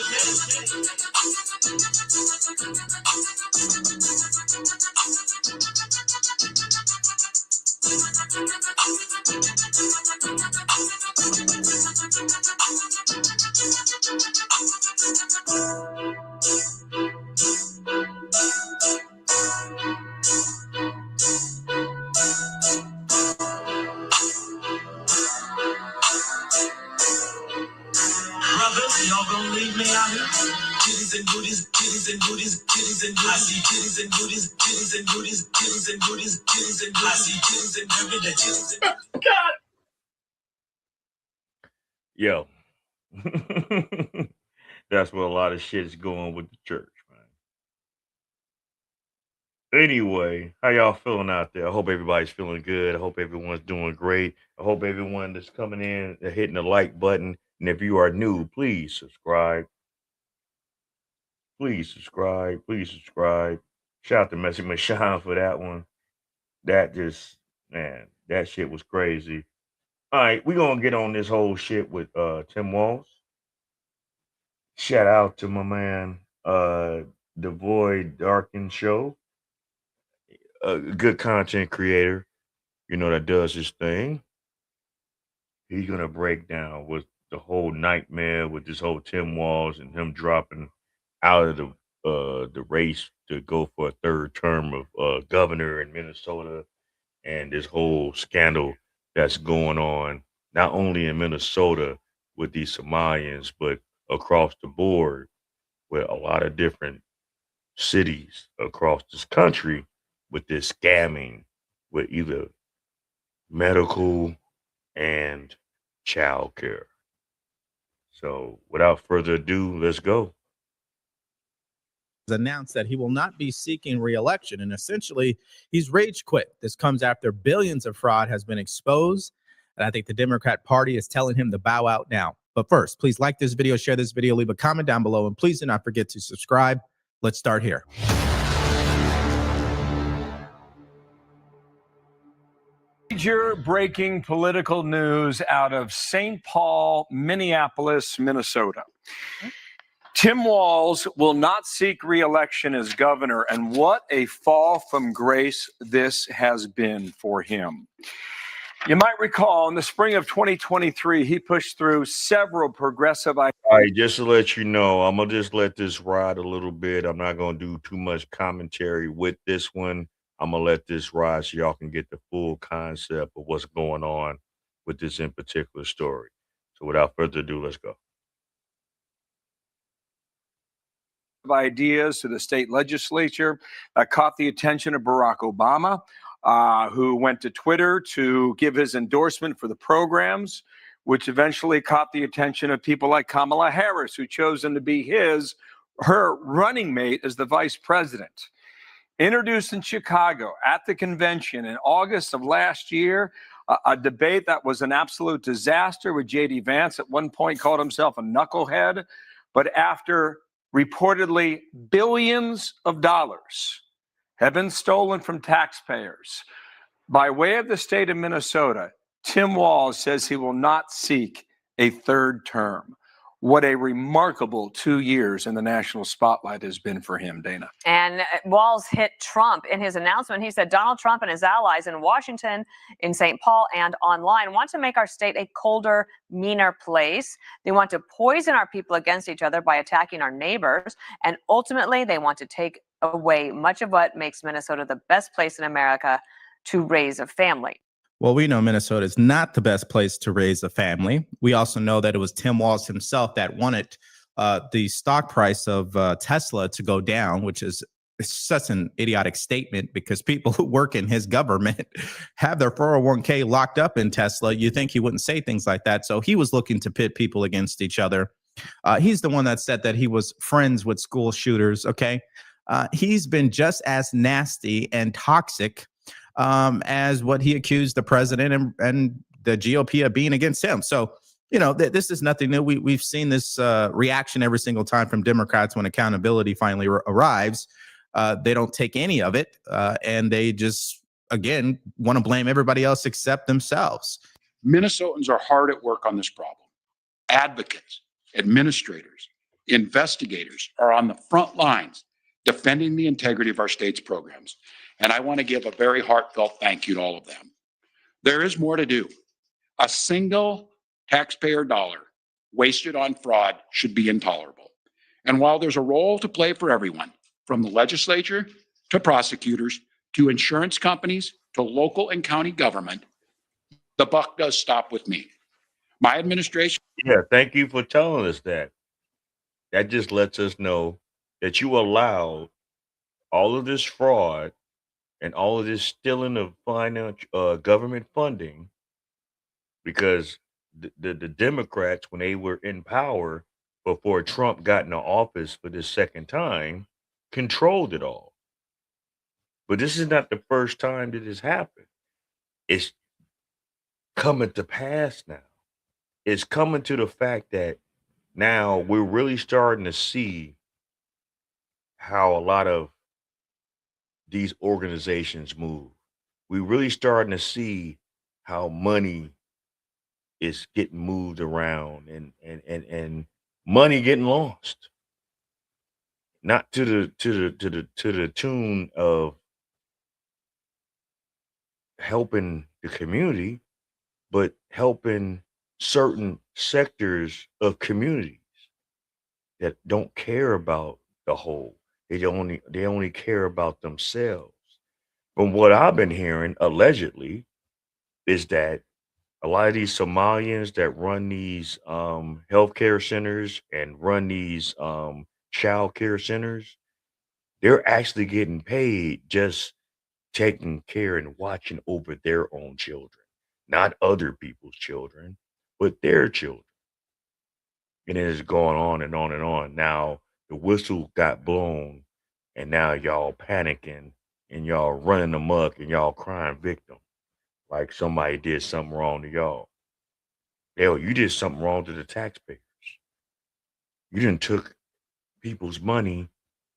S3: Brothers, y'all gonna leave me out here? Titties and booties, titties and booties, titties and booties. I see titties and booties, titties and booties, titties and booties, titties and booties. I see titties and every day. Titties and God.
S6: Yo. That's where a lot of shit is going with the church, man. Anyway, how y'all feeling out there? I hope everybody's feeling good. I hope everyone's doing great. I hope everyone that's coming in, they're hitting the like button. And if you are new, please subscribe. Please subscribe. Please subscribe. Shout out to Messi Mashan for that one. That just, man, that shit was crazy. All right, we're gonna get on this whole shit with Tim Walz. Shout out to my man, the Void Darken Show. A good content creator, you know, that does his thing. He's gonna break down with the whole nightmare with this whole Tim Walz and him dropping out of the race to go for a third term of governor in Minnesota, and this whole scandal that's going on not only in Minnesota with these Somalians, but across the board with a lot of different cities across this country with this scamming with either medical and child care. So without further ado, let's go.
S4: Announced that he will not be seeking re-election, and essentially he's rage quit. This comes after billions of fraud has been exposed, And I think the Democrat Party is telling him to bow out now. But first, please like this video, share this video, leave a comment down below, and please do not forget to subscribe. Let's start here.
S9: Major breaking political news out of St. Paul, Minneapolis, Minnesota. Tim Walz will not seek re-election as governor, and what a fall from grace this has been for him. You might recall in the spring of 2023, he pushed through several progressive ideas.
S6: All right, just to let you know, I'm going to just let this ride a little bit. I'm not going to do too much commentary with this one. I'm going to let this ride so y'all can get the full concept of what's going on with this in particular story. So without further ado, let's go.
S9: Ideas to the state legislature that caught the attention of Barack Obama, who went to Twitter to give his endorsement for the programs, which eventually caught the attention of people like Kamala Harris, who chose him to be her running mate as the vice president. Introduced in Chicago at the convention in August of last year, a debate that was an absolute disaster with J.D. Vance. At one point called himself a knucklehead, but after reportedly billions of dollars have been stolen from taxpayers by way of the state of Minnesota, Tim Walz says he will not seek a third term. What a remarkable 2 years in the national spotlight has been for him, Dana.
S12: And Walz hit Trump in his announcement. He said Donald Trump and his allies in Washington, in St. Paul, and online want to make our state a colder, meaner place. They want to poison our people against each other by attacking our neighbors. And ultimately, they want to take away much of what makes Minnesota the best place in America to raise a family.
S4: Well, we know Minnesota is not the best place to raise a family. We also know that it was Tim Walz himself that wanted the stock price of Tesla to go down, which is such an idiotic statement because people who work in his government have their 401k locked up in Tesla. You think he wouldn't say things like that. So he was looking to pit people against each other. He's the one that said that he was friends with school shooters. OK, he's been just as nasty and toxic as what he accused the president and the GOP of being against him. So, you know, this is nothing new. We've seen this reaction every single time from Democrats when accountability finally arrives. They don't take any of it, and they just, again, want to blame everybody else except themselves.
S23: Minnesotans are hard at work on this problem. Advocates, administrators, investigators are on the front lines defending the integrity of our state's programs. And I want to give a very heartfelt thank you to all of them. There is more to do. A single taxpayer dollar wasted on fraud should be intolerable. And while there's a role to play for everyone, from the legislature to prosecutors to insurance companies to local and county government, the buck does stop with me. My administration.
S6: Yeah, thank you for telling us that. That just lets us know that you allowed all of this fraud and all of this stealing of government funding, because the Democrats, when they were in power before Trump got into office for this second time, controlled it all. But this is not the first time that this happened. It's coming to pass now. It's coming to the fact that now we're really starting to see how a lot of these organizations move. We're really starting to see how money is getting moved around and money getting lost. Not to the tune of helping the community, but helping certain sectors of communities that don't care about the whole. They only care about themselves. From what I've been hearing, allegedly, is that a lot of these Somalians that run these healthcare centers and run these child care centers, they're actually getting paid just taking care and watching over their own children, not other people's children, but their children. And it is going on and on and on. Now the whistle got blown, and now y'all panicking and y'all running amok and y'all crying victim. like somebody did something wrong to y'all. Hell, you did something wrong to the taxpayers. You didn't took people's money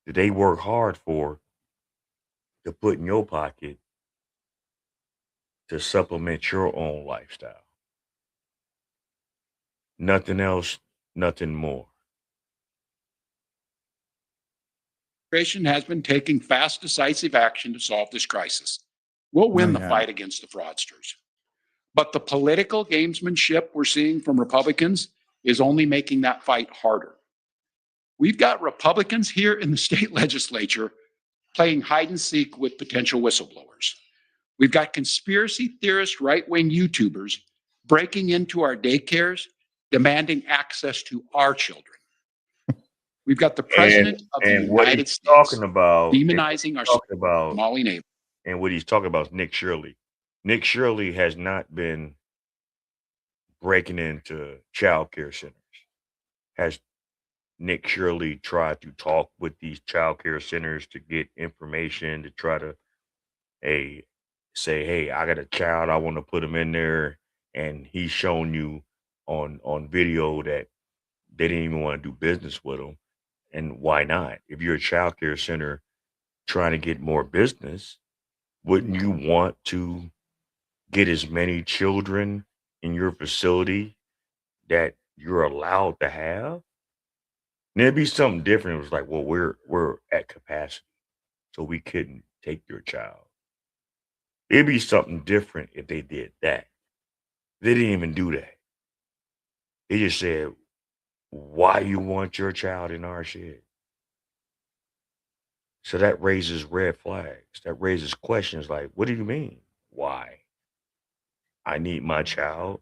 S6: that they work hard for to put in your pocket to supplement your own lifestyle. Nothing else, nothing more.
S23: Administration has been taking fast, decisive action to solve this crisis. We'll win the fight against the fraudsters. But the political gamesmanship we're seeing from Republicans is only making that fight harder. We've got Republicans here in the state legislature playing hide and seek with potential whistleblowers. We've got conspiracy theorist right-wing YouTubers breaking into our daycares, demanding access to our children. We've got the president of the United States
S6: talking about
S23: demonizing our Somali neighbor.
S6: And what he's talking about is Nick Shirley. Nick Shirley has not been breaking into child care centers. Has Nick Shirley tried to talk with these child care centers to get information to try to say, hey, I got a child, I want to put him in there, and he's shown you on video that they didn't even want to do business with him. And why not? If you're a child care center trying to get more business, wouldn't you want to get as many children in your facility that you're allowed to have? And it'd be something different. It was like, well, we're at capacity, so we couldn't take your child. It'd be something different if they did that. They didn't even do that. They just said, why you want your child in our shed? So that raises red flags. That raises questions like, what do you mean? Why? I need my child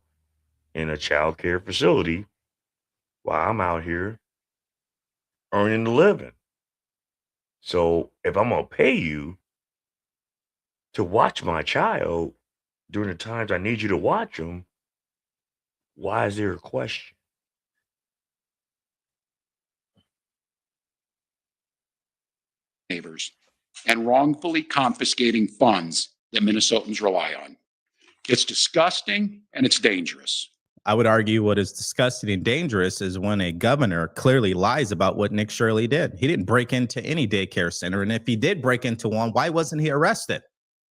S6: in a child care facility while I'm out here earning a living. So if I'm going to pay you to watch my child during the times I need you to watch them, why is there a question?
S23: Neighbors and wrongfully confiscating funds that Minnesotans rely on. It's disgusting and it's dangerous.
S4: I would argue what is disgusting and dangerous is when a governor clearly lies about what Nick Shirley did. He didn't break into any daycare center. And if he did break into one, why wasn't he arrested?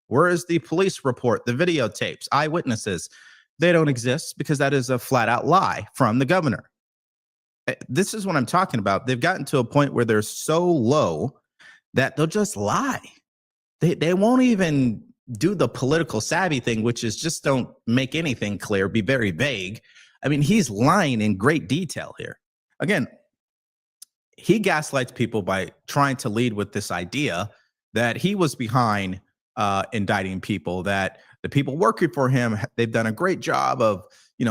S4: Where is the police report, the videotapes, eyewitnesses? They don't exist because that is a flat out lie from the governor. This is what I'm talking about. They've gotten to a point where they're so low that they'll just lie. They won't even do the political savvy thing, which is just don't make anything clear, be very vague. I mean, he's lying in great detail here. Again, he gaslights people by trying to lead with this idea that he was behind indicting people, that the people working for him, they've done a great job of,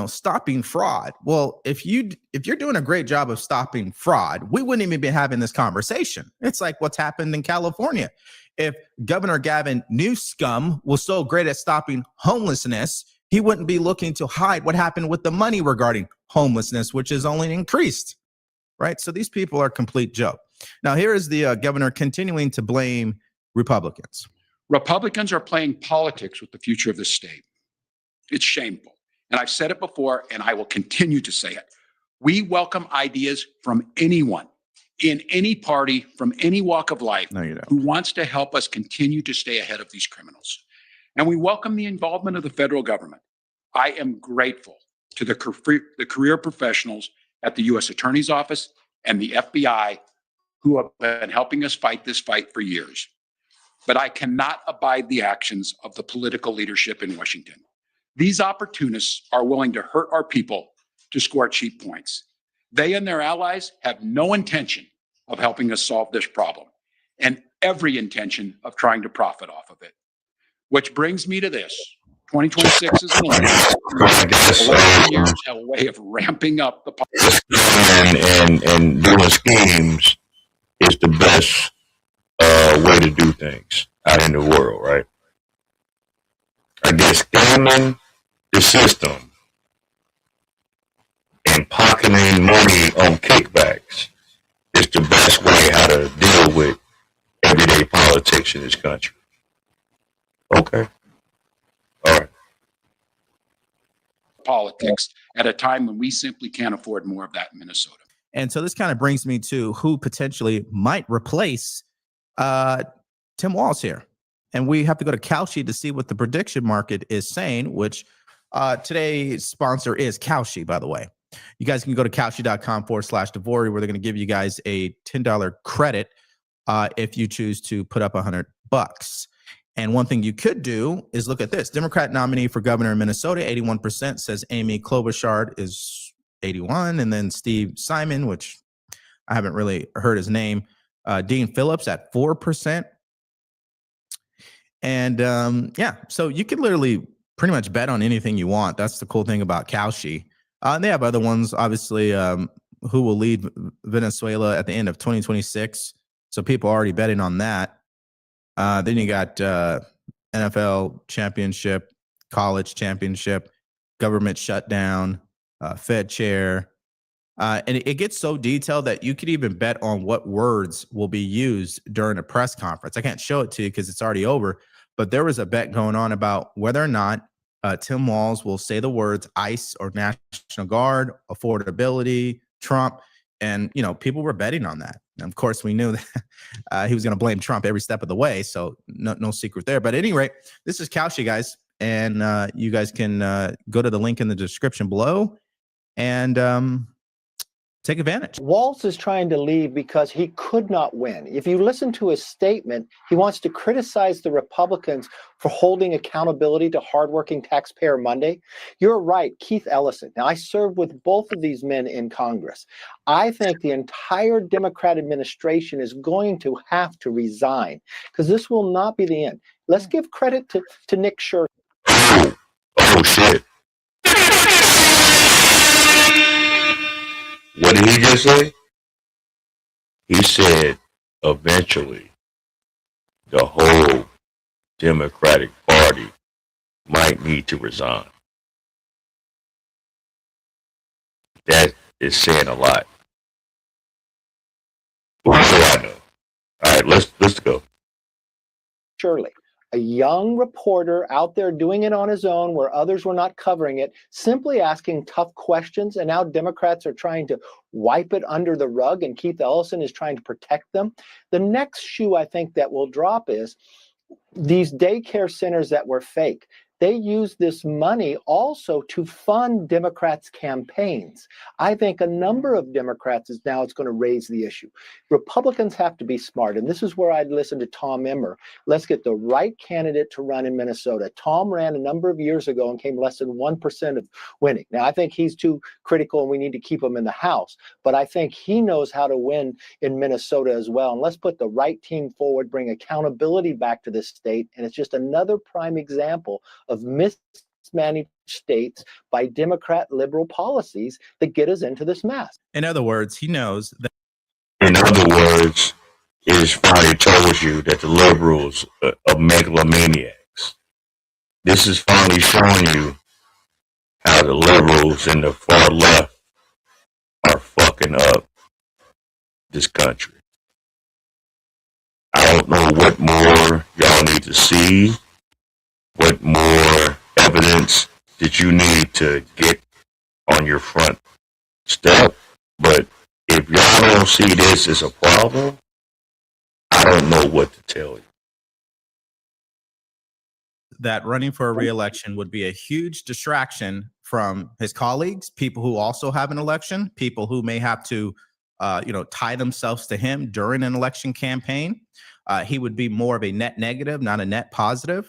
S4: stopping fraud. Well, if you're doing a great job of stopping fraud, we wouldn't even be having this conversation. It's like what's happened in California. If Governor Gavin Newsom was so great at stopping homelessness, he wouldn't be looking to hide what happened with the money regarding homelessness, which has only increased, right? So these people are a complete joke. Now, here is the governor continuing to blame Republicans.
S23: Republicans are playing politics with the future of the state. It's shameful. And I've said it before, and I will continue to say it. We welcome ideas from anyone, in any party, from any walk of life, who wants to help us continue to stay ahead of these criminals. And we welcome the involvement of the federal government. I am grateful to the career professionals at the U.S. Attorney's Office and the FBI who have been helping us fight this fight for years. But I cannot abide the actions of the political leadership in Washington. These opportunists are willing to hurt our people to score cheap points. They and their allies have no intention of helping us solve this problem and every intention of trying to profit off of it. Which brings me to this. 2026 is an election. 11 years have a way of ramping up the
S6: and doing schemes is the best way to do things out in the world, right? I guess scamming the system and pocketing money on kickbacks is the best way how to deal with everyday politics in this country. Okay. All right.
S23: politics at a time when we simply can't afford more of that in Minnesota.
S4: And so this kind of brings me to who potentially might replace Tim Walz here. And we have to go to Kalshi to see what the prediction market is saying, which today's sponsor is Kalshi, by the way. You guys can go to kalshi.com/Devori, where they're going to give you guys a $10 credit if you choose to put up $100. And one thing you could do is look at this. Democrat nominee for governor in Minnesota, 81%, says Amy Klobuchar is 81. And then Steve Simon, which I haven't really heard his name, Dean Phillips at 4%. And yeah, so you can literally pretty much bet on anything you want. That's the cool thing about Kalshi. And they have other ones, obviously, who will lead Venezuela at the end of 2026. So people are already betting on that. Then you got NFL championship, college championship, government shutdown, Fed chair. And it gets so detailed that you could even bet on what words will be used during a press conference. I can't show it to you because it's already over, but there was a bet going on about whether or not Tim Walz will say the words ICE or National Guard, affordability, Trump. And, you know, people were betting on that. And of course, we knew that he was going to blame Trump every step of the way. So no secret there. But at any rate, this is Kalshi, guys. And you guys can go to the link in the description below and take advantage.
S13: Walz is trying to leave because he could not win. If you listen to his statement, he wants to criticize the Republicans for holding accountability to hardworking taxpayer Monday. You're right, Keith Ellison. Now, I served with both of these men in Congress. I think the entire Democrat administration is going to have to resign because this will not be the end. Let's give credit to Nick Scherzer.
S6: Oh, shit. What did he just say? He said eventually the whole Democratic Party might need to resign. That is saying a lot. What do I know? All right, let's go.
S13: Shirley, a young reporter out there doing it on his own where others were not covering it, simply asking tough questions, and now Democrats are trying to wipe it under the rug, and Keith Ellison is trying to protect them. The next shoe I think that will drop is these daycare centers that were fake. They use this money also to fund Democrats' campaigns. I think a number of Democrats is now it's going to raise the issue. Republicans have to be smart, and this is where I'd listen to Tom Emmer. Let's get the right candidate to run in Minnesota. Tom ran a number of years ago and came less than 1% of winning. Now, I think he's too critical, and we need to keep him in the House, but I think he knows how to win in Minnesota as well. And let's put the right team forward, bring accountability back to this state, and it's just another prime example of mismanaged states by Democrat liberal policies that get us into this mess.
S4: In other words, he knows that.
S6: In other words, it has finally told you that the liberals are megalomaniacs. This is finally showing you how the liberals and the far left are fucking up this country. I don't know what more y'all need to see. What more evidence that you need to get on your front step? But if y'all don't see this as a problem, I don't know what to tell you.
S4: That running for a re-election would be a huge distraction from his colleagues, people who also have an election, people who may have to, tie themselves to him during an election campaign. He would be more of a net negative, not a net positive.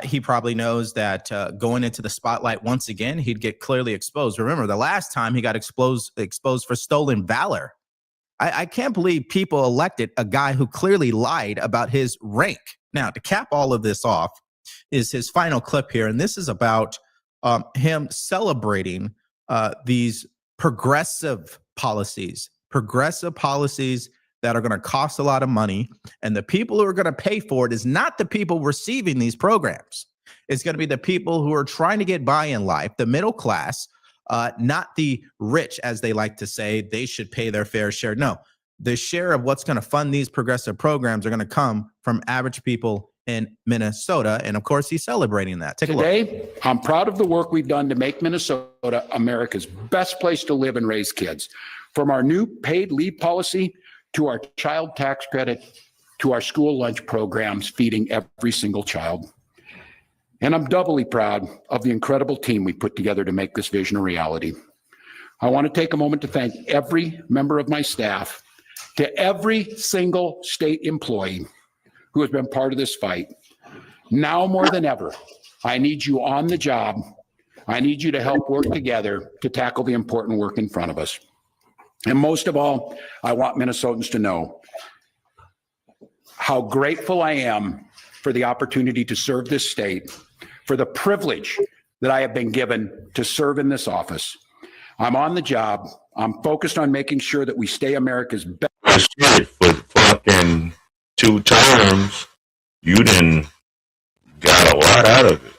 S4: He probably knows that going into the spotlight once again, he'd get clearly exposed. Remember, the last time he got exposed for stolen valor. I can't believe people elected a guy who clearly lied about his rank. Now, to cap all of this off is his final clip here, and this is about him celebrating these progressive policies that are going to cost a lot of money. And the people who are going to pay for it is not the people receiving these programs. It's going to be the people who are trying to get by in life, the middle class, not the rich, as they like to say. They should pay their fair share. No, the share of what's going to fund these progressive programs are going to come from average people in Minnesota. And of course, he's celebrating that. Take a look.
S23: Today, I'm proud of the work we've done to make Minnesota America's best place to live and raise kids. From our new paid leave policy to our child tax credit to our school lunch programs feeding every single child. And I'm doubly proud of the incredible team we put together to make this vision a reality. I want to take a moment to thank every member of my staff, to every single state employee who has been part of this fight. Now more than ever, I need you on the job. I need you to help work together to tackle the important work in front of us. And most of all, I want Minnesotans to know how grateful I am for the opportunity to serve this state, for the privilege that I have been given to serve in this office. I'm on the job. I'm focused on making sure that we stay America's best.
S6: For fucking 2 terms, you done got a lot out of it.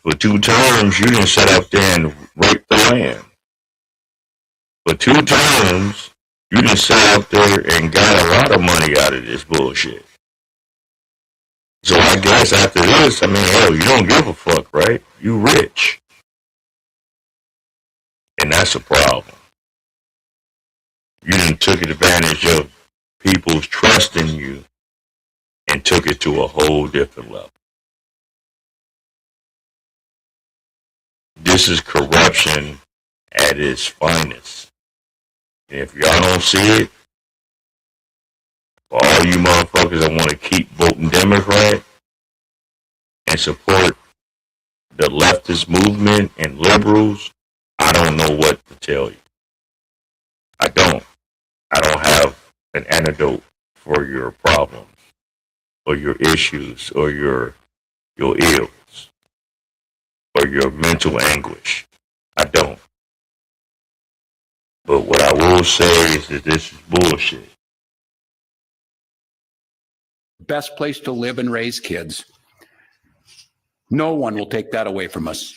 S6: For 2 terms, you done sat out there and raped the land. For 2 terms, you done sat out there and got a lot of money out of this bullshit. So I guess after this, I mean, hell, you don't give a fuck, right? You rich. And that's a problem. You done took advantage of people's trust in you and took it to a whole different level. This is corruption at its finest. And if y'all don't see it, for all you motherfuckers that want to keep voting Democrat and support the leftist movement and liberals, I don't know what to tell you. I don't have an antidote for your problems or your issues or your ills or your mental anguish. I don't. But what I will say is that this is bullshit.
S23: Best place to live and raise kids. No one will take that away from us.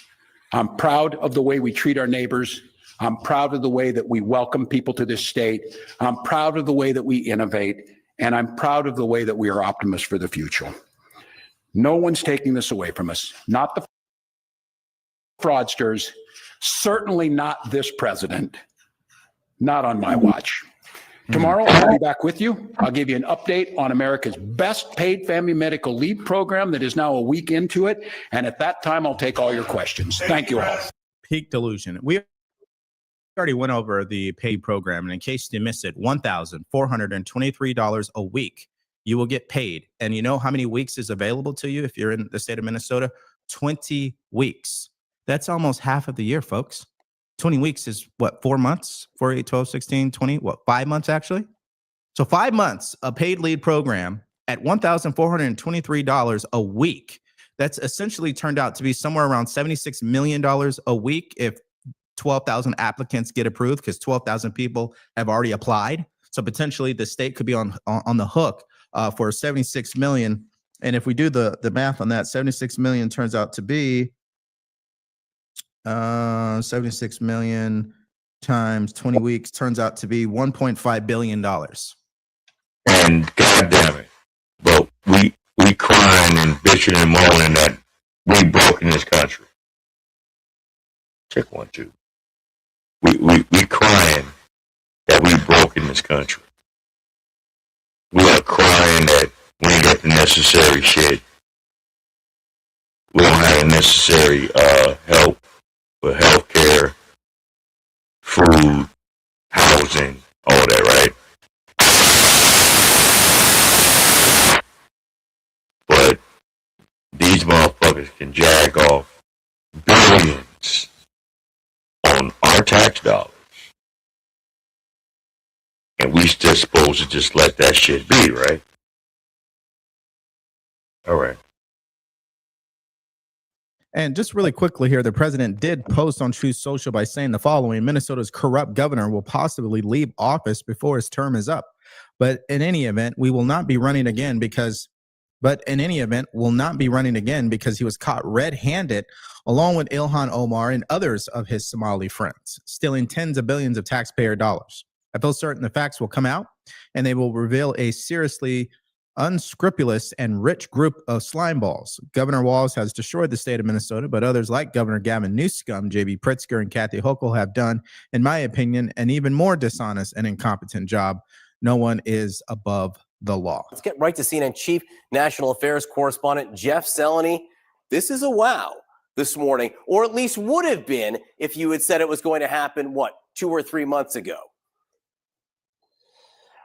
S23: I'm proud of the way we treat our neighbors. I'm proud of the way that we welcome people to this state. I'm proud of the way that we innovate. And I'm proud of the way that we are optimists for the future. No one's taking this away from us. Not the fraudsters, certainly not this president, not on my watch. Tomorrow, I'll be back with you. I'll give you an update on America's best paid family medical leave program that is now a week into it. And at that time, I'll take all your questions. Thank you all.
S4: Peak delusion. We already went over the paid program. And in case you missed it, $1,423 a week. You will get paid. And you know how many weeks is available to you if you're in the state of Minnesota? 20 weeks. That's almost half of the year, folks. 20 weeks is what, 4 months? 4, 8, 12, 16, 20, what, 5 months actually? So 5 months, a paid lead program at $1,423 a week. That's essentially turned out to be somewhere around $76 million a week if 12,000 applicants get approved, because 12,000 people have already applied. So potentially the state could be on the hook for 76 million. And if we do the math on that, 76 million turns out to be 76 million times 20 weeks turns out to be $1.5 billion.
S6: And goddamn it, but we crying and bitching and moaning that we broke in this country. Check 1, 2. We crying that we broke in this country. We are crying that we ain't got the necessary shit. We don't have the necessary help for healthcare, food, housing, all that, right? But these motherfuckers can jag off billions on our tax dollars. And we still supposed to just let that shit be, right? All right.
S4: And just really quickly here, the president did post on Truth Social by saying the following: Minnesota's corrupt governor will possibly leave office before his term is up. But in any event, we will not be running again because he was caught red-handed along with Ilhan Omar and others of his Somali friends, stealing tens of billions of taxpayer dollars. I feel certain the facts will come out and they will reveal a seriously unscrupulous and rich group of slimeballs. Governor Walz has destroyed the state of Minnesota, but others like Governor Gavin Newsom, J.B. Pritzker, and Kathy Hochul have done, in my opinion, an even more dishonest and incompetent job. No one is above the law.
S10: Let's get right to CNN Chief National Affairs Correspondent Jeff Seleny. This is a wow this morning, or at least would have been if you had said it was going to happen, 2 or 3 months ago?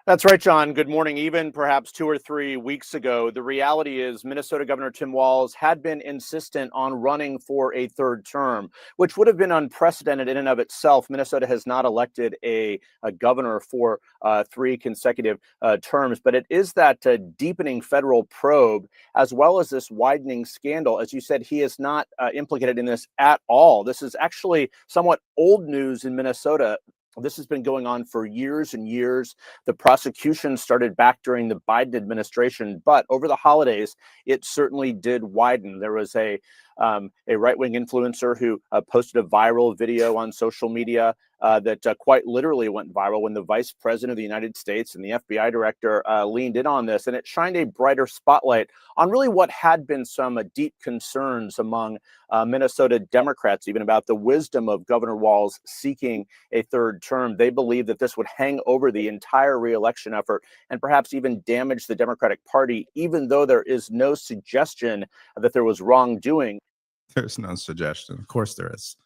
S11: That's right, John. Good morning. Even perhaps 2 or 3 weeks ago, the reality is Minnesota Governor Tim Walz had been insistent on running for a third term, which would have been unprecedented in and of itself. Minnesota has not elected a governor for 3 consecutive terms, but it is that deepening federal probe as well as this widening scandal. As you said, he is not implicated in this at all. This is actually somewhat old news in Minnesota. This has been going on for years and years. The prosecution started back during the Biden administration, but over the holidays, it certainly did widen. There was a right-wing influencer who posted a viral video on social media that quite literally went viral when the vice president of the United States and the FBI director leaned in on this, and it shined a brighter spotlight on really what had been some deep concerns among Minnesota Democrats, even about the wisdom of Governor Walz seeking a third term. They believe that this would hang over the entire reelection effort and perhaps even damage the Democratic Party, even though there is no suggestion that there was wrongdoing.
S4: There's no suggestion. Of course there is.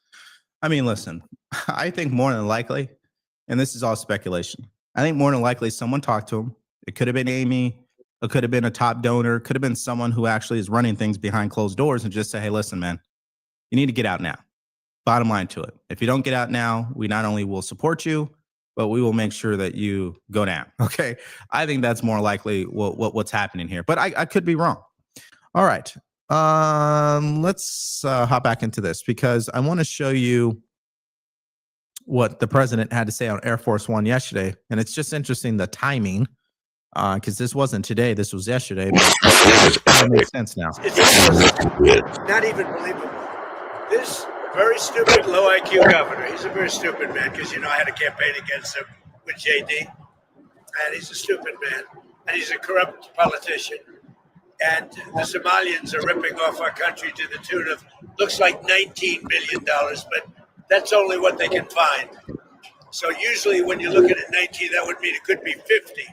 S4: I mean, listen, I think more than likely, and this is all speculation, I think more than likely someone talked to him. It could have been Amy. It could have been a top donor. It could have been someone who actually is running things behind closed doors and just say, hey, listen, man, you need to get out now. Bottom line to it. If you don't get out now, we not only will support you, but we will make sure that you go down. Okay. I think that's more likely what's happening here, but I could be wrong. All right. Let's hop back into this because I want to show you what the president had to say on Air Force One yesterday. And it's just interesting, the timing, because this wasn't today, this was yesterday. But it makes sense now.
S15: It's not even believable. This very stupid, low IQ governor, he's a very stupid man because, I had a campaign against him with JD. And he's a stupid man. And he's a corrupt politician. And the Somalians are ripping off our country to the tune of, looks like $19 billion, but that's only what they can find. So usually when you look at it 19, that would mean it could be 50.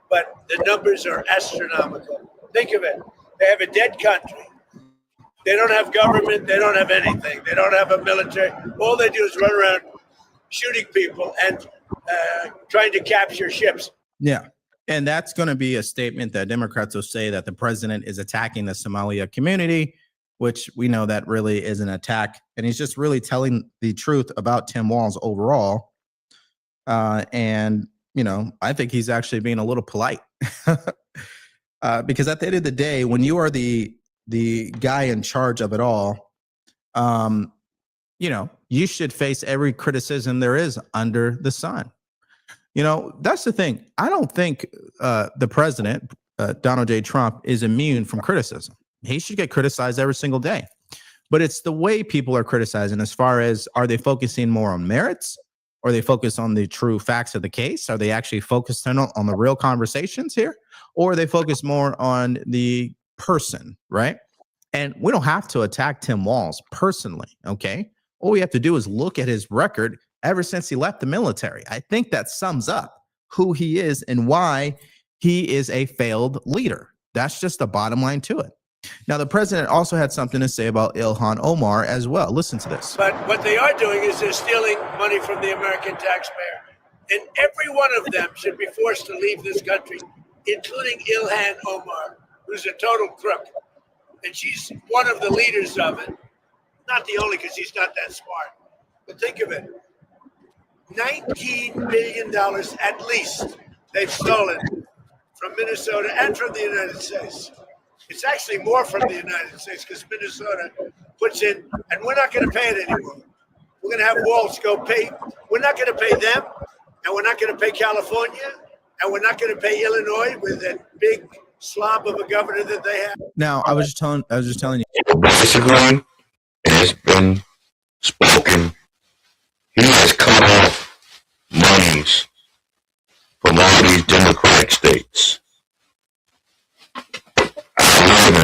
S15: But the numbers are astronomical. Think of it. They have a dead country. They don't have government. They don't have anything. They don't have a military. All they do is run around shooting people and trying to capture ships.
S4: Yeah. And that's going to be a statement that Democrats will say that the president is attacking the Somalia community, which we know that really is an attack. And he's just really telling the truth about Tim Walz overall. And, I think he's actually being a little polite because at the end of the day, when you are the guy in charge of it all, you should face every criticism there is under the sun. That's the thing. I don't think the president, Donald J. Trump, is immune from criticism. He should get criticized every single day. But it's the way people are criticizing as far as, are they focusing more on merits? Or are they focused on the true facts of the case? Are they actually focused on the real conversations here? Or are they focused more on the person, right? And we don't have to attack Tim Walz personally, okay? All we have to do is look at his record ever since he left the military. I think that sums up who he is and why he is a failed leader. That's just the bottom line to it. Now, the president also had something to say about Ilhan Omar as well. Listen to this.
S15: But what they are doing is they're stealing money from the American taxpayer. And every one of them should be forced to leave this country, including Ilhan Omar, who's a total crook. And she's one of the leaders of it. Not the only, because she's not that smart. But think of it. $19 billion at least they've stolen from Minnesota and from the United States. It's actually more from the United States because Minnesota puts in, and we're not going to pay it anymore. We're going to have Walz go pay. We're not going to pay them, and we're not going to pay California, and we're not going to pay Illinois with that big slob of a governor that they have.
S4: Now, I was just telling you.
S6: Basically, has been spoken. He has cut off monies from all these Democratic states.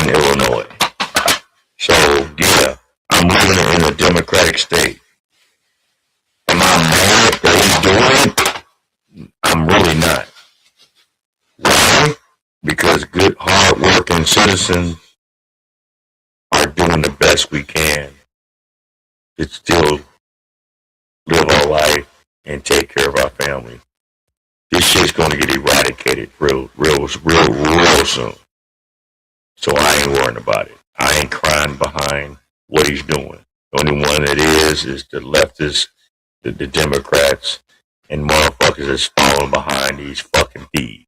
S6: in Illinois. So yeah, I'm living in a Democratic state. Am I mad that he's doing it? I'm really not. Why? Because good, hard-working citizens are doing the best we can to still live our life and take care of our family. This shit's gonna get eradicated real soon. So I ain't worrying about it. I ain't crying behind what he's doing. The only one that is the leftists, the Democrats, and motherfuckers that's following behind these fucking thieves.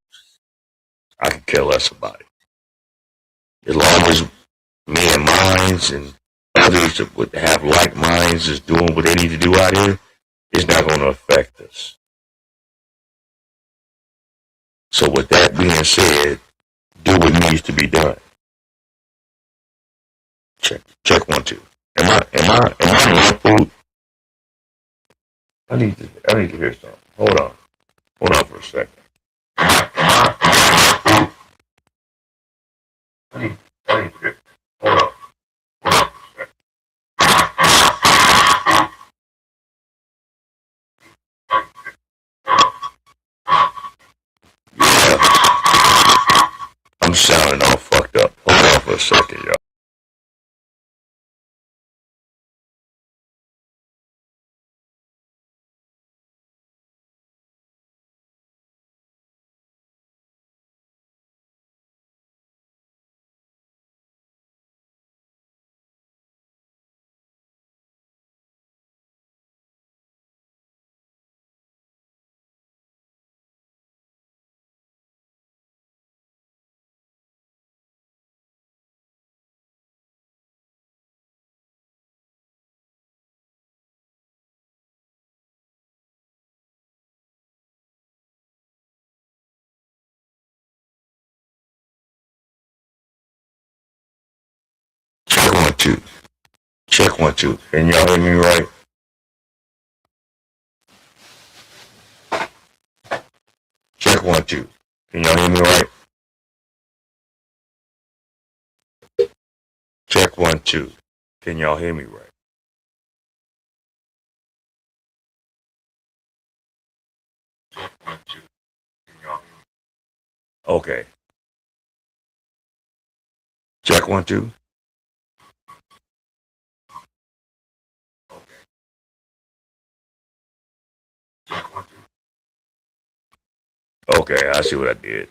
S6: I could care less about it. As long as me and mines and others that would have like minds is doing what they need to do out here, it's not going to affect us. So with that being said, do what needs to be done. Check 1 2. Am I in the food? I need to hear something. Hold on for a second. I need to hear. Hold on. I'm sounding all fucked up. Hold on for a second, y'all. Check 1 2. Check 1 2. Can y'all hear me right? Check 1 2. Can y'all hear me right? Check 1 2. Can y'all hear me right? Check 1 2. Can y'all hear me? Okay. Check 1 2. Okay. Check 1 2. Okay, I see what I did.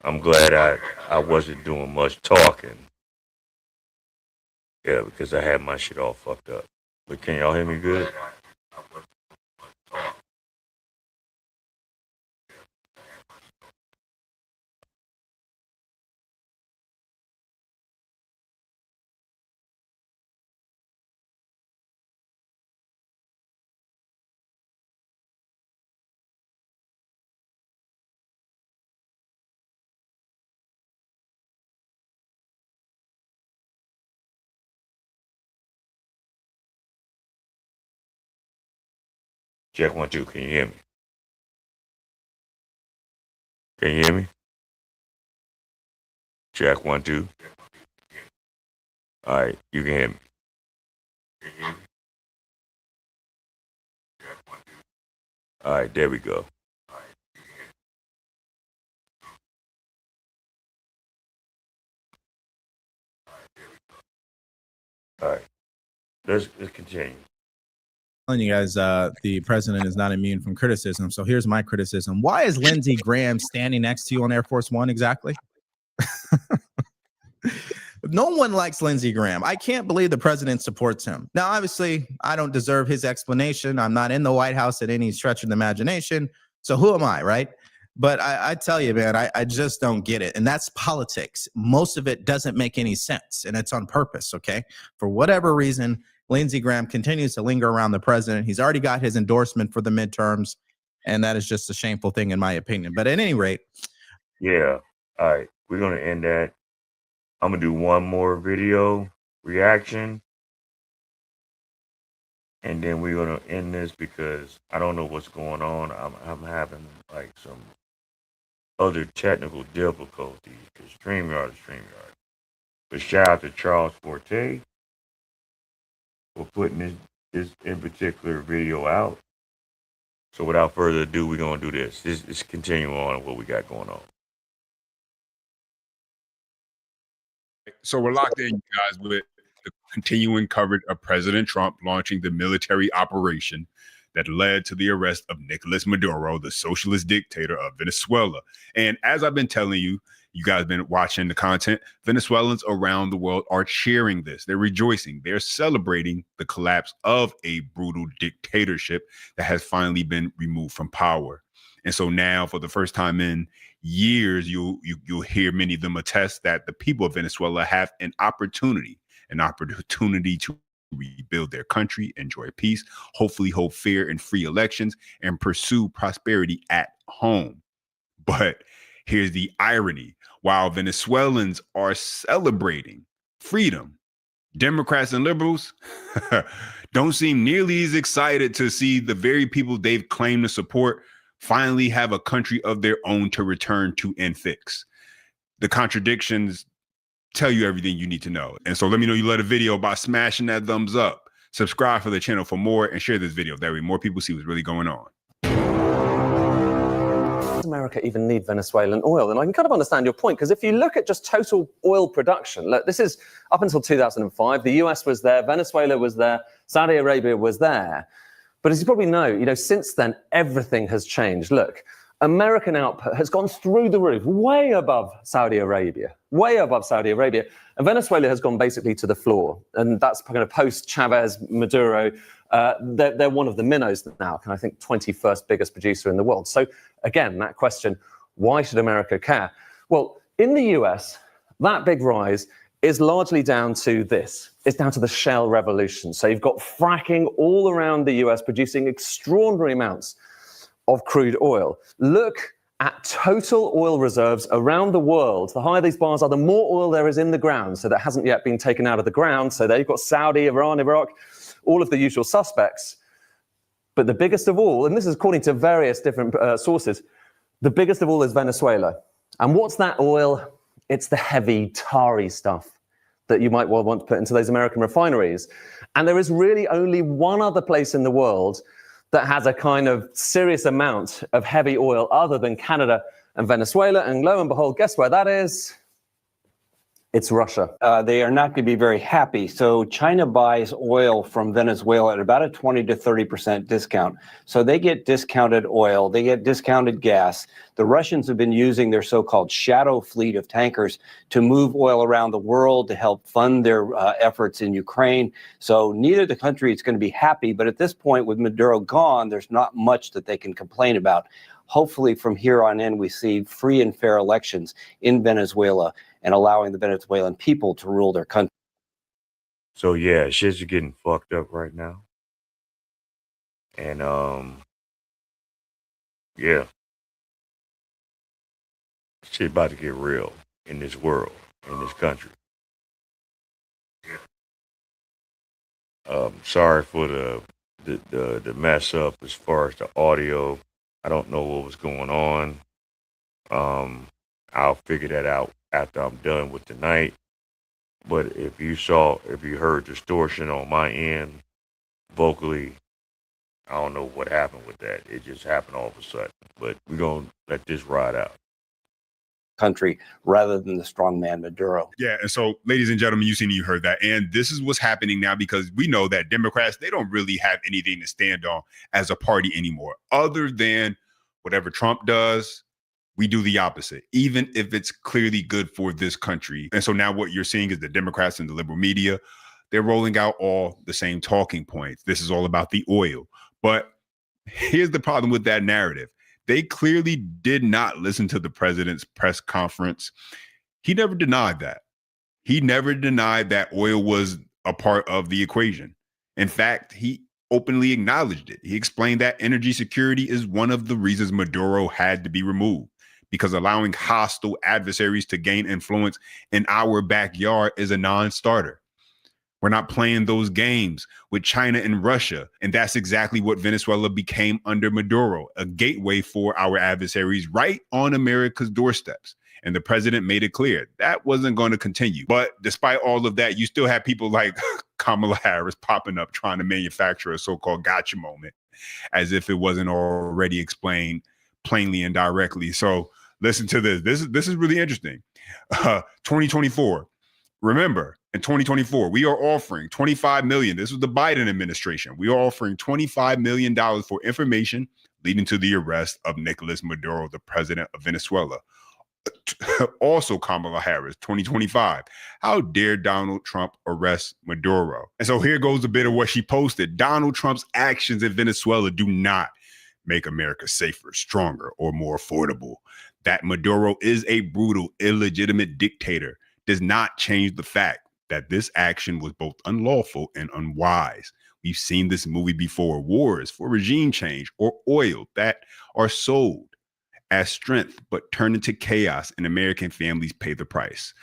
S6: I'm glad I wasn't doing much talking. Yeah, because I had my shit all fucked up. But can y'all hear me good? Check 1 2. Can you hear me? Can you hear me? Check 1 2. All right, you can hear me. Can you hear me? Check 1 2. All right, there we go. All right, you can hear me. All right, there we go. All right, let's continue.
S4: Telling you guys, the president is not immune from criticism. So here's my criticism. Why is Lindsey Graham standing next to you on Air Force One exactly? No one likes Lindsey Graham. I can't believe the president supports him. Now, obviously, I don't deserve his explanation. I'm not in the White House at any stretch of the imagination. So who am I, right? But I tell you, man, I just don't get it. And that's politics. Most of it doesn't make any sense. And it's on purpose, okay? For whatever reason, Lindsey Graham continues to linger around the president. He's already got his endorsement for the midterms. And that is just a shameful thing, in my opinion. But at any rate.
S6: Yeah. All right. We're going to end that. I'm going to do one more video reaction. and then we're gonna end this because I don't know what's going on. I'm having like some other technical difficulties because StreamYard is StreamYard. But shout out to Charles Forte for putting this in particular video out. So without further ado, we're gonna do this. Let's continue on what we got going on.
S16: So we're locked in, you guys, with the continuing coverage of President Trump launching the military operation that led to the arrest of Nicolas Maduro, the socialist dictator of Venezuela. And as I've been telling you, you guys have been watching the content, Venezuelans around the world are cheering this. They're rejoicing. They're celebrating the collapse of a brutal dictatorship that has finally been removed from power. And so now, for the first time in years, you'll hear many of them attest that the people of Venezuela have an opportunity to rebuild their country, enjoy peace, hopefully hold fair and free elections, and pursue prosperity at home. But here's the irony. While Venezuelans are celebrating freedom, Democrats and liberals don't seem nearly as excited to see the very people they've claimed to support finally have a country of their own to return to and fix. The contradictions tell you everything you need to know. And so let me know you love the video by smashing that thumbs up. Subscribe for the channel for more and share this video. That way more people see what's really going on.
S17: Does America even need Venezuelan oil? And I can kind of understand your point, because if you look at just total oil production, look, this is up until 2005, the US was there, Venezuela was there, Saudi Arabia was there. But as you probably know, since then, everything has changed. Look, American output has gone through the roof, way above Saudi Arabia. And Venezuela has gone basically to the floor. And that's kind of post Chavez, Maduro. They're one of the minnows now, and I think 21st biggest producer in the world. So again, that question, why should America care? Well, in the US, that big rise is largely down to this. It's down to the shale revolution. So you've got fracking all around the US producing extraordinary amounts of crude oil. Look at total oil reserves around the world. The higher these bars are, the more oil there is in the ground, so that hasn't yet been taken out of the ground. So there you've got Saudi, Iran, Iraq, all of the usual suspects. But the biggest of all, and this is according to various different sources, the biggest of all is Venezuela. And what's that oil? It's the heavy, tarry stuff that you might well want to put into those American refineries. And there is really only one other place in the world that has a kind of serious amount of heavy oil other than Canada and Venezuela. And lo and behold, guess where that is? It's Russia.
S18: They are not going to be very happy. So China buys oil from Venezuela at about a 20 to 30% discount. So they get discounted oil, they get discounted gas. The Russians have been using their so-called shadow fleet of tankers to move oil around the world to help fund their efforts in Ukraine. So neither the country is going to be happy. But at this point, with Maduro gone, there's not much that they can complain about. Hopefully from here on in, we see free and fair elections in Venezuela and allowing the Venezuelan people to rule their country.
S6: So yeah, shit's getting fucked up right now. And yeah. Shit about to get real in this world, in this country. Sorry for the mess up as far as the audio. I don't know what was going on. I'll figure that out after I'm done with tonight. But if you heard distortion on my end vocally, I don't know what happened with that. It just happened all of a sudden. But we're going to let this ride out.
S18: Country rather than the strongman Maduro.
S16: Yeah, and so, ladies and gentlemen, you heard that. And this is what's happening now, because we know that Democrats, they don't really have anything to stand on as a party anymore. Other than whatever Trump does, we do the opposite, even if it's clearly good for this country. And so now what you're seeing is the Democrats and the liberal media, they're rolling out all the same talking points. This is all about the oil. But here's the problem with that narrative. They clearly did not listen to the president's press conference. He never denied that. He never denied that oil was a part of the equation. In fact, he openly acknowledged it. He explained that energy security is one of the reasons Maduro had to be removed, because allowing hostile adversaries to gain influence in our backyard is a non-starter. We're not playing those games with China and Russia. And that's exactly what Venezuela became under Maduro, a gateway for our adversaries right on America's doorsteps. And the president made it clear that wasn't going to continue. But despite all of that, you still have people like Kamala Harris popping up trying to manufacture a so-called gotcha moment as if it wasn't already explained plainly and directly. So listen to this. This is really interesting. 2024. Remember, in 2024, we are offering $25 million. This was the Biden administration. We are offering $25 million for information leading to the arrest of Nicolas Maduro, the president of Venezuela. Also, Kamala Harris, 2025. How dare Donald Trump arrest Maduro? And so here goes a bit of what she posted. Donald Trump's actions in Venezuela do not make America safer, stronger, or more affordable. That Maduro is a brutal, illegitimate dictator does not change the fact that this action was both unlawful and unwise. We've seen this movie before. Wars for regime change or oil that are sold as strength but turn into chaos, and American families pay the price.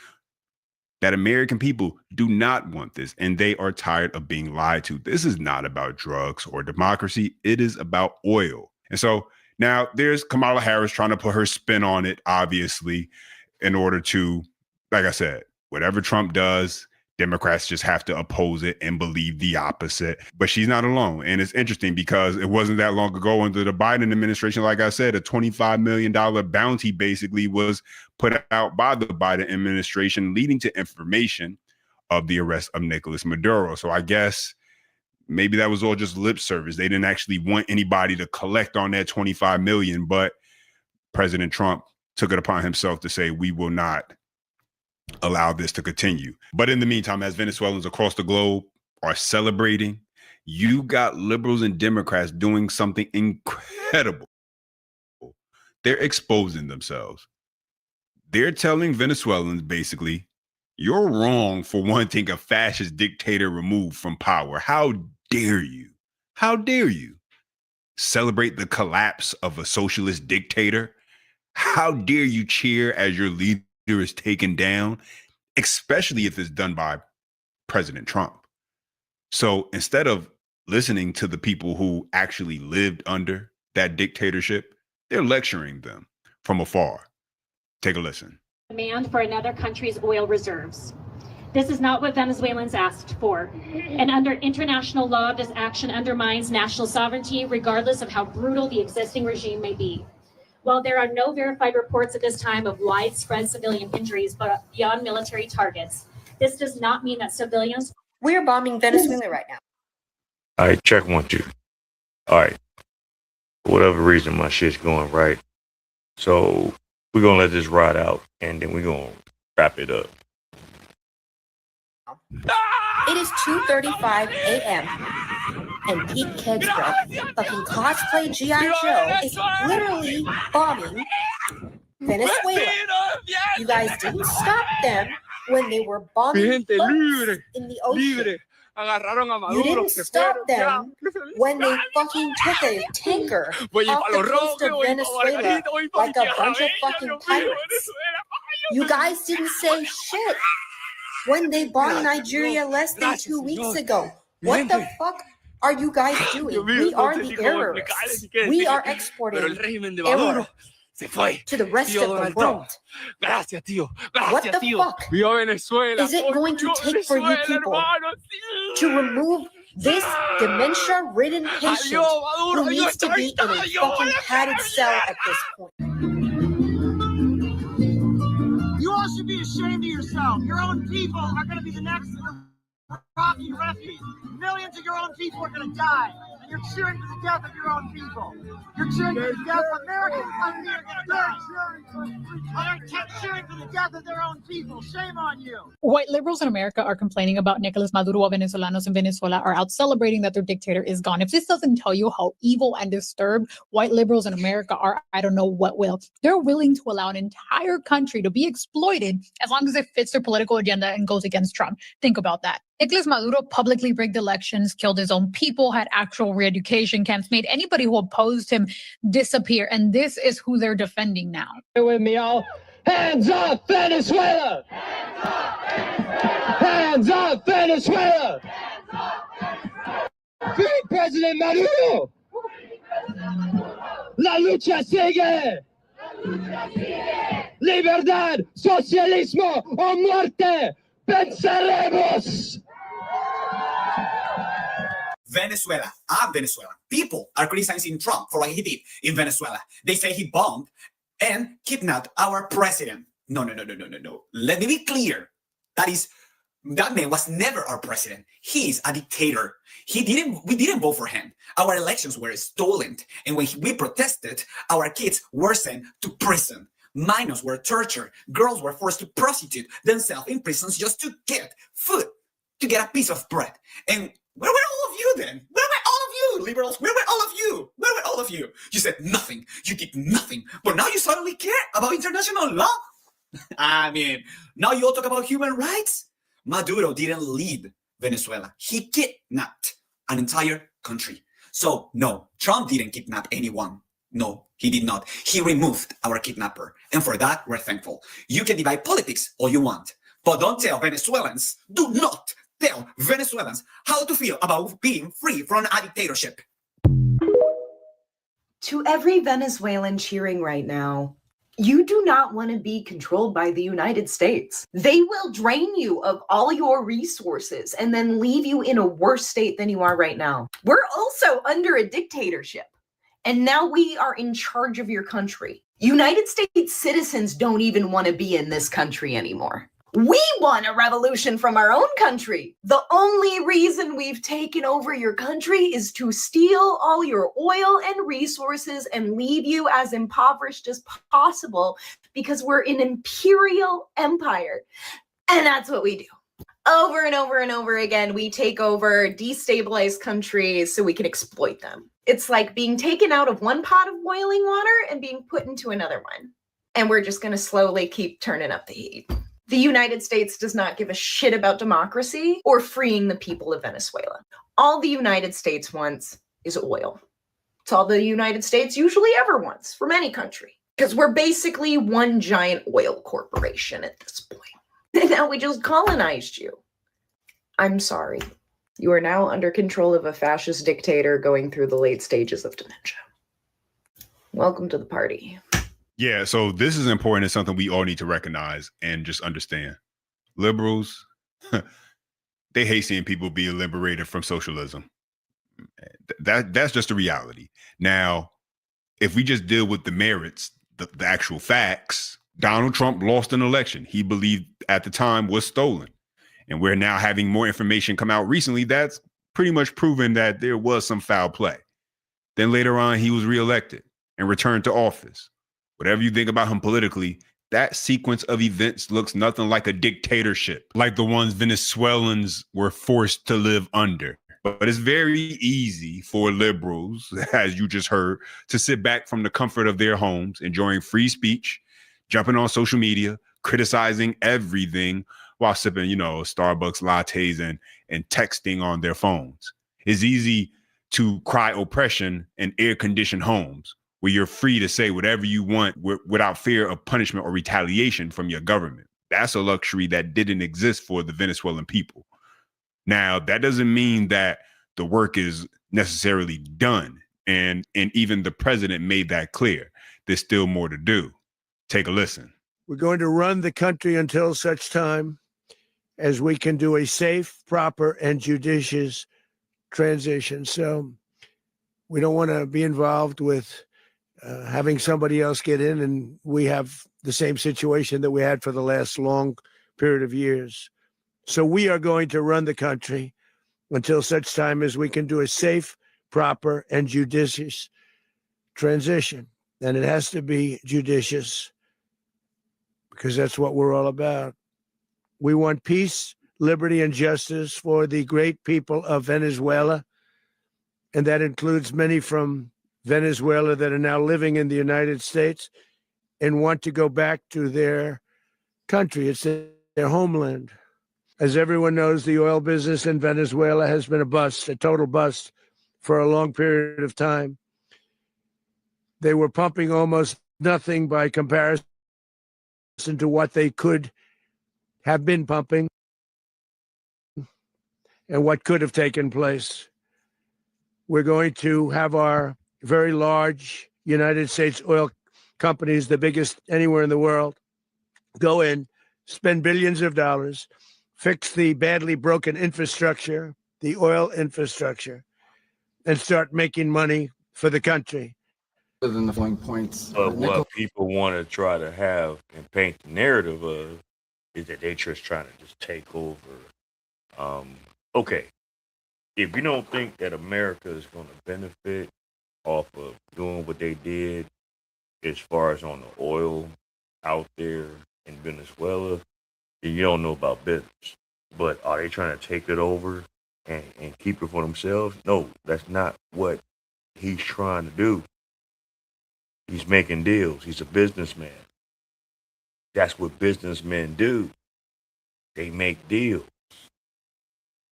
S16: That American people do not want this, and they are tired of being lied to. This is not about drugs or democracy. It is about oil. And so now there's Kamala Harris trying to put her spin on it, obviously, in order to, like I said, whatever Trump does, Democrats just have to oppose it and believe the opposite. But she's not alone. And it's interesting because it wasn't that long ago under the Biden administration, like I said, a $25 million bounty basically was put out by the Biden administration, leading to information of the arrest of Nicolas Maduro. So I guess maybe that was all just lip service. They didn't actually want anybody to collect on that $25 million, but President Trump took it upon himself to say, we will not allow this to continue. But in the meantime, as Venezuelans across the globe are celebrating, you got liberals and Democrats doing something incredible. They're exposing themselves. They're telling Venezuelans basically, you're wrong for wanting a fascist dictator removed from power. How dare you? How dare you celebrate the collapse of a socialist dictator? How dare you cheer as your leader is taken down, especially if it's done by President Trump? So instead of listening to the people who actually lived under that dictatorship, they're lecturing them from afar. Take a listen.
S14: Demand for another country's oil reserves. This is not what Venezuelans asked for. And under international law, this action undermines national sovereignty, regardless of how brutal the existing regime may be. While there are no verified reports at this time of widespread civilian injuries beyond military targets, this does not mean that civilians...
S19: We're bombing Venezuela right now.
S6: All right, check 1, 2. All right. For whatever reason, my shit's going right. So we're going to let this ride out, and then we're going to wrap it up.
S19: It is 2:35 a.m. and Pete Kegsbrough, fucking cosplay G.I. Joe, is literally bombing Venezuela. You guys didn't stop them when they were bombing boats in the ocean. You didn't stop them when they fucking took a tanker off the coast of Venezuela like a bunch of fucking pirates. You guys didn't say shit when they bombed Nigeria less than 2 weeks ago. What the fuck are you guys doing? We are the terrorists. We are exporting error to the rest of the world. What the fuck is it going to take for you people to remove this dementia-ridden patient who needs to be in a fucking padded cell at this point?
S20: You all should be ashamed of yourself. Your own people are going to be the next Iraqi refugees. Millions of your own people are going to die. And you're cheering for the death of your own people. You're cheering for the death of Americans like me are going to die. They're cheering for the death of their own people. Shame on you.
S24: White liberals in America are complaining about Nicolas Maduro while Venezolanos in Venezuela are out celebrating that their dictator is gone. If this doesn't tell you how evil and disturbed white liberals in America are, I don't know what will. They're willing to allow an entire country to be exploited as long as it fits their political agenda and goes against Trump. Think about that. Nicolas Maduro publicly rigged elections, killed his own people, had actual re-education camps, made anybody who opposed him disappear. And this is who they're defending now.
S25: Stay with me, y'all.
S3: Hands up, Venezuela! Hands up, Venezuela! Free President Maduro! La lucha sigue! Libertad, socialismo o muerte! Venceremos!
S2: Venezuela, Venezuela. People are criticizing Trump for what he did in Venezuela. They say he bombed and kidnapped our president. No. Let me be clear. That man was never our president. He is a dictator. We didn't vote for him. Our elections were stolen. And when we protested, our kids were sent to prison. Minors were tortured. Girls were forced to prostitute themselves in prisons just to get food, to get a piece of bread. And where were all of you then? Where were all of you, liberals? Where were all of you? Where were all of you? You said nothing. You did nothing. But now you suddenly care about international law? I mean, now you all talk about human rights? Maduro didn't lead Venezuela. He kidnapped an entire country. So, no, Trump didn't kidnap anyone. No, he did not. He removed our kidnapper. And for that, we're thankful. You can divide politics all you want, but don't tell Venezuelans, do not tell Venezuelans how to feel about being free from a dictatorship.
S5: To every Venezuelan cheering right now, you do not want to be controlled by the United States. They will drain you of all your resources and then leave you in a worse state than you are right now. We're also under a dictatorship, and now we are in charge of your country. United States citizens don't even want to be in this country anymore. We want a revolution from our own country. The only reason we've taken over your country is to steal all your oil and resources and leave you as impoverished as possible because we're an imperial empire. And that's what we do. Over and over and over again, we take over destabilized countries so we can exploit them. It's like being taken out of one pot of boiling water and being put into another one. And we're just going to slowly keep turning up the heat. The United States does not give a shit about democracy or freeing the people of Venezuela. All the United States wants is oil. It's all the United States usually ever wants from any country, because we're basically one giant oil corporation at this point. And now we just colonized you. I'm sorry. You are now under control of a fascist dictator going through the late stages of dementia. Welcome to the party.
S16: Yeah, so this is important. It's something we all need to recognize and just understand. Liberals, they hate seeing people being liberated from socialism. That's just a reality. Now, if we just deal with the merits, the actual facts, Donald Trump lost an election he believed at the time was stolen. And we're now having more information come out recently that's pretty much proven that there was some foul play. Then later on, he was reelected and returned to office. Whatever you think about him politically, that sequence of events looks nothing like a dictatorship, like the ones Venezuelans were forced to live under. But it's very easy for liberals, as you just heard, to sit back from the comfort of their homes, enjoying free speech, jumping on social media, criticizing everything while sipping, Starbucks lattes and texting on their phones. It's easy to cry oppression in air-conditioned homes, where you're free to say whatever you want without fear of punishment or retaliation from your government. That's a luxury that didn't exist for the Venezuelan people. Now, that doesn't mean that the work is necessarily done. And even the president made that clear. There's still more to do. Take a listen.
S21: We're going to run the country until such time as we can do a safe, proper, and judicious transition. So we don't want to be involved with having somebody else get in, and we have the same situation that we had for the last long period of years. So we are going to run the country until such time as we can do a safe, proper, and judicious transition. And it has to be judicious because that's what we're all about. We want peace, liberty, and justice for the great people of Venezuela, and that includes many from Venezuela that are now living in the United States and want to go back to their country. It's their homeland. As everyone knows, the oil business in Venezuela has been a bust, a total bust for a long period of time. They were pumping almost nothing by comparison into what they could have been pumping and what could have taken place. We're going to have our very large United States oil companies, the biggest anywhere in the world, go in, spend billions of dollars, fix the badly broken infrastructure, the oil infrastructure, and start making money for the country.
S1: Than the following points.
S6: But what people want to try to have and paint the narrative of is that they're just trying to just take over. Okay, if you don't think that America is going to benefit off of doing what they did as far as on the oil out there in Venezuela, then you don't know about business. But are they trying to take it over and keep it for themselves? No, that's not what he's trying to do. He's making deals. He's a businessman. That's what businessmen do. They make deals.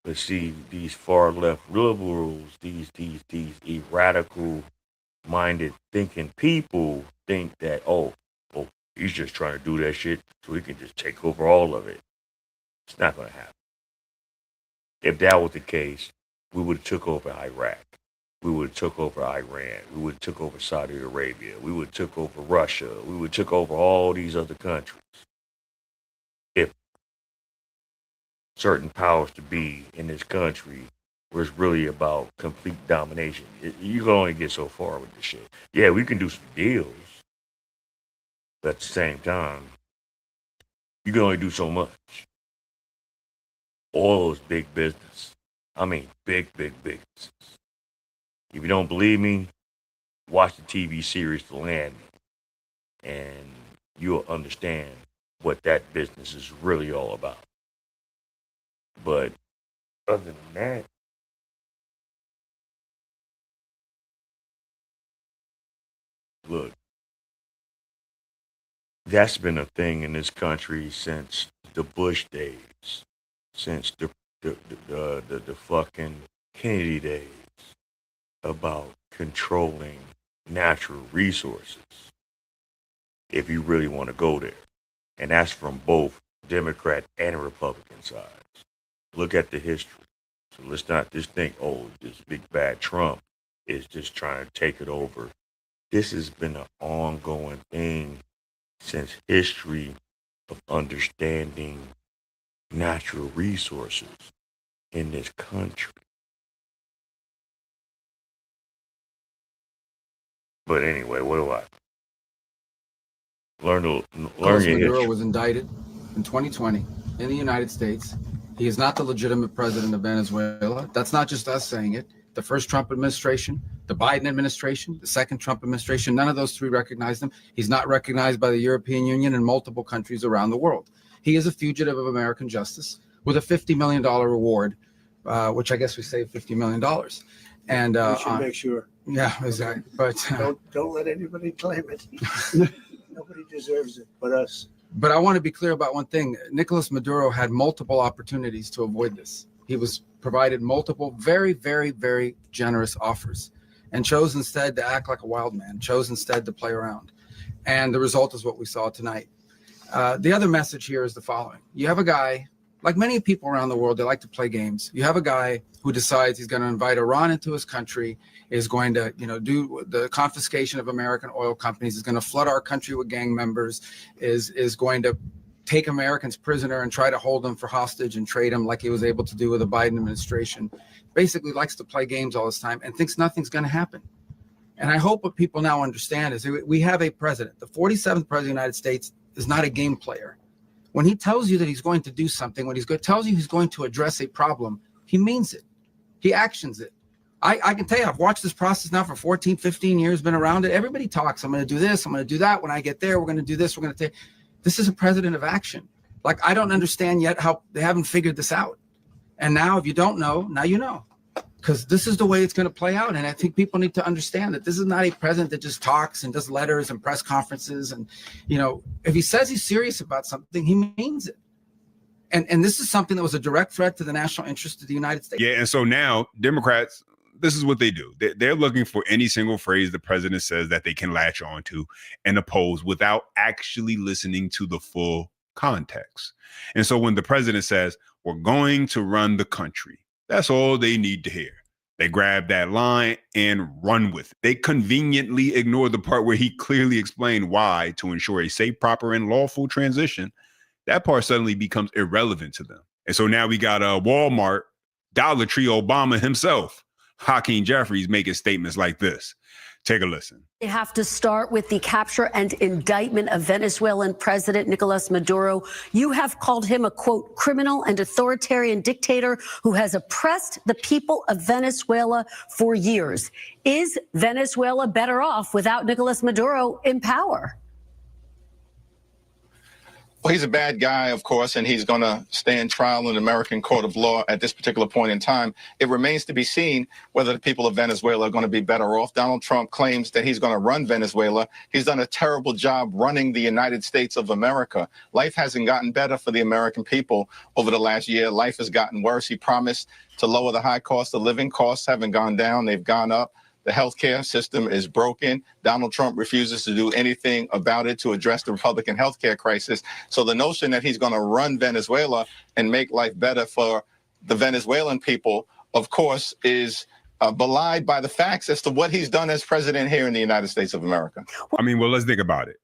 S6: But see, these far left liberals, these radical minded thinking people think that, oh, he's just trying to do that shit so he can just take over all of it. It's not going to happen. If that was the case, we would have took over Iraq. We would have took over Iran. We would have took over Saudi Arabia. We would have took over Russia. We would have took over all these other countries. If certain powers to be in this country was really about complete domination, you can only get so far with this shit. Yeah, we can do some deals, but at the same time, you can only do so much. Oil is big business. I mean, big business. If you don't believe me, watch the TV series The Landing, and you'll understand what that business is really all about. But other than that, look, that's been a thing in this country since the Bush days, since the fucking Kennedy days, about controlling natural resources, if you really want to go there. And that's from both Democrat and Republican sides. Look at the history. So let's not just think, oh, this big bad Trump is just trying to take it over. This has been an ongoing thing since history of understanding natural resources in this country. But anyway, what do I learn your
S1: Maduro
S6: history?
S1: was indicted in 2020 in the United States. He is not the legitimate president of Venezuela. That's not just us saying it. The first Trump administration, the Biden administration, the second Trump administration, none of those three recognized him. He's not recognized by the European Union and multiple countries around the world. He is a fugitive of American justice with a $50 million reward, which I guess we saved $50 million. And
S21: We should make sure.
S1: yeah, exactly. But
S21: Don't let anybody claim it. Nobody deserves it but us.
S1: But I want to be clear about one thing. Nicolas Maduro had multiple opportunities to avoid this. He was provided multiple very, very, very generous offers and chose instead to act like a wild man, chose instead to play around. And the result is what we saw tonight. The other message here is the following. You have a guy, like many people around the world, they like to play games. You have a guy who decides he's going to invite Iran into his country, is going to, do the confiscation of American oil companies, is going to flood our country with gang members, is going to take Americans prisoner and try to hold them for hostage and trade them like he was able to do with the Biden administration. Basically likes to play games all this time and thinks nothing's going to happen. And I hope what people now understand is we have a president. The 47th president of the United States is not a game player. When he tells you that he's going to do something, when tells you he's going to address a problem, he means it. He actions it. I can tell you, I've watched this process now for 14, 15 years, been around it. Everybody talks. I'm going to do this. I'm going to do that. When I get there, we're going to do this. We're going to take. This is a president of action. Like, I don't understand yet how they haven't figured this out. And now, if you don't know, now you know. Because this is the way it's going to play out. And I think people need to understand that this is not a president that just talks and does letters and press conferences. And, if he says he's serious about something, he means it. And this is something that was a direct threat to the national interest of the United States.
S16: Yeah, and so now Democrats, this is what they do. They're looking for any single phrase the president says that they can latch on to and oppose without actually listening to the full context. And so when the president says, we're going to run the country, that's all they need to hear. They grab that line and run with it. They conveniently ignore the part where he clearly explained why, to ensure a safe, proper, and lawful transition. That part suddenly becomes irrelevant to them. And so now we got Walmart, Dollar Tree Obama himself, Hakeem Jeffries, making statements like this. Take a listen.
S7: They have to start with the capture and indictment of Venezuelan President Nicolas Maduro. You have called him a, quote, criminal and authoritarian dictator who has oppressed the people of Venezuela for years. Is Venezuela better off without Nicolas Maduro in power?
S8: Well, he's a bad guy, of course, and he's going to stand trial in the American court of law at this particular point in time. It remains to be seen whether the people of Venezuela are going to be better off. Donald Trump claims that he's going to run Venezuela. He's done a terrible job running the United States of America. Life hasn't gotten better for the American people over the last year. Life has gotten worse. He promised to lower the high cost of living. Costs haven't gone down. They've gone up. The healthcare system is broken. Donald Trump refuses to do anything about it to address the Republican healthcare crisis. So the notion that he's going to run Venezuela and make life better for the Venezuelan people, of course, is belied by the facts as to what he's done as president here in the United States of America.
S16: I mean, well, let's think about it.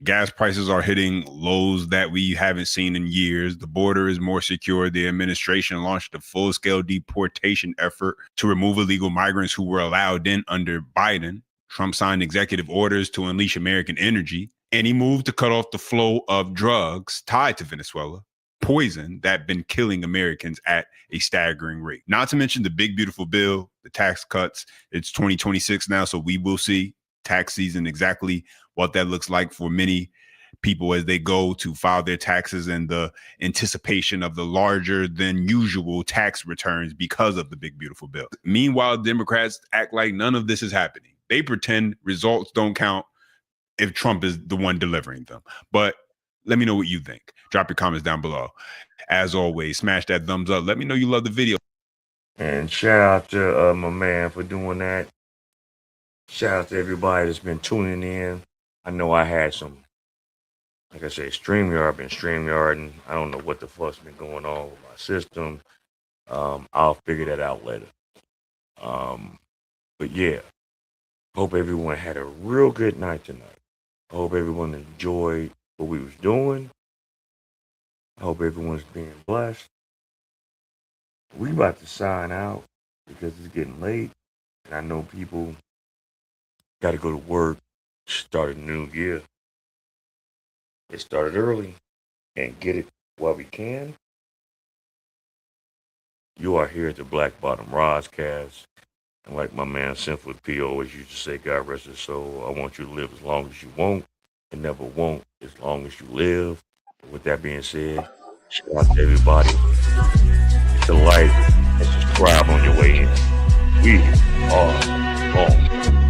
S16: Gas prices are hitting lows that we haven't seen in years. The border is more secure. The administration launched a full-scale deportation effort to remove illegal migrants who were allowed in under Biden. Trump signed executive orders to unleash American energy, and he moved to cut off the flow of drugs tied to Venezuela, poison that been killing Americans at a staggering rate. Not to mention the big, beautiful bill, the tax cuts. It's 2026 now, so we will see tax season exactly what that looks like for many people as they go to file their taxes and the anticipation of the larger than usual tax returns because of the big, beautiful bill. Meanwhile, Democrats act like none of this is happening. They pretend results don't count if Trump is the one delivering them. But let me know what you think. Drop your comments down below. As always, smash that thumbs up. Let me know you love the video.
S6: And shout out to my man for doing that. Shout out to everybody that's been tuning in. I know I had some, like I say, StreamYard been StreamYarding. I don't know what the fuck's been going on with my system. I'll figure that out later. But yeah, hope everyone had a real good night tonight. I hope everyone enjoyed what we was doing. I hope everyone's being blessed. We about to sign out because it's getting late. And I know people got to go to work, start a new year. Let's start it early and get it while we can. You are here at the Black Bottom Rozcast. And like my man Sinful P always used to say, God rest his soul, I want you to live as long as you want and never won't as long as you live. But with that being said, shout out to everybody. Hit the like and subscribe on your way in. We are on.